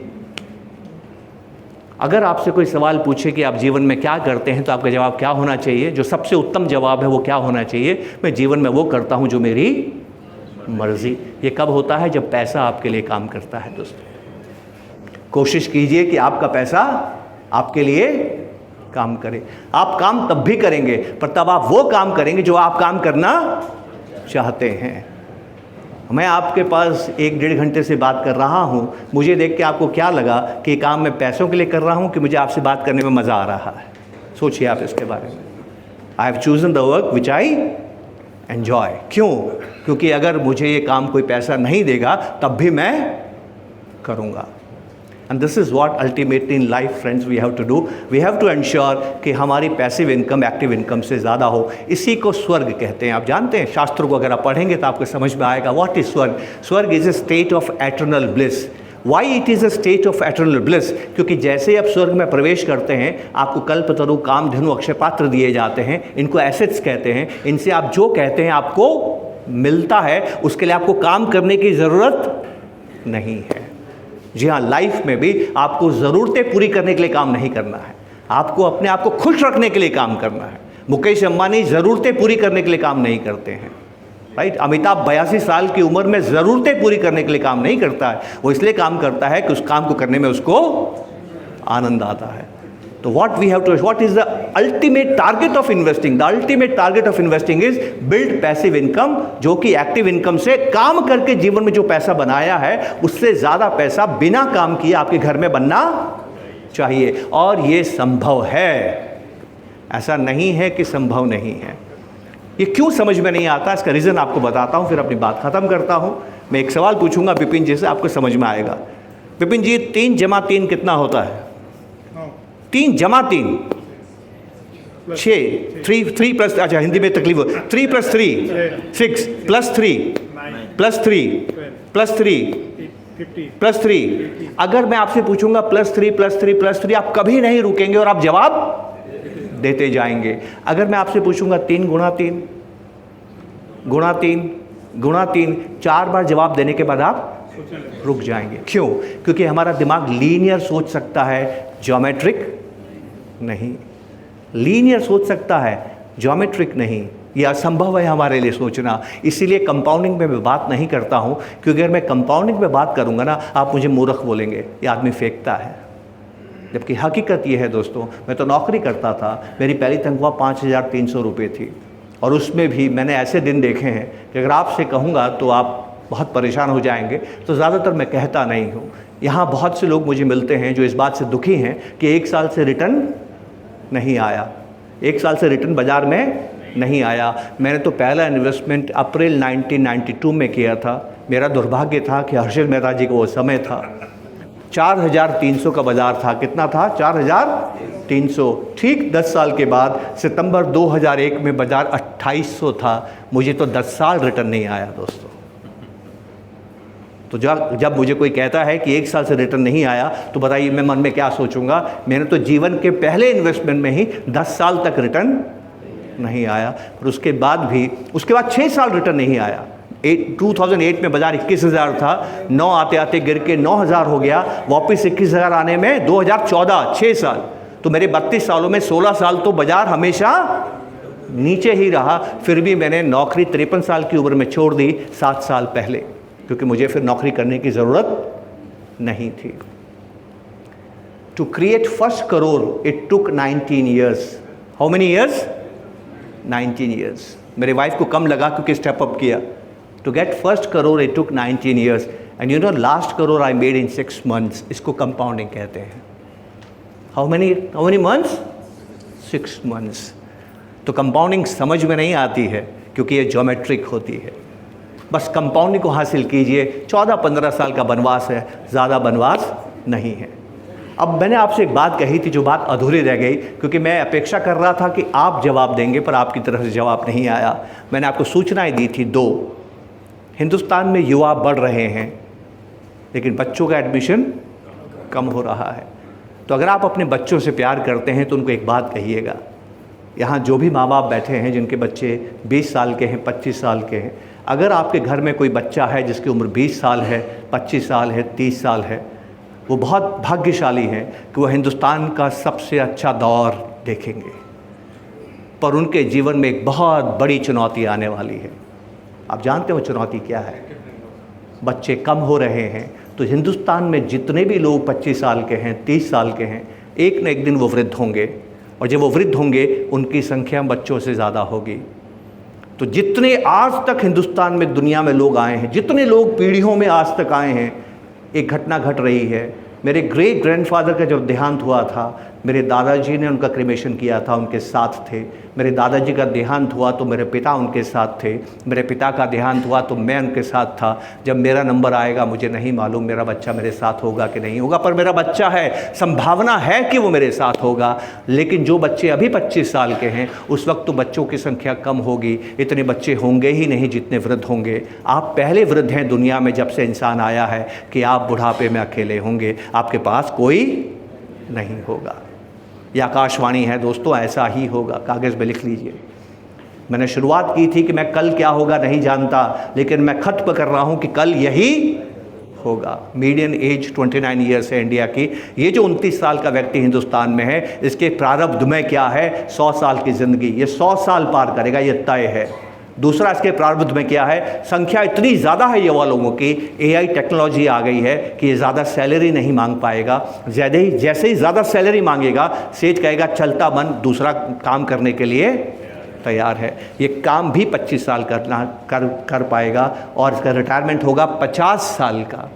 अगर आपसे कोई सवाल पूछे कि आप जीवन में क्या करते हैं, तो आपका जवाब क्या होना चाहिए? जो सबसे उत्तम जवाब है वो क्या होना चाहिए? मैं जीवन में वो करता हूँ जो मेरी मर्जी। ये कब होता है? जब पैसा आपके लिए काम करता है। दोस्तों, कोशिश कीजिए कि आपका पैसा आपके लिए काम करे। आप काम तब भी करेंगे, पर तब आप वो काम करेंगे जो आप काम करना चाहते हैं। मैं आपके पास 1-1.5 घंटे से बात कर रहा हूँ, मुझे देख के आपको क्या लगा कि काम मैं पैसों के लिए कर रहा हूँ कि मुझे आपसे बात करने में मज़ा आ रहा है? सोचिए आप इसके बारे में। I have chosen the work which I enjoy. क्यों? क्योंकि अगर मुझे ये काम कोई पैसा नहीं देगा तब भी मैं करूँगा। And this is what ultimately in life friends we have to do. We have to ensure कि हमारी पैसिव इनकम एक्टिव इनकम से ज़्यादा हो। इसी को स्वर्ग कहते हैं। आप जानते हैं, शास्त्रों को अगर आप पढ़ेंगे तो आपको समझ में आएगा व्हाट इज स्वर्ग। स्वर्ग is a state of eternal bliss. Why it is a state of eternal bliss? क्योंकि जैसे आप स्वर्ग में प्रवेश करते हैं, आपको कल्पतरु, कामधेनु, अक्षय पात्र दिए जाते हैं। इनको एसेट्स कहते हैं। इनसे आप जो कहते हैं आपको मिलता है। उसके लिए आपको काम करने की ज़रूरत नहीं है। जी हाँ, लाइफ में भी आपको ज़रूरतें पूरी करने के लिए काम नहीं करना है, आपको अपने आप को खुश रखने के लिए काम करना है। मुकेश अंबानी ज़रूरतें पूरी करने के लिए काम नहीं करते हैं, राइट। अमिताभ 82 साल की उम्र में ज़रूरतें पूरी करने के लिए काम नहीं करता है। वो इसलिए काम करता है कि उस काम को करने में उसको आनंद आता है। तो what is the ultimate target of investing? The ultimate target of investing is build passive income, जो कि एक्टिव इनकम से काम करके जीवन में जो पैसा बनाया है उससे ज़्यादा पैसा बिना काम किए आपके घर में बनना चाहिए। और ये संभव है, ऐसा नहीं है कि संभव नहीं है। ये क्यों समझ में नहीं आता, इसका रीज़न आपको बताता हूँ, फिर अपनी बात ख़त्म करता हूँ। मैं एक सवाल पूछूंगा विपिन जी से, आपको समझ में आएगा। विपिन जी, 3 + 3 कितना होता है? 3 + 3 6। 3 प्लस, अच्छा हिंदी में तकलीफ हो, 3 + 3 6 + 3 + 3 + 3 + 3। अगर मैं आपसे पूछूंगा +3 +3 +3, आप कभी नहीं रुकेंगे और आप जवाब देते जाएंगे। अगर मैं आपसे पूछूंगा 3 × 3 × 3 × 3, 4 बार जवाब देने के बाद आप रुक जाएंगे। क्यों? क्योंकि हमारा दिमाग लीनियर सोच सकता है, ज्योमेट्रिक नहीं। लीनियर सोच सकता है, ज्योमेट्रिक नहीं। ये असंभव है हमारे लिए सोचना। इसीलिए कंपाउंडिंग में मैं बात नहीं करता हूँ, क्योंकि अगर मैं कंपाउंडिंग में बात करूँगा ना, आप मुझे मूर्ख बोलेंगे, ये आदमी फेंकता है। जबकि हकीकत ये है दोस्तों, मैं तो नौकरी करता था, मेरी पहली तनख्वाह 5,300 रुपये थी। और उसमें भी मैंने ऐसे दिन देखे हैं कि अगर आपसे कहूँगा तो आप बहुत परेशान हो जाएंगे, तो ज़्यादातर मैं कहता नहीं हूँ। यहाँ बहुत से लोग मुझे मिलते हैं जो इस बात से दुखी हैं कि 1 साल से रिटर्न नहीं आया, 1 साल से रिटर्न बाज़ार में नहीं आया। मैंने तो पहला इन्वेस्टमेंट अप्रैल 1992 में किया था। मेरा दुर्भाग्य था कि हर्षल मेहता जी को वो समय था 4,300 का बाज़ार था। कितना था? 4,300। ठीक 10 साल के बाद सितंबर 2001 में बाज़ार 2,800 था। मुझे तो 10 साल रिटर्न नहीं आया दोस्तों। तो जब मुझे कोई कहता है कि 1 साल से रिटर्न नहीं आया, तो बताइए मैं मन में क्या सोचूंगा? मैंने तो जीवन के पहले इन्वेस्टमेंट में ही 10 साल तक रिटर्न नहीं आया। और उसके बाद 6 साल रिटर्न नहीं आया। 2008 में बाज़ार 21,000 था, 9 आते आते गिर के 9,000 हो गया, वापस 21,000 आने में 2014, 6 साल। तो मेरे 32 सालों में 16 साल तो बाज़ार हमेशा नीचे ही रहा। फिर भी मैंने नौकरी 53 साल की उम्र में छोड़ दी 7 साल पहले, क्योंकि मुझे फिर नौकरी करने की ज़रूरत नहीं थी। To create first crore it took 19 years. How many years? 19 years. मेरे वाइफ को कम लगा क्योंकि स्टेप अप किया। To get first crore it took 19 years and you know last crore I made in 6 months। इसको कंपाउंडिंग कहते हैं। How many months? 6 months। तो कंपाउंडिंग समझ में नहीं आती है क्योंकि ये ज्योमेट्रिक होती है। बस कंपाउंडिंग को हासिल कीजिए। 14-15 साल का बनवास है, ज़्यादा बनवास नहीं है। अब मैंने आपसे एक बात कही थी जो बात अधूरी रह गई, क्योंकि मैं अपेक्षा कर रहा था कि आप जवाब देंगे, पर आपकी तरफ से जवाब नहीं आया। मैंने आपको सूचनाएं दी थी 2। हिंदुस्तान में युवा बढ़ रहे हैं, लेकिन बच्चों का एडमिशन कम हो रहा है। तो अगर आप अपने बच्चों से प्यार करते हैं तो उनको एक बात कहिएगा। यहाँ जो भी माँ बाप बैठे हैं जिनके बच्चे 20 साल के हैं, 25 साल के हैं, अगर आपके घर में कोई बच्चा है जिसकी उम्र 20 साल है, 25 साल है, 30 साल है, वो बहुत भाग्यशाली हैं कि वो हिंदुस्तान का सबसे अच्छा दौर देखेंगे। पर उनके जीवन में एक बहुत बड़ी चुनौती आने वाली है। आप जानते हो वो चुनौती क्या है? बच्चे कम हो रहे हैं, तो हिंदुस्तान में जितने भी लोग 25 साल के हैं, 30 साल के हैं, एक न एक दिन वो वृद्ध होंगे, और जब वो वृद्ध होंगे उनकी संख्या बच्चों से ज़्यादा होगी। तो जितने आज तक हिंदुस्तान में दुनिया में लोग आए हैं, जितने लोग पीढ़ियों में आज तक आए हैं, एक घटना घट रही है। मेरे ग्रेट ग्रैंडफादर का जब देहांत हुआ था, मेरे दादाजी ने उनका क्रिमेशन किया था, उनके साथ थे। मेरे दादाजी का देहांत हुआ तो मेरे पिता उनके साथ थे। मेरे पिता का देहांत हुआ तो मैं उनके साथ था। जब मेरा नंबर आएगा मुझे नहीं मालूम मेरा बच्चा मेरे साथ होगा कि नहीं होगा, पर मेरा बच्चा है, संभावना है कि वो मेरे साथ होगा। लेकिन जो बच्चे अभी 25 साल के हैं, उस वक्त तो बच्चों की संख्या कम होगी, इतने बच्चे होंगे ही नहीं जितने वृद्ध होंगे। आप पहले वृद्ध हैं दुनिया में जब से इंसान आया है कि आप बुढ़ापे में अकेले होंगे, आपके पास कोई नहीं होगा। यह आकाशवाणी है दोस्तों, ऐसा ही होगा। कागज़ पे लिख लीजिए। मैंने शुरुआत की थी कि मैं कल क्या होगा नहीं जानता, लेकिन मैं खत्म कर रहा हूं कि कल यही होगा। मीडियन एज 29 ईयर्स है इंडिया की। ये जो 29 साल का व्यक्ति हिंदुस्तान में है, इसके प्रारब्ध में क्या है? 100 साल की ज़िंदगी। ये 100 साल पार करेगा, ये तय है। दूसरा, इसके प्रारब्ध में क्या है? संख्या इतनी ज़्यादा है युवा लोगों की, एआई टेक्नोलॉजी आ गई है कि ये ज़्यादा सैलरी नहीं मांग पाएगा। जैसे ही ज़्यादा सैलरी मांगेगा, सेठ कहेगा चलता बन, दूसरा काम करने के लिए तैयार है। ये काम भी 25 साल कर पाएगा, और इसका रिटायरमेंट होगा 50 साल का।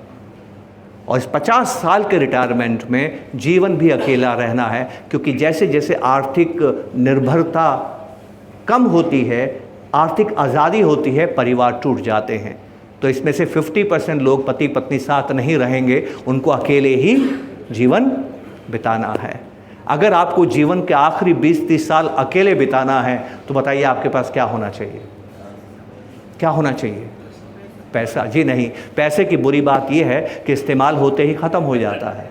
और इस 50 साल के रिटायरमेंट में जीवन भी अकेला रहना है, क्योंकि जैसे जैसे आर्थिक निर्भरता कम होती है, आर्थिक आज़ादी होती है, परिवार टूट जाते हैं। तो इसमें से 50% लोग पति पत्नी साथ नहीं रहेंगे, उनको अकेले ही जीवन बिताना है। अगर आपको जीवन के आखिरी 20-30 साल अकेले बिताना है, तो बताइए आपके पास क्या होना चाहिए? क्या होना चाहिए? पैसा? जी नहीं। पैसे की बुरी बात यह है कि इस्तेमाल होते ही ख़त्म हो जाता है।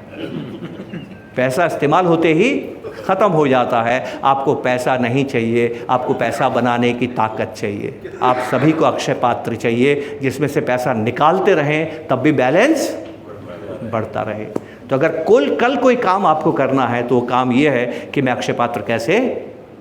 पैसा इस्तेमाल होते ही ख़त्म हो जाता है। आपको पैसा नहीं चाहिए, आपको पैसा बनाने की ताकत चाहिए। आप सभी को अक्षय पात्र चाहिए, जिसमें से पैसा निकालते रहें तब भी बैलेंस बढ़ता रहे। तो अगर कल कोई काम आपको करना है, तो वो काम ये है कि मैं अक्षय पात्र कैसे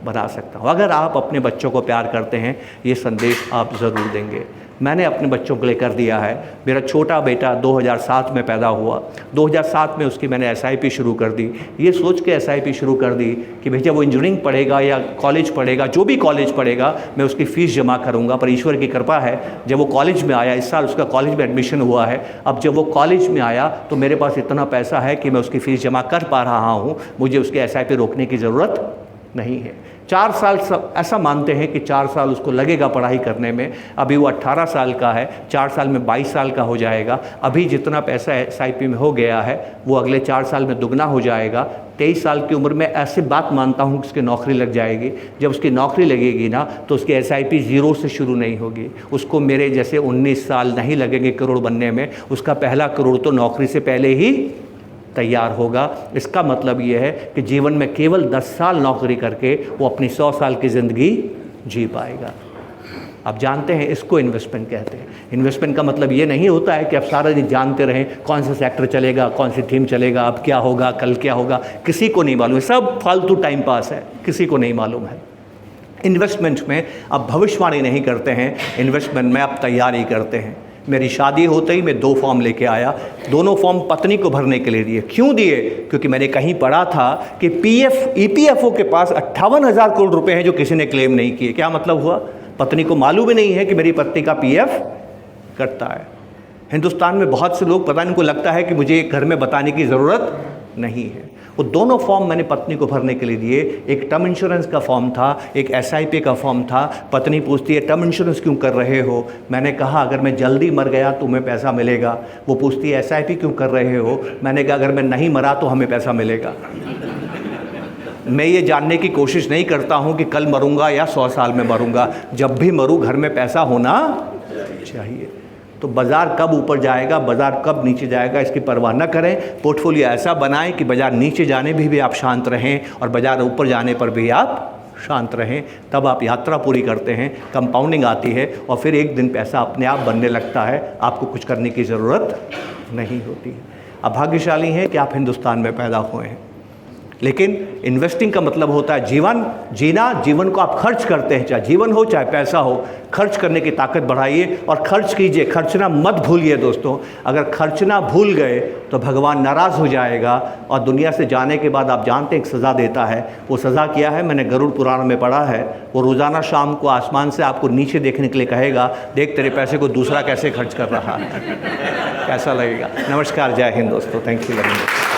बना सकता हूँ। अगर आप अपने बच्चों को प्यार करते हैं, ये संदेश आप ज़रूर देंगे। मैंने अपने बच्चों को लेकर दिया है। मेरा छोटा बेटा 2007 में पैदा हुआ। 2007 में उसकी मैंने SIP शुरू कर दी। ये सोच के SIP शुरू कर दी कि भैया वो इंजीनियरिंग पढ़ेगा या कॉलेज पढ़ेगा, जो भी कॉलेज पढ़ेगा, मैं उसकी फ़ीस जमा करूँगा। पर ईश्वर की कृपा है, जब वो कॉलेज में आया, इस साल उसका कॉलेज में एडमिशन हुआ है। अब जब वो कॉलेज में आया तो मेरे पास इतना पैसा है कि मैं उसकी फ़ीस जमा कर पा रहा हूँ। मुझे उसके SIP रोकने की ज़रूरत नहीं है। 4 साल ऐसा मानते हैं कि 4 साल उसको लगेगा पढ़ाई करने में। अभी वो 18 साल का है, 4 साल में 22 साल का हो जाएगा। अभी जितना पैसा SIP में हो गया है, वो अगले 4 साल में दुगना हो जाएगा। 23 साल की उम्र में ऐसी बात मानता हूँ कि उसकी नौकरी लग जाएगी। जब उसकी नौकरी लगेगी ना, तो उसकी SIP ज़ीरो से शुरू नहीं होगी। उसको मेरे जैसे 19 साल नहीं लगेंगे करोड़ बनने में। उसका पहला करोड़ तो नौकरी से पहले ही तैयार होगा। इसका मतलब ये है कि जीवन में केवल 10 साल नौकरी करके वो अपनी 100 साल की ज़िंदगी जी पाएगा। आप जानते हैं, इसको इन्वेस्टमेंट कहते हैं। इन्वेस्टमेंट का मतलब ये नहीं होता है कि आप सारा दिन जानते रहें कौन सा सेक्टर चलेगा, कौन सी थीम चलेगा, अब क्या होगा, कल क्या होगा। किसी को नहीं मालूम है, सब फालतू टाइम पास है, किसी को नहीं मालूम है। इन्वेस्टमेंट में अब भविष्यवाणी नहीं करते हैं, इन्वेस्टमेंट में अब तैयारी करते हैं। मेरी शादी होते ही मैं 2 फॉर्म लेके आया। दोनों फॉर्म पत्नी को भरने के लिए दिए। क्यों दिए? क्योंकि मैंने कहीं पढ़ा था कि EPFO के पास 58,000 करोड़ रुपए हैं जो किसी ने क्लेम नहीं किए। क्या मतलब हुआ? पत्नी को मालूम ही नहीं है कि मेरी पत्नी का PF कटता है। हिंदुस्तान में बहुत से लोग, पता नहीं, उनको लगता है कि मुझे घर में बताने की ज़रूरत नहीं है। वो दोनों फॉर्म मैंने पत्नी को भरने के लिए दिए। एक टर्म इंश्योरेंस का फॉर्म था, एक SIP का फॉर्म था। पत्नी पूछती है टर्म इंश्योरेंस क्यों कर रहे हो? मैंने कहा अगर मैं जल्दी मर गया तो तुम्हें पैसा मिलेगा। वो पूछती है SIP क्यों कर रहे हो? मैंने कहा अगर मैं नहीं मरा तो हमें पैसा मिलेगा। मैं ये जानने की कोशिश नहीं करता हूँ कि कल मरूंगा या 100 साल में मरूंगा। जब भी मरूँ घर में पैसा होना चाहिए। तो बाज़ार कब ऊपर जाएगा, बाज़ार कब नीचे जाएगा, इसकी परवाह न करें। पोर्टफोलियो ऐसा बनाएं कि बाज़ार नीचे जाने भी आप शांत रहें और बाज़ार ऊपर जाने पर भी आप शांत रहें। तब आप यात्रा पूरी करते हैं, कंपाउंडिंग आती है और फिर एक दिन पैसा अपने आप बनने लगता है। आपको कुछ करने की ज़रूरत नहीं होती है। आप भाग्यशाली हैं कि आप हिंदुस्तान में पैदा हुए हैं। लेकिन इन्वेस्टिंग का मतलब होता है जीवन जीना। जीवन को आप खर्च करते हैं, चाहे जीवन हो चाहे पैसा हो। खर्च करने की ताकत बढ़ाइए और खर्च कीजिए। खर्चना मत भूलिए दोस्तों। अगर खर्चना भूल गए तो भगवान नाराज़ हो जाएगा और दुनिया से जाने के बाद आप जानते हैं एक सज़ा देता है। वो सज़ा क्या है? मैंने गरुड़ पुराण में पढ़ा है। वो रोज़ाना शाम को आसमान से आपको नीचे देखने के लिए कहेगा, देख तेरे पैसे को दूसरा कैसे खर्च कर रहा है। कैसा लगेगा? नमस्कार, जय हिंद दोस्तों। Thank you very much.